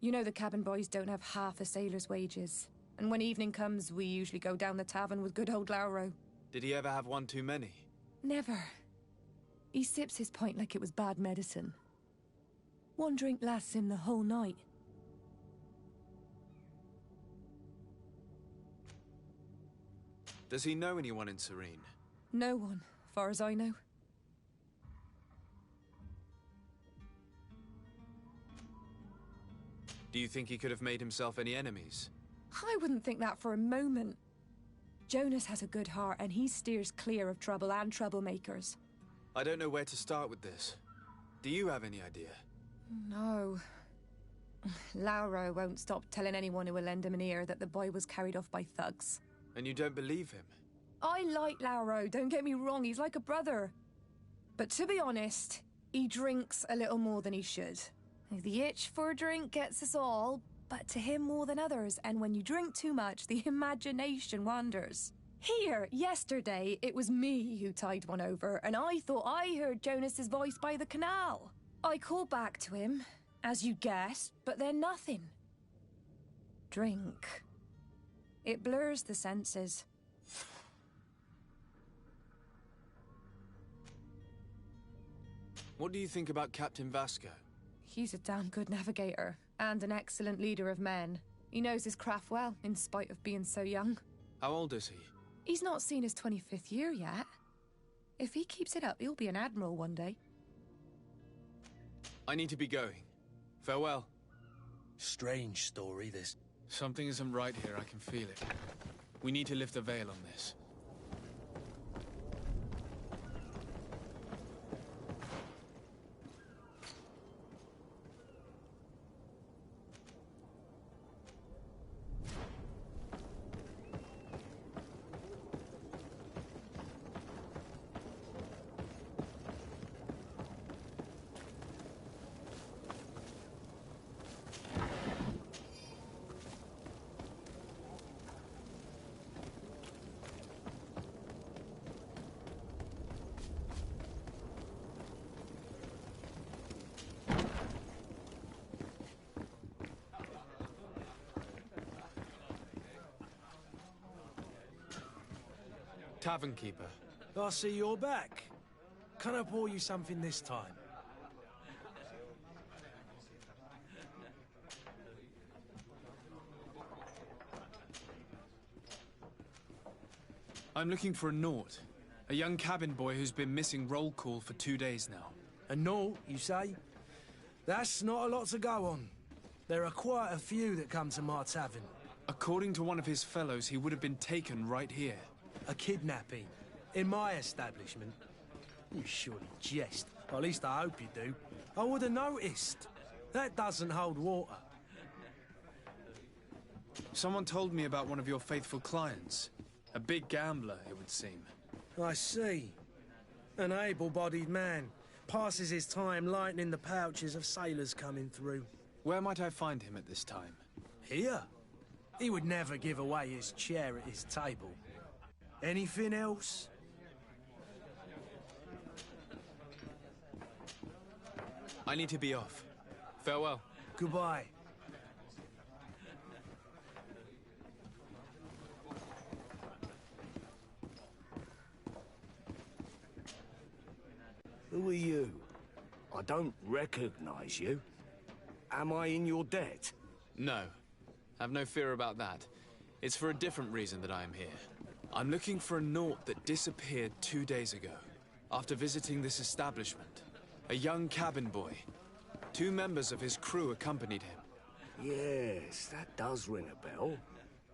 You know the cabin boys don't have half a sailor's wages. And when evening comes, we usually go down the tavern with good old Lauro. Did he ever have one too many? Never. He sips his pint like it was bad medicine. One drink lasts him the whole night. Does he know anyone in Serene? No one, far as I know. Do you think he could have made himself any enemies? I wouldn't think that for a moment. Jonas has a good heart and he steers clear of trouble and troublemakers. I don't know where to start with this. Do you have any idea? No. Lauro won't stop telling anyone who will lend him an ear that the boy was carried off by thugs. And you don't believe him? I like Lauro, don't get me wrong, he's like a brother. But to be honest, he drinks a little more than he should. The itch for a drink gets us all, but to him more than others, and when you drink too much, the imagination wanders. Here, yesterday, it was me who tied one over, and I thought I heard Jonas's voice by the canal. I called back to him, as you guessed, but then nothing. Drink. It blurs the senses. What do you think about Captain Vasco? He's a damn good navigator, and an excellent leader of men. He knows his craft well, in spite of being so young. How old is he? He's not seen his 25th year yet. If he keeps it up, he'll be an admiral one day. I need to be going. Farewell. Strange story, this. Something isn't right here, I can feel it. We need to lift the veil on this. Tavern keeper. I see you're back. Can I pour you something this time? I'm looking for a Naut. A young cabin boy who's been missing roll call for 2 days now. A Naut, you say? That's not a lot to go on. There are quite a few that come to my tavern. According to one of his fellows, he would have been taken right here. A kidnapping? In my establishment? You surely jest. Or at least I hope you do. I would have noticed. That doesn't hold water. Someone told me about one of your faithful clients. A big gambler, it would seem. I see. An able-bodied man. Passes his time lightening the pouches of sailors coming through. Where might I find him at this time? Here? He would never give away his chair at his table. Anything else? I need to be off. Farewell. Goodbye. Who are you? I don't recognize you. Am I in your debt? No. Have no fear about that. It's for a different reason that I am here. I'm looking for a Naut that disappeared 2 days ago, after visiting this establishment. A young cabin boy. 2 members of his crew accompanied him. Yes, that does ring a bell.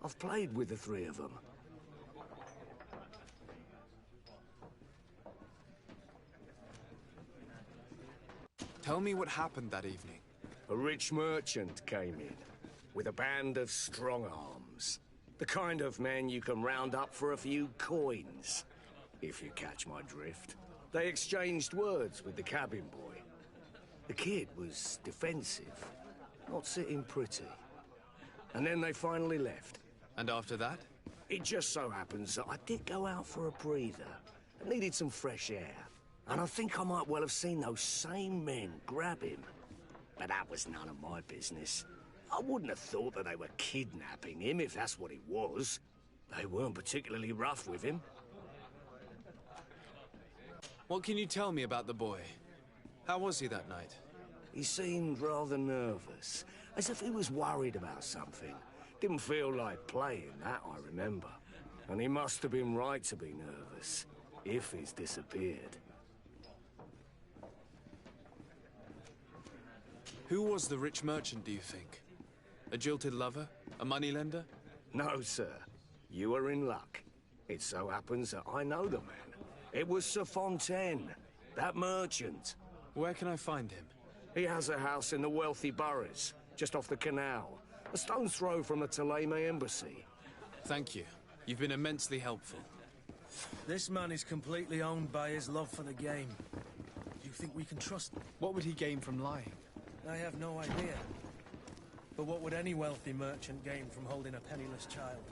I've played with the 3 of them. Tell me what happened that evening. A rich merchant came in, with a band of strong-arms. The kind of men you can round up for a few coins, if you catch my drift. They exchanged words with the cabin boy. The kid was defensive, not sitting pretty. And then they finally left. And after that? It just so happens that I did go out for a breather. I needed some fresh air. And I think I might well have seen those same men grab him. But that was none of my business. I wouldn't have thought that they were kidnapping him, if that's what it was. They weren't particularly rough with him. What can you tell me about the boy? How was he that night? He seemed rather nervous, as if he was worried about something. Didn't feel like playing, that I remember. And he must have been right to be nervous, if he's disappeared. Who was the rich merchant, do you think? A jilted lover? A moneylender? No, sir. You are in luck. It so happens that I know the man. It was Sir Fontaine, that merchant. Where can I find him? He has a house in the wealthy boroughs, just off the canal. A stone's throw from the Thélème embassy. Thank you. You've been immensely helpful. This man is completely owned by his love for the game. Do you think we can trust him? What would he gain from lying? I have no idea. But what would any wealthy merchant gain from holding a penniless child?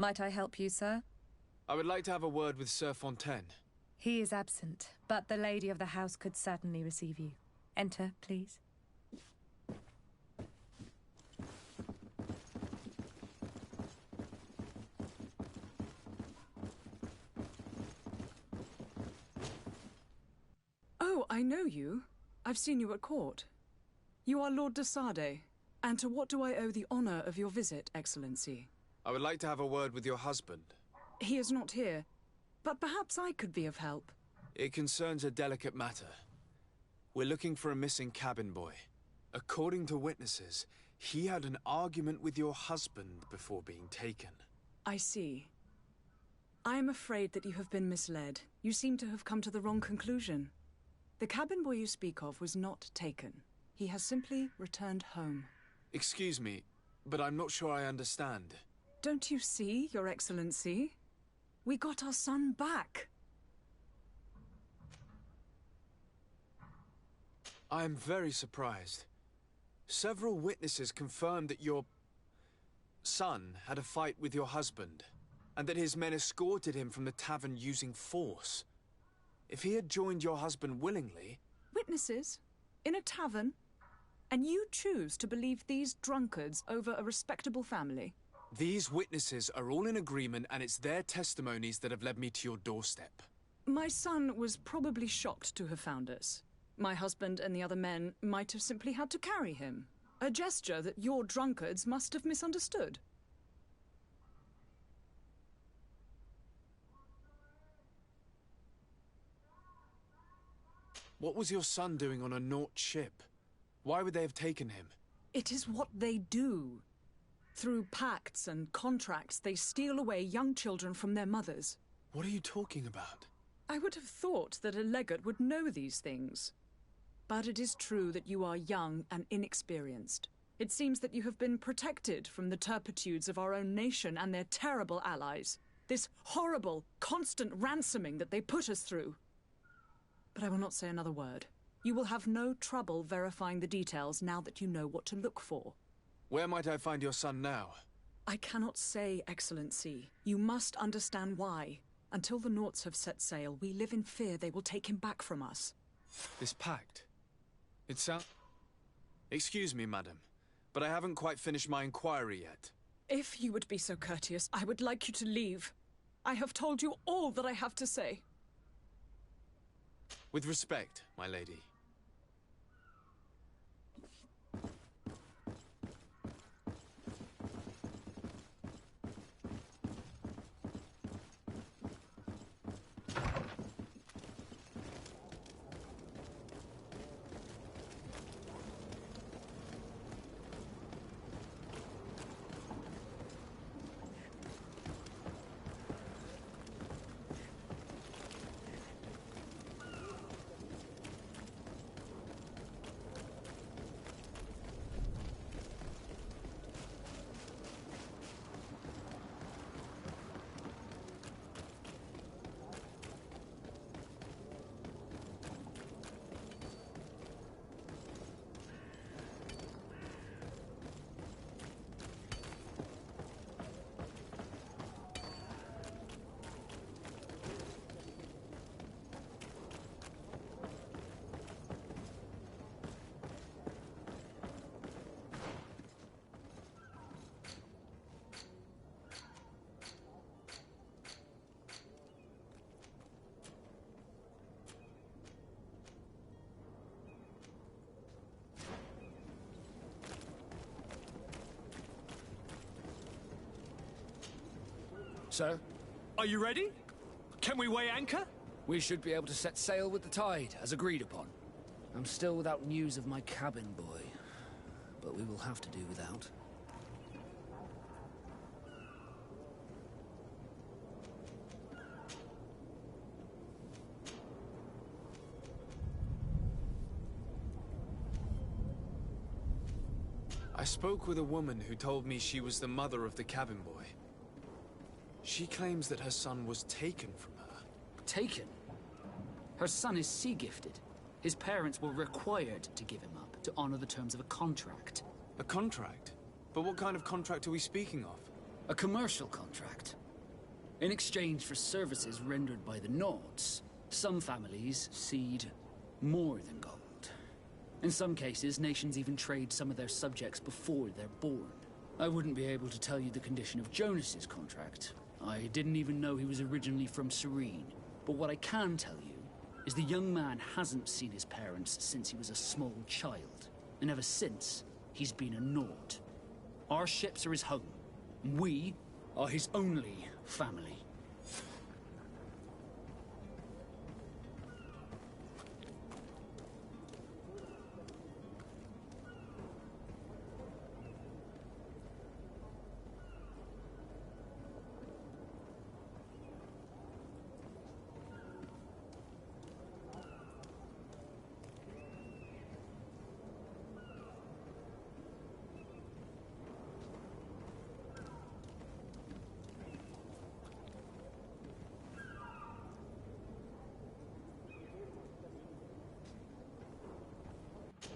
Might I help you, sir? I would like to have a word with Sir Fontaine. He is absent, but the lady of the house could certainly receive you. Enter, please. Oh, I know you. I've seen you at court. You are Lord de Sardet. And to what do I owe the honor of your visit, Excellency? I would like to have a word with your husband. He is not here, but perhaps I could be of help. It concerns a delicate matter. We're looking for a missing cabin boy. According to witnesses, he had an argument with your husband before being taken. I see. I am afraid that you have been misled. You seem to have come to the wrong conclusion. The cabin boy you speak of was not taken. He has simply returned home. Excuse me, but I'm not sure I understand. Don't you see, Your Excellency? We got our son back. I am very surprised. Several witnesses confirmed that your son had a fight with your husband, and that his men escorted him from the tavern using force. If he had joined your husband willingly... Witnesses? In a tavern? And you choose to believe these drunkards over a respectable family? These witnesses are all in agreement, and it's their testimonies that have led me to your doorstep. My son was probably shocked to have found us. My husband and the other men might have simply had to carry him. A gesture that your drunkards must have misunderstood. What was your son doing on a Naut ship? Why would they have taken him? It is what they do. Through pacts and contracts, they steal away young children from their mothers. What are you talking about? I would have thought that a legate would know these things. But it is true that you are young and inexperienced. It seems that you have been protected from the turpitudes of our own nation and their terrible allies. This horrible, constant ransoming that they put us through. But I will not say another word. You will have no trouble verifying the details now that you know what to look for. Where might I find your son now? I cannot say, Excellency. You must understand why. Until the Nauts have set sail, we live in fear they will take him back from us. This pact? It sounds... Excuse me, madam, but I haven't quite finished my inquiry yet. If you would be so courteous, I would like you to leave. I have told you all that I have to say. With respect, my lady. Sir? Are you ready? Can we weigh anchor? We should be able to set sail with the tide, as agreed upon. I'm still without news of my cabin boy, but we will have to do without. I spoke with a woman who told me she was the mother of the cabin boy. She claims that her son was taken from her. Taken? Her son is sea-gifted. His parents were required to give him up to honor the terms of a contract. A contract? But what kind of contract are we speaking of? A commercial contract. In exchange for services rendered by the Nords, some families cede more than gold. In some cases, nations even trade some of their subjects before they're born. I wouldn't be able to tell you the condition of Jonas's contract. I didn't even know he was originally from Serene. But what I can tell you is the young man hasn't seen his parents since he was a small child. And ever since, he's been a Nord. Our ships are his home. We are his only family.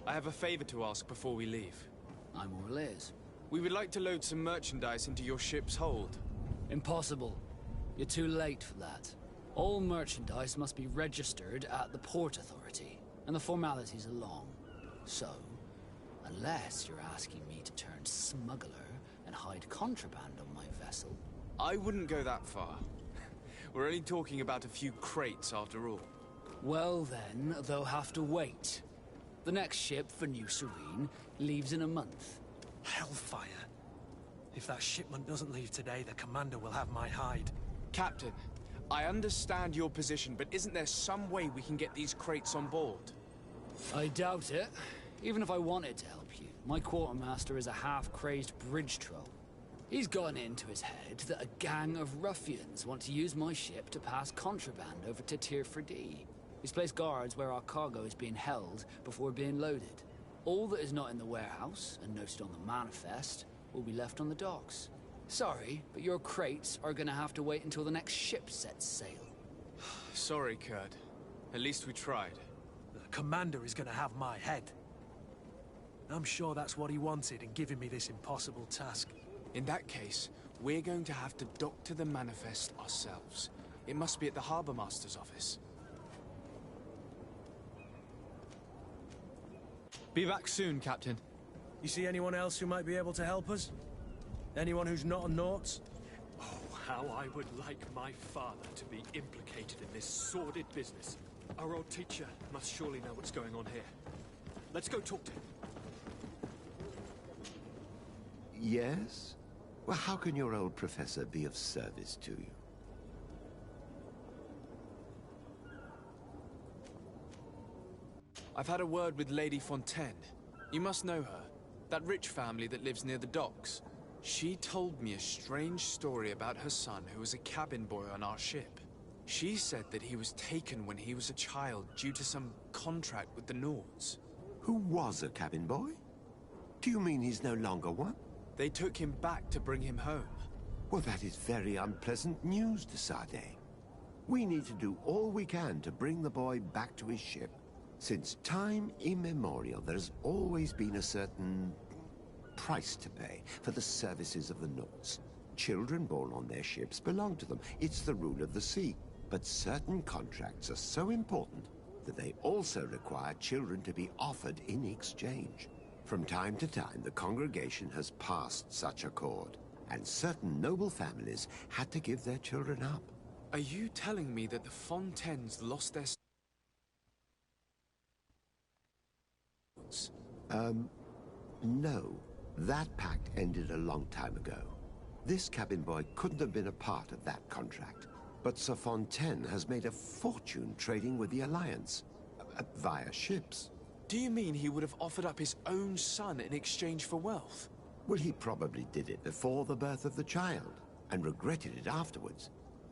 I have a favor to ask before we leave. I'm all ears. We would like to load some merchandise into your ship's hold. Impossible. You're too late for that. All merchandise must be registered at the Port Authority, and the formalities are long. So, unless you're asking me to turn smuggler and hide contraband on my vessel... I wouldn't go that far. We're only talking about a few crates after all. Well then, they'll have to wait. The next ship for New Serene leaves in a month. Hellfire. If that shipment doesn't leave today, the commander will have my hide. Captain, I understand your position, but isn't there some way we can get these crates on board? I doubt it. Even if I wanted to help you, my quartermaster is a half-crazed bridge troll. He's gotten into his head that a gang of ruffians want to use my ship to pass contraband over to Tier 4D. He's placed guards where our cargo is being held before being loaded. All that is not in the warehouse, and noted on the manifest, will be left on the docks. Sorry, but your crates are gonna have to wait until the next ship sets sail. Sorry, Kurt. At least we tried. The commander is gonna have my head. I'm sure that's what he wanted in giving me this impossible task. In that case, we're going to have to doctor the manifest ourselves. It must be at the Harbour Master's office. Be back soon, Captain. You see anyone else who might be able to help us? Anyone who's not a Naut? Oh, how I would like my father to be implicated in this sordid business. Our old teacher must surely know what's going on here. Let's go talk to him. Yes? Well, how can your old professor be of service to you? I've had a word with Lady Fontaine. You must know her. That rich family that lives near the docks. She told me a strange story about her son who was a cabin boy on our ship. She said that he was taken when he was a child due to some contract with the Nords. Who was a cabin boy? Do you mean he's no longer one? They took him back to bring him home. Well, that is very unpleasant news, de Sardet. We need to do all we can to bring the boy back to his ship. Since time immemorial, there has always been a certain price to pay for the services of the Nords. Children born on their ships belong to them. It's the rule of the sea. But certain contracts are so important that they also require children to be offered in exchange. From time to time, the congregation has passed such accord, and certain noble families had to give their children up. Are you telling me that the Fontaines lost their... No. That pact ended a long time ago. This cabin boy couldn't have been a part of that contract. But Sir Fontaine has made a fortune trading with the Alliance, via ships. Do you mean he would have offered up his own son in exchange for wealth? Well, he probably did it before the birth of the child, and regretted it afterwards.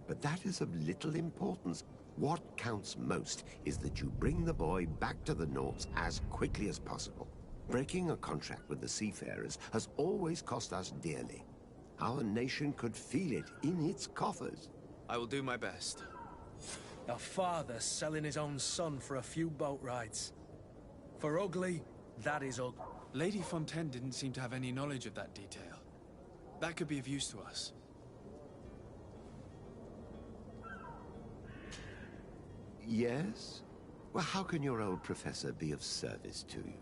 But that is of little importance. What counts most is that you bring the boy back to the Nords as quickly as possible. Breaking a contract with the seafarers has always cost us dearly. Our nation could feel it in its coffers. I will do my best. A father selling his own son for a few boat rides. For ugly, that is ugly. Lady Fontaine didn't seem to have any knowledge of that detail. That could be of use to us. Yes? Well, how can your old professor be of service to you?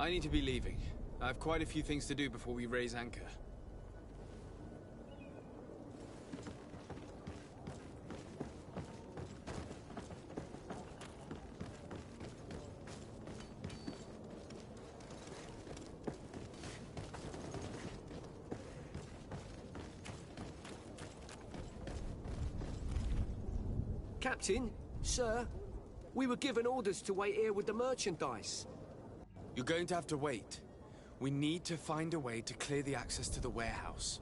I need to be leaving. I have quite a few things to do before we raise anchor. Captain, sir, we were given orders to wait here with the merchandise. You're going to have to wait. We need to find a way to clear the access to the warehouse.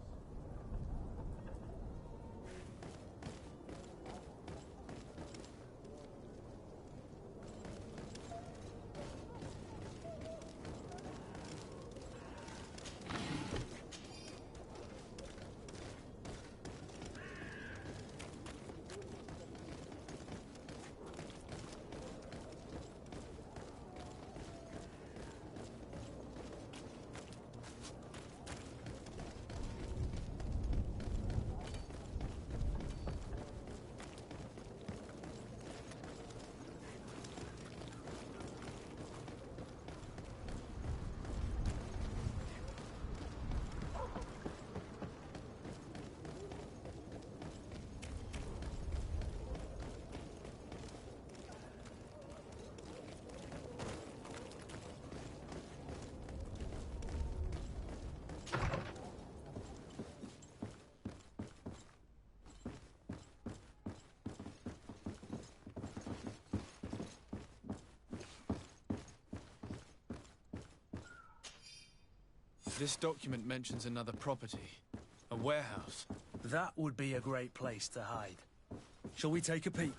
This document mentions another property. A warehouse. That would be a great place to hide. Shall we take a peek?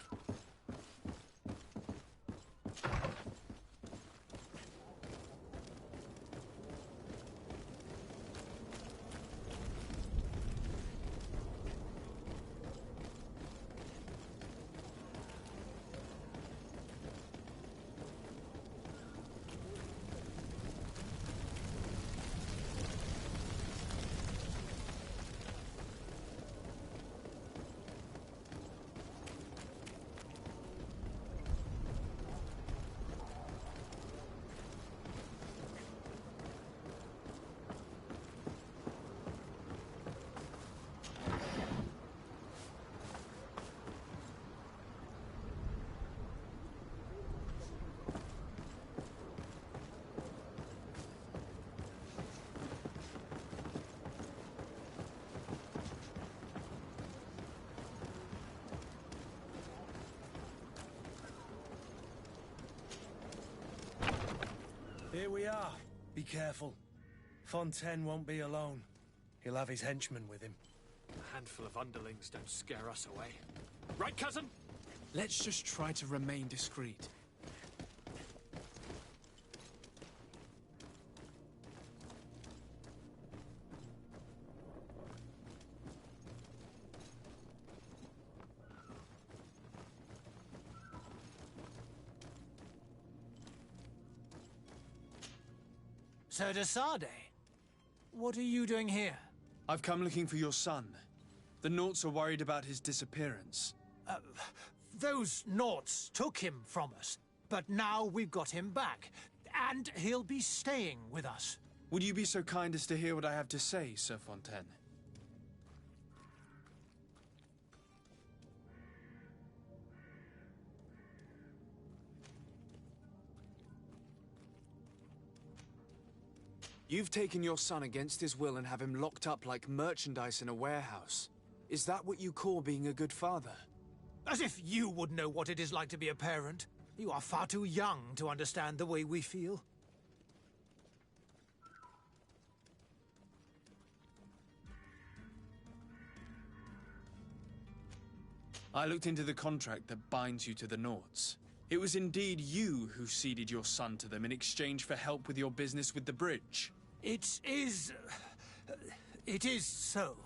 Here we are. Be careful. Fontaine won't be alone. He'll have his henchmen with him. A handful of underlings don't scare us away. Right, cousin? Let's just try to remain discreet. Sir de Sardet, what are you doing here? I've come looking for your son. The Nauts are worried about his disappearance. Those Nauts took him from us, but now we've got him back, and he'll be staying with us. Would you be so kind as to hear what I have to say, Sir Fontaine? You've taken your son against his will and have him locked up like merchandise in a warehouse. Is that what you call being a good father? As if you would know what it is like to be a parent. You are far too young to understand the way we feel. I looked into the contract that binds you to the Nauts. It was indeed you who ceded your son to them in exchange for help with your business with the bridge. It is so.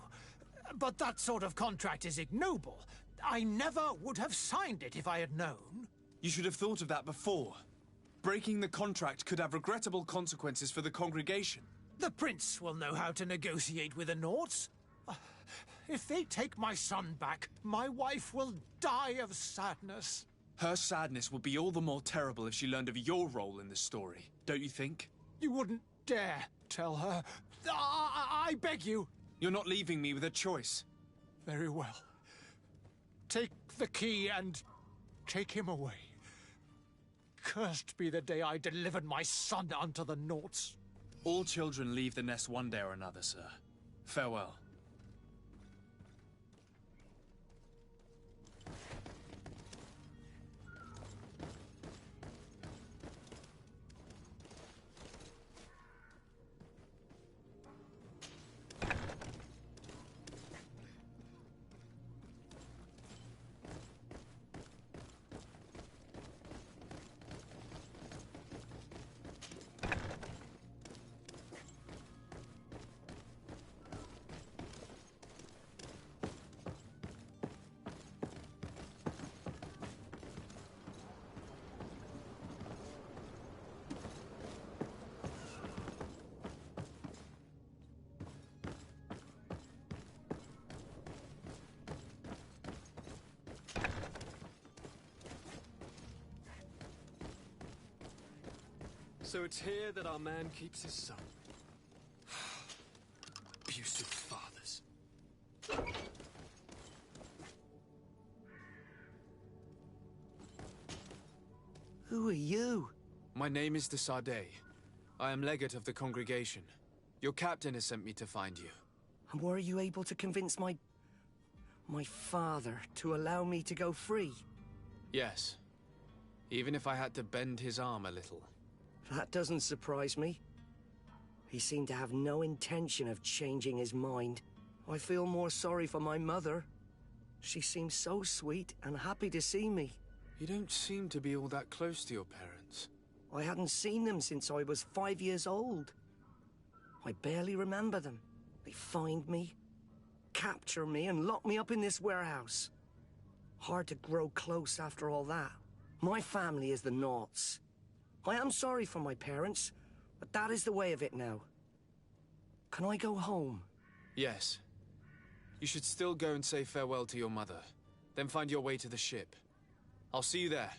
But that sort of contract is ignoble. I never would have signed it if I had known. You should have thought of that before. Breaking the contract could have regrettable consequences for the congregation. The prince will know how to negotiate with the Nords. If they take my son back, my wife will die of sadness. Her sadness would be all the more terrible if she learned of your role in the story, don't you think? You wouldn't dare tell her. I beg you. You're not leaving me with a choice. Very well. Take the key and take him away. Cursed be the day I delivered my son unto the Nords. All children leave the nest one day or another, sir. Farewell. So it's here that our man keeps his son. Abusive fathers. Who are you? My name is de Sardet. I am legate of the congregation. Your captain has sent me to find you. And were you able to convince my father to allow me to go free? Yes. Even if I had to bend his arm a little. That doesn't surprise me. He seemed to have no intention of changing his mind. I feel more sorry for my mother. She seems so sweet and happy to see me. You don't seem to be all that close to your parents. I hadn't seen them since I was 5 years old. I barely remember them. They find me, capture me, and lock me up in this warehouse. Hard to grow close after all that. My family is the Naughts. I am sorry for my parents, but that is the way of it now. Can I go home? Yes. You should still go and say farewell to your mother. Then find your way to the ship. I'll see you there.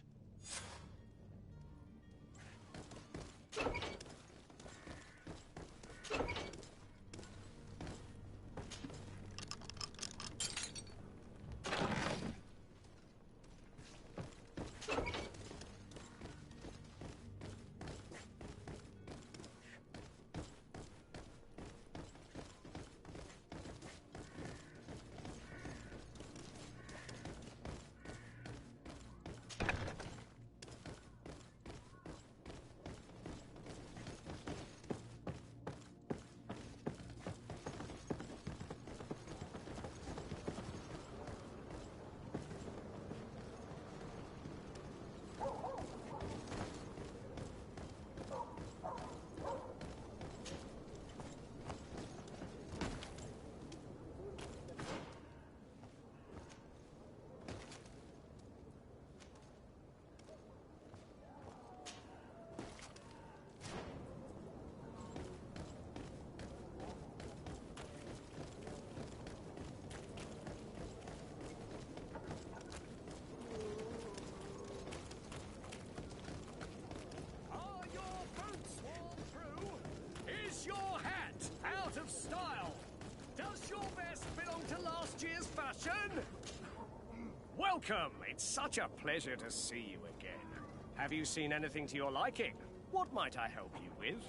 Your hat out of style? Does your vest belong to last year's fashion? Welcome. It's such a pleasure to see you again. Have you seen anything to your liking? What might I help you with?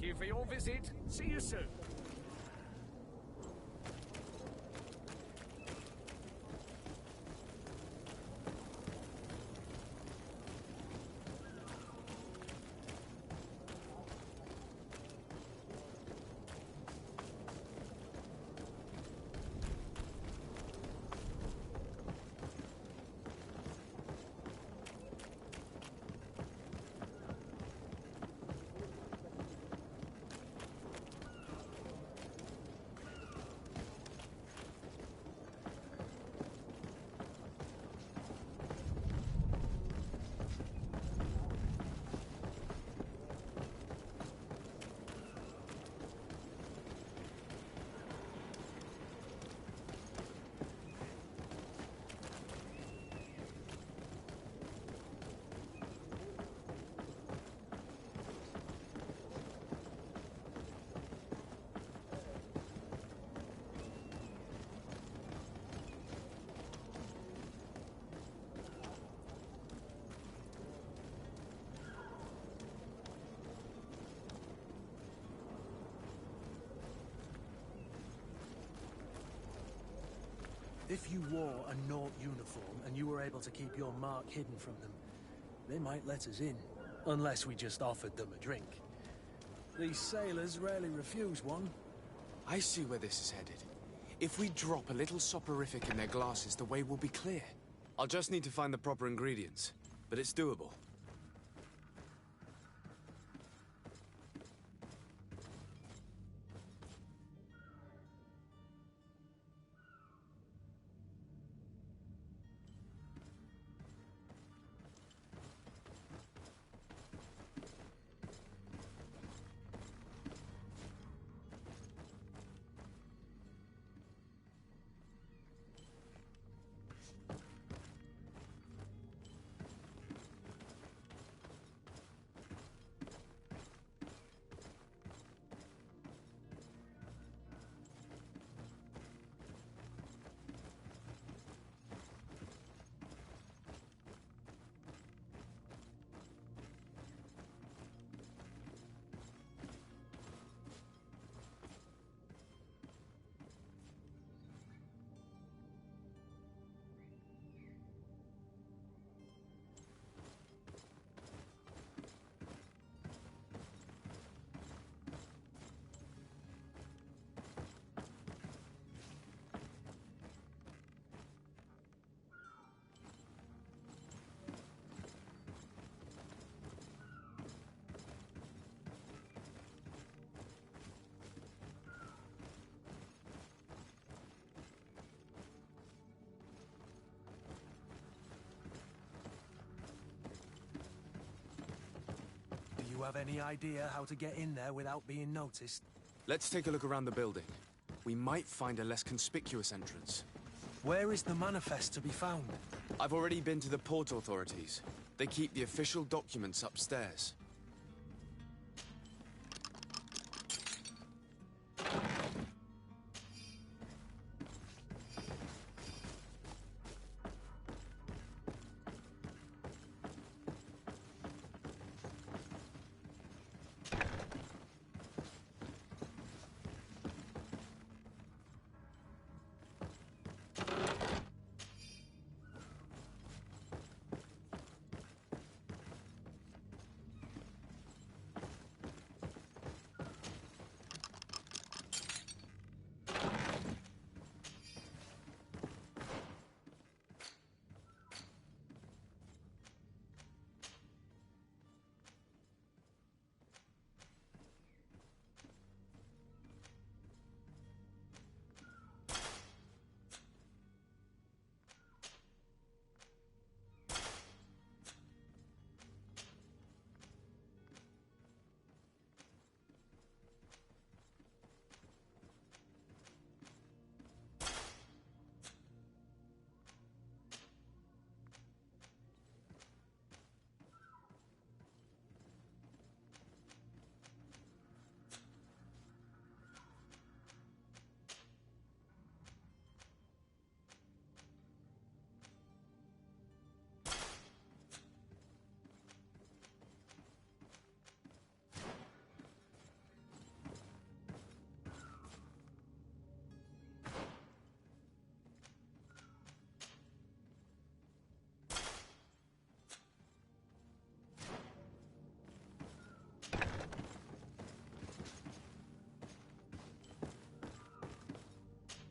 you for your visit. See you soon. If you wore a Naut uniform and you were able to keep your mark hidden from them, they might let us in, unless we just offered them a drink. These sailors rarely refuse one. I see where this is headed. If we drop a little soporific in their glasses, the way will be clear. I'll just need to find the proper ingredients, but it's doable. Do you have any idea how to get in there without being noticed? Let's take a look around the building. We might find a less conspicuous entrance. Where is the manifest to be found? I've already been to the port authorities. They keep the official documents upstairs.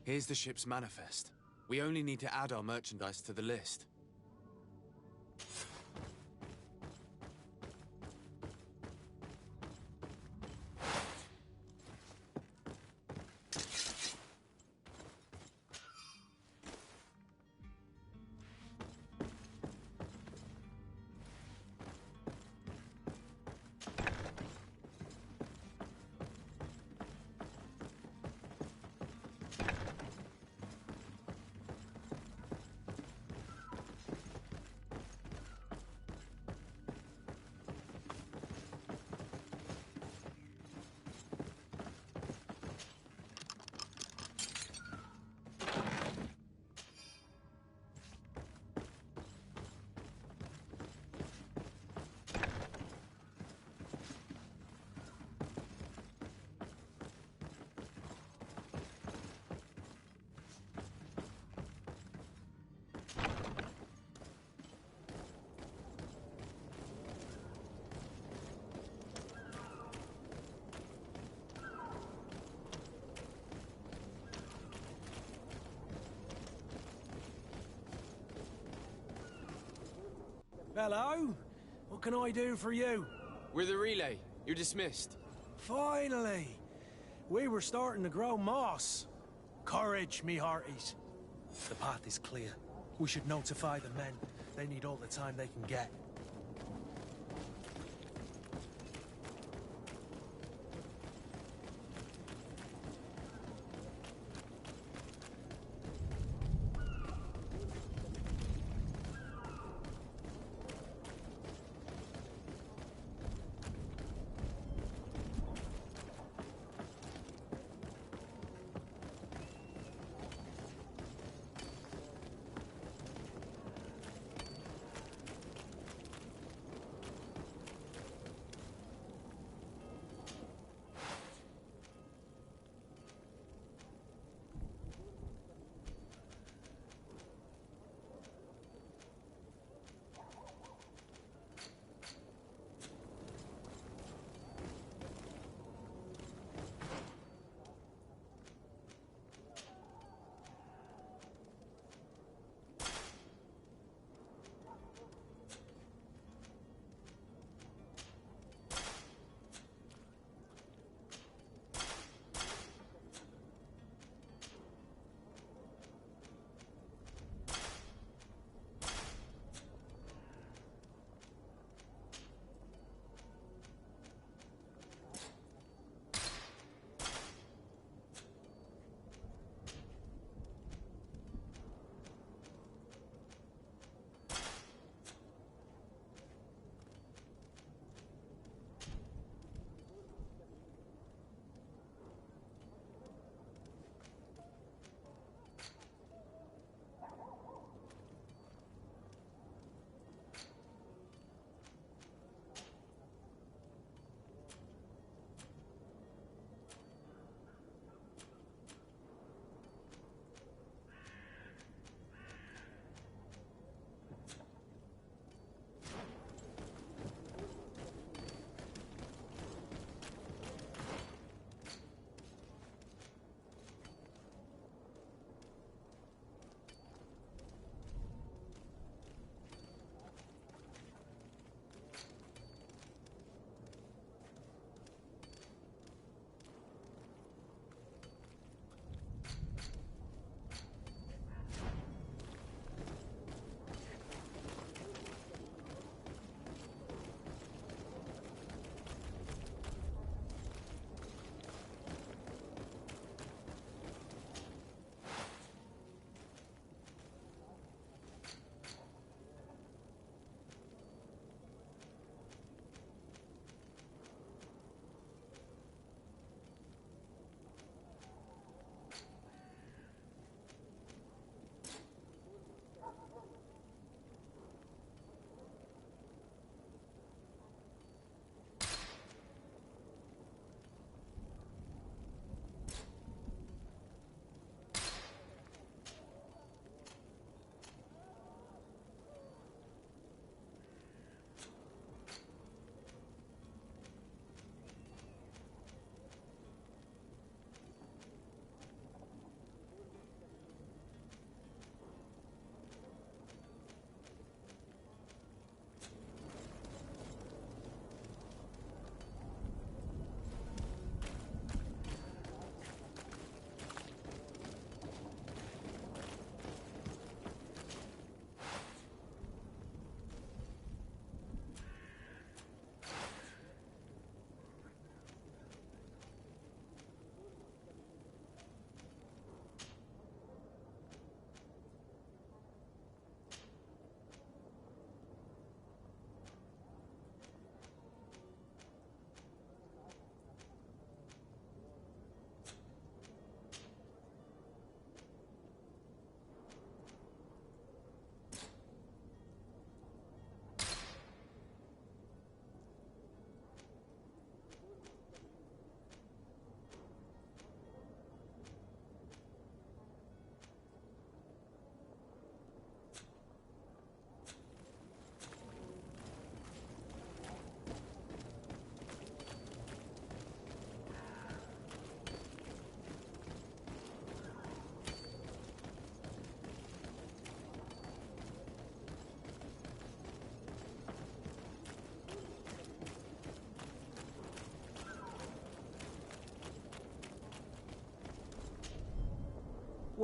Here's the ship's manifest. We only need to add our merchandise to the list. Hello? What can I do for you? We're the relay. You're dismissed. Finally! We were starting to grow moss. Courage, me hearties. The path is clear. We should notify the men. They need all the time they can get.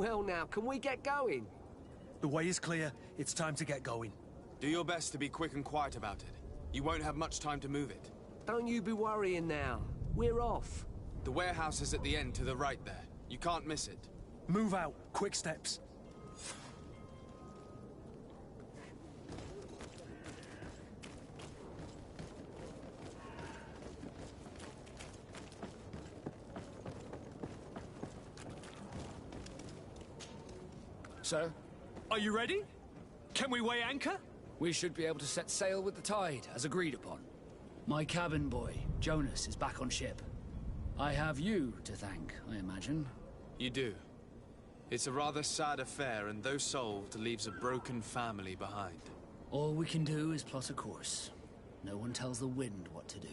Well now, can we get going? The way is clear. It's time to get going. Do your best to be quick and quiet about it. You won't have much time to move it. Don't you be worrying now. We're off. The warehouse is at the end to the right there. You can't miss it. Move out. Quick steps. Sir? Are you ready? Can we weigh anchor? We should be able to set sail with the tide, as agreed upon. My cabin boy, Jonas, is back on ship. I have you to thank, I imagine. You do. It's a rather sad affair, and though solved, leaves a broken family behind. All we can do is plot a course. No one tells the wind what to do.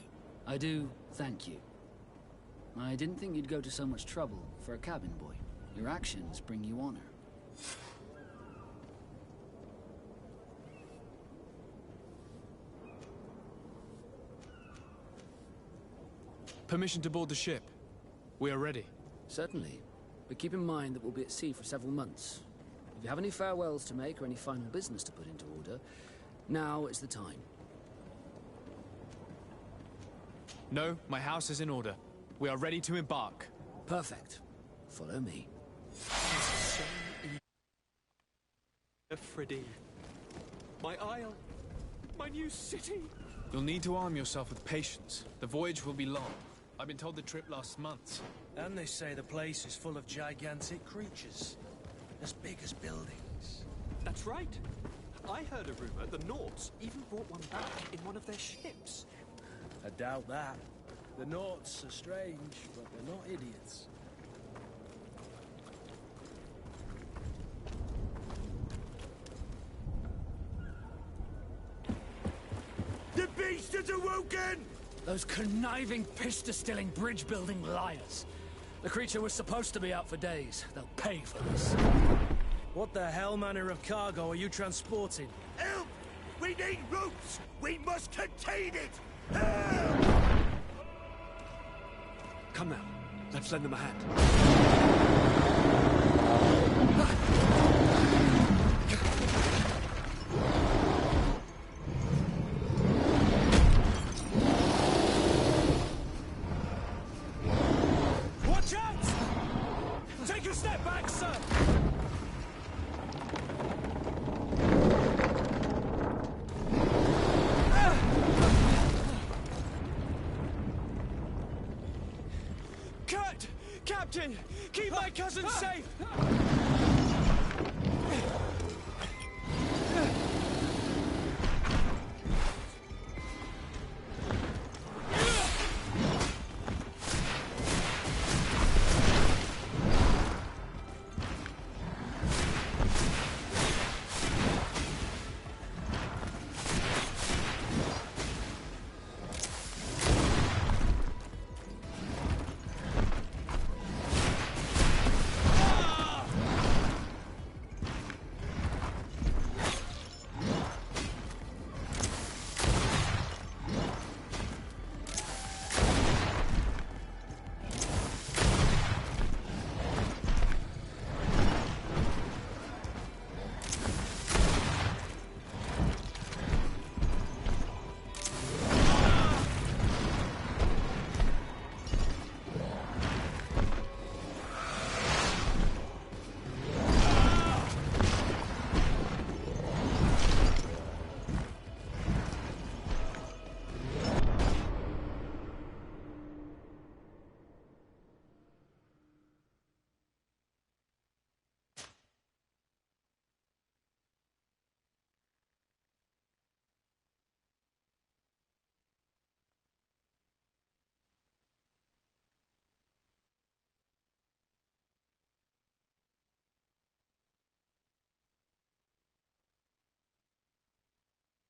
I do thank you. I didn't think you'd go to so much trouble for a cabin boy. Your actions bring you honor. Permission to board the ship. We are ready. Certainly. But keep in mind that we'll be at sea for several months. If you have any farewells to make or any final business to put into order, now is the time. No, my house is in order. We are ready to embark. Perfect. Follow me. Freddie. My isle. My new city. You'll need to arm yourself with patience. The voyage will be long. I've been told the trip lasts months. And they say the place is full of gigantic creatures. As big as buildings. That's right. I heard a rumor the Nauts even brought one back in one of their ships. I doubt that. The Nauts are strange, but they're not idiots. The beast has awoken! Those conniving, piss-distilling, bridge-building liars. The creature was supposed to be out for days. They'll pay for this. What the hell manner of cargo are you transporting? Help! We need ropes! We must contain it! Help! Come now. Let's lend them a hand. Watch out! Take a step back, sir! Cut! Captain! Keep my cousin safe!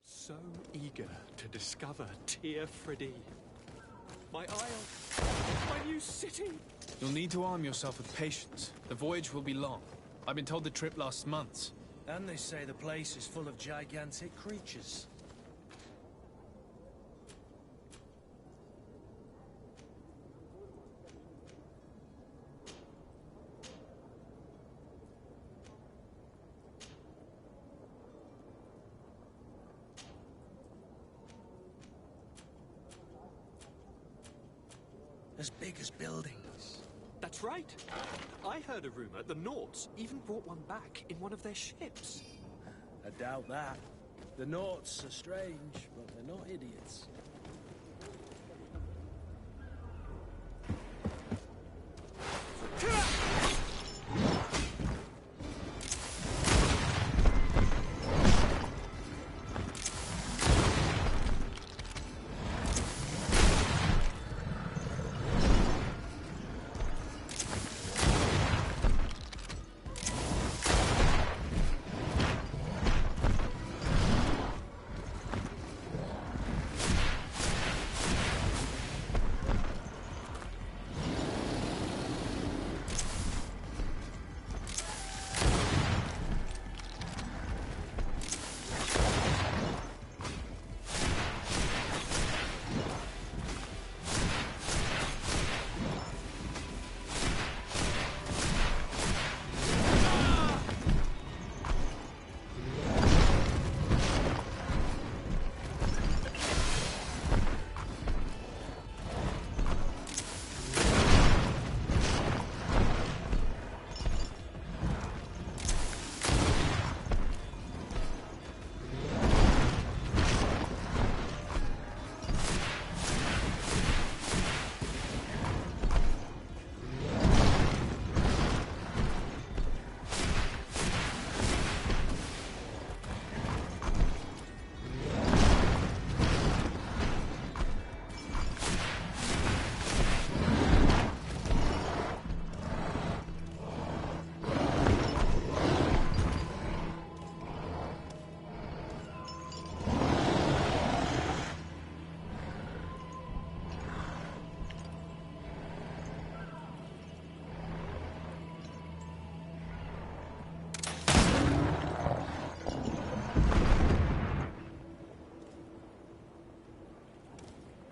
So eager to discover Teer Friddy. My isle. My new city. You'll need to arm yourself with patience. The voyage will be long. I've been told the trip lasts months. And they say the place is full of gigantic creatures. As big as buildings. That's right. I heard a rumor the Nauts even brought one back in one of their ships. I doubt that. The Nauts are strange, but they're not idiots.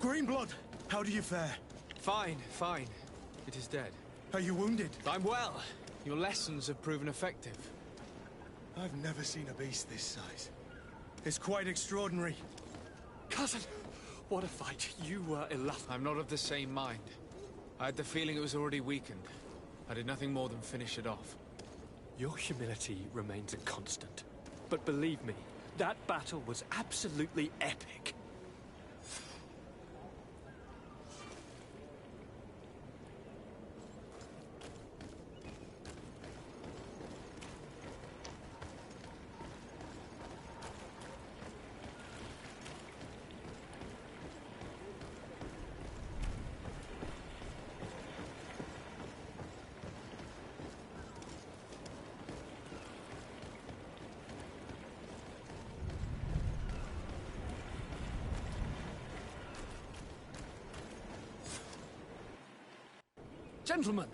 Greenblood, how do you fare? Fine, fine. It is dead. Are you wounded? I'm well. Your lessons have proven effective. I've never seen a beast this size. It's quite extraordinary. Cousin, what a fight. You were illustrious. I'm not of the same mind. I had the feeling it was already weakened. I did nothing more than finish it off. Your humility remains a constant. But believe me, that battle was absolutely epic. Gentlemen!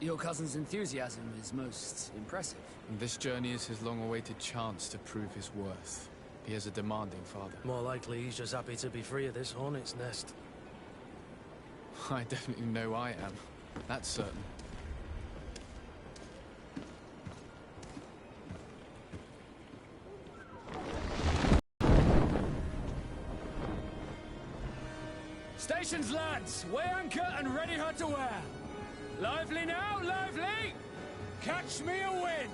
Your cousin's enthusiasm is most impressive. And this journey is his long-awaited chance to prove his worth. He has a demanding father. More likely he's just happy to be free of this hornet's nest. I definitely know I am. That's certain. Stations, lads! Weigh anchor and ready her to wear! Lively now, lively! Catch me a wind!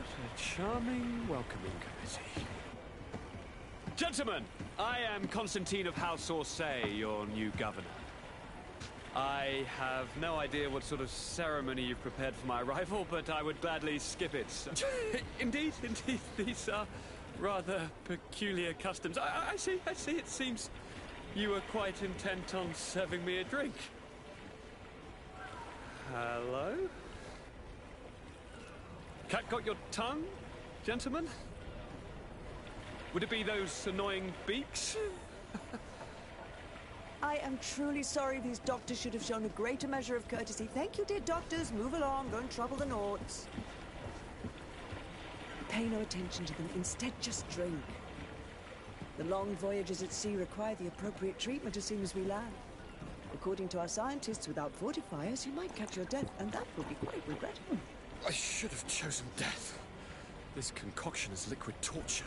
a charming welcoming committee. Gentlemen, I am Constantine of House Orsay, your new governor. I have no idea what sort of ceremony you've prepared for my arrival, but I would gladly skip it. Indeed, these are rather peculiar customs. I see. It seems you were quite intent on serving me a drink. Hello? Cat got your tongue, gentlemen? Would it be those annoying beaks? I am truly sorry. These doctors should have shown a greater measure of courtesy. Thank you, dear doctors. Move along. Don't trouble the Nords. Pay no attention to them. Instead, just drink. The long voyages at sea require the appropriate treatment as soon as we land. According to our scientists, without fortifiers, you might catch your death, and that will be quite regrettable. I should have chosen death. This concoction is liquid torture.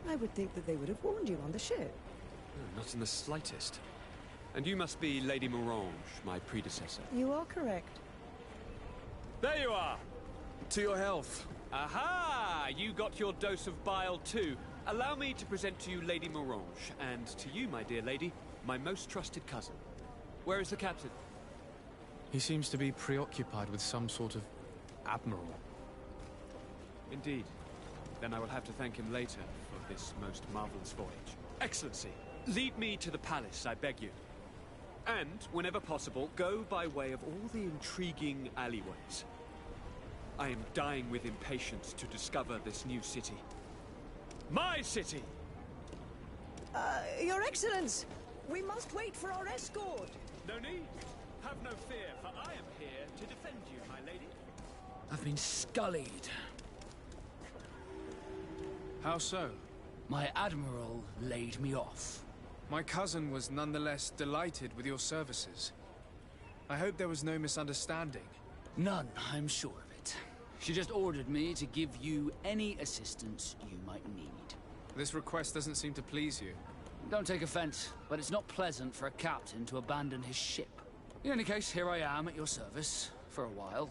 I would think that they would have warned you on the ship. Not in the slightest. And you must be Lady Morange, my predecessor. You are correct. There you are! To your health. Aha! You got your dose of bile too. Allow me to present to you Lady Morange, and to you, my dear lady, my most trusted cousin. Where is the captain? He seems to be preoccupied with some sort of admiral. Indeed. Then I will have to thank him later for this most marvelous voyage. Excellency, lead me to the palace, I beg you. And, whenever possible, go by way of all the intriguing alleyways. I am dying with impatience to discover this new city. My city! Your Excellence! We must wait for our escort! No need. Have no fear, for I am here to defend you, my lady. I've been scullied. How so? My admiral laid me off. My cousin was nonetheless delighted with your services. I hope there was no misunderstanding. None, I'm sure of it. She just ordered me to give you any assistance you might need. This request doesn't seem to please you. Don't take offense, but it's not pleasant for a captain to abandon his ship. In any case, here I am at your service, for a while.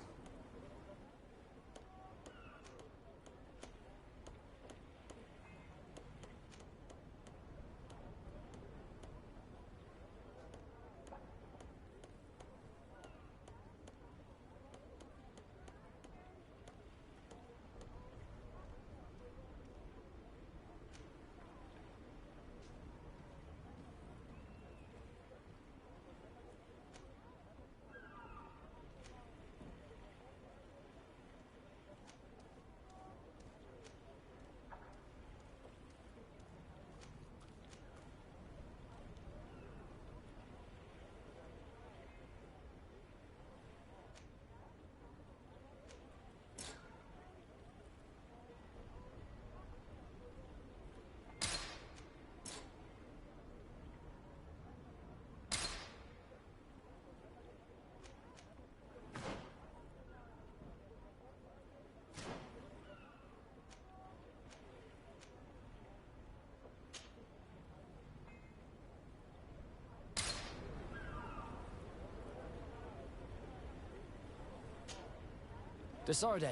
Desarde,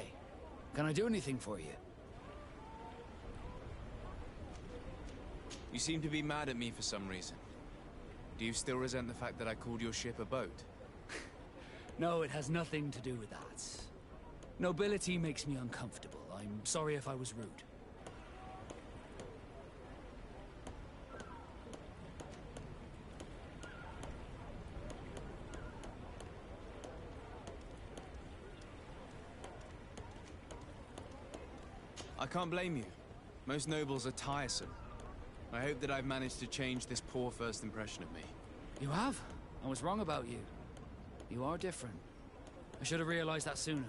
can I do anything for you? You seem to be mad at me for some reason. Do you still resent the fact that I called your ship a boat? No, it has nothing to do with that. Nobility makes me uncomfortable. I'm sorry if I was rude. I can't blame you. Most nobles are tiresome. I hope that I've managed to change this poor first impression of me. You have? I was wrong about you. You are different. I should have realized that sooner.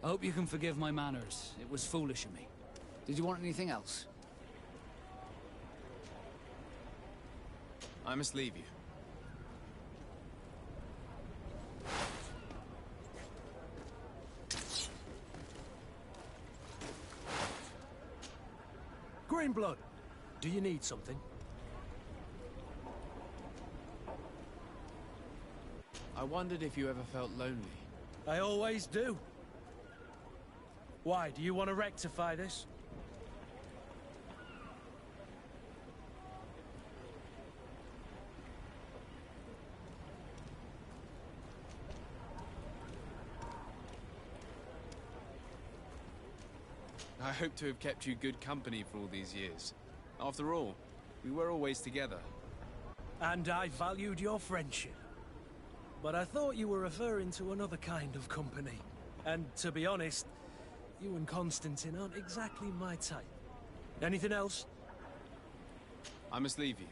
I hope you can forgive my manners. It was foolish of me. Did you want anything else? I must leave you. Greenblood, do you need something? I wondered if you ever felt lonely. I always do. Why, do you want to rectify this? I hope to have kept you good company for all these years. After all, we were always together. And I valued your friendship. But I thought you were referring to another kind of company. And to be honest, you and Constantine aren't exactly my type. Anything else? I must leave you.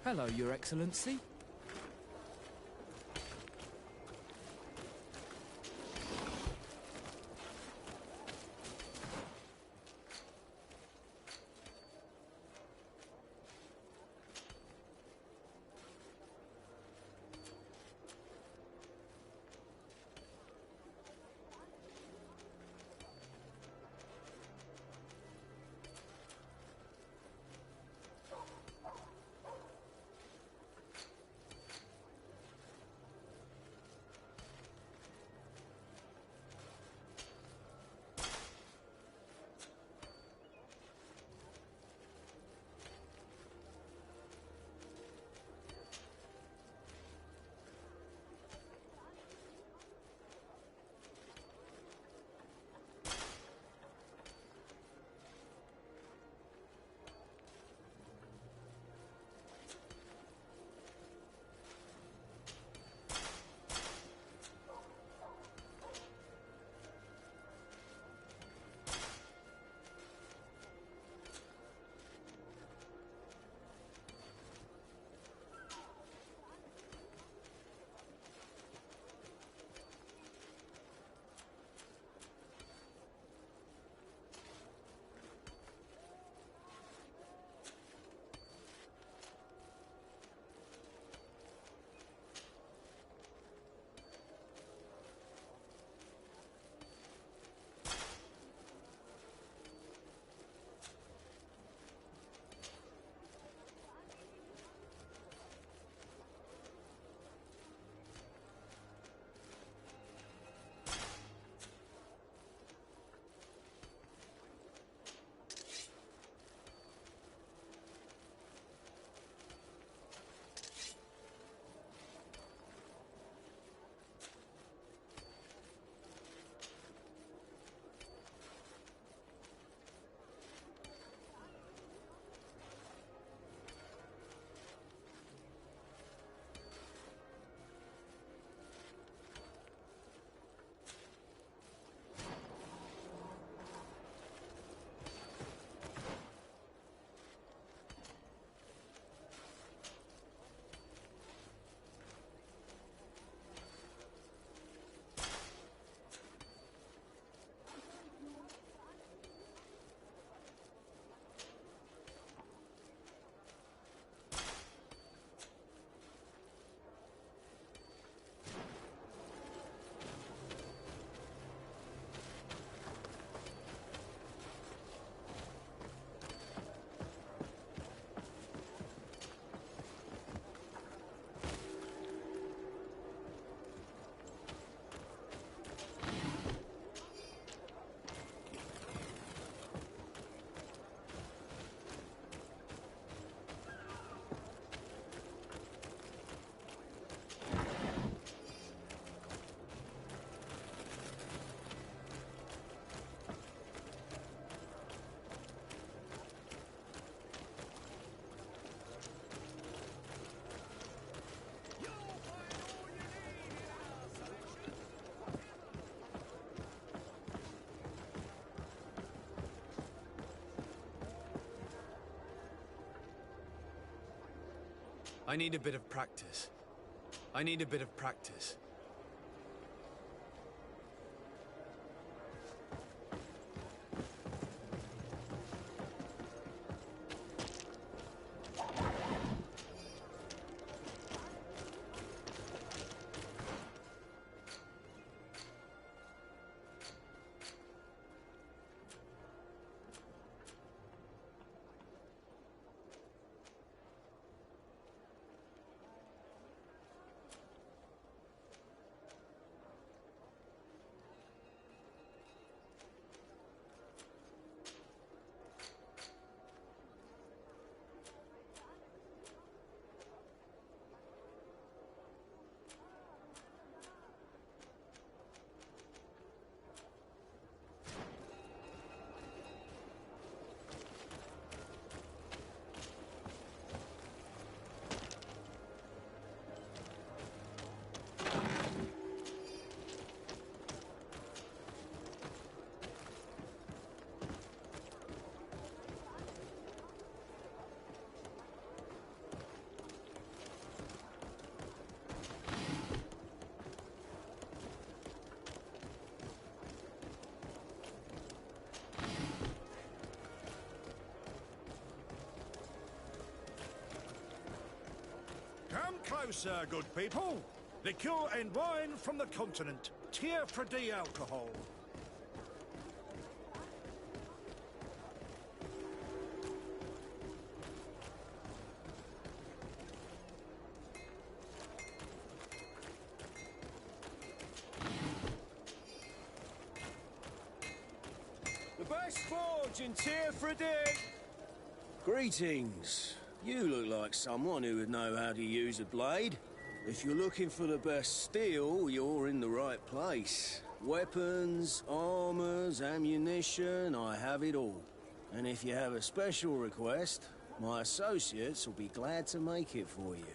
Hello, Your Excellency. I need a bit of practice. I need a bit of practice. closer, good people. Liqueur and wine from the continent. Tier for D alcohol. The best forge in Tier for D. Greetings. You look like someone who would know how to use a blade. If you're looking for the best steel, you're in the right place. Weapons, armors, ammunition, I have it all. And if you have a special request, my associates will be glad to make it for you.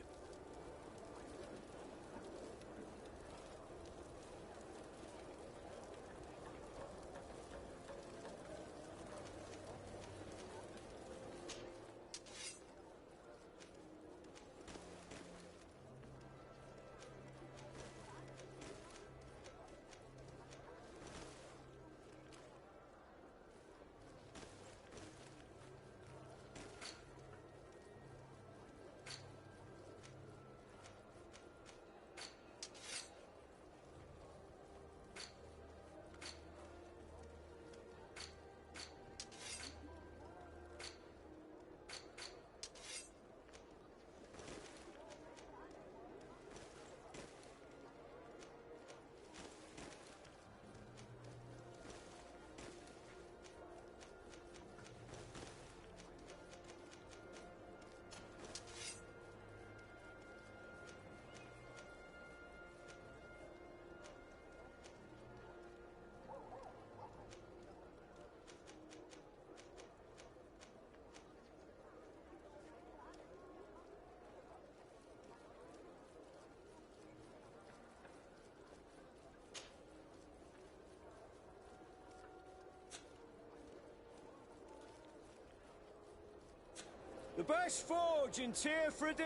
The best forge in Tier for D.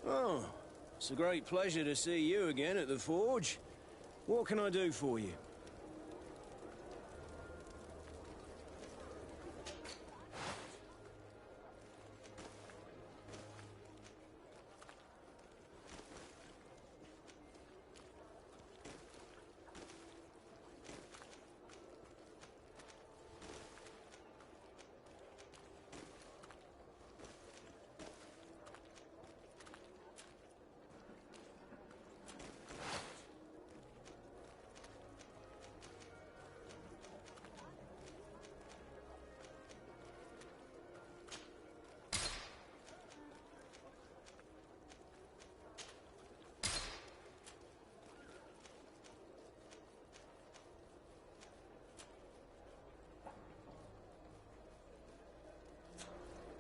Oh, it's a great pleasure to see you again at the forge. What can I do for you?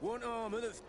Want armor that...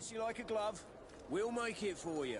Fits you like a glove. We'll make it for you.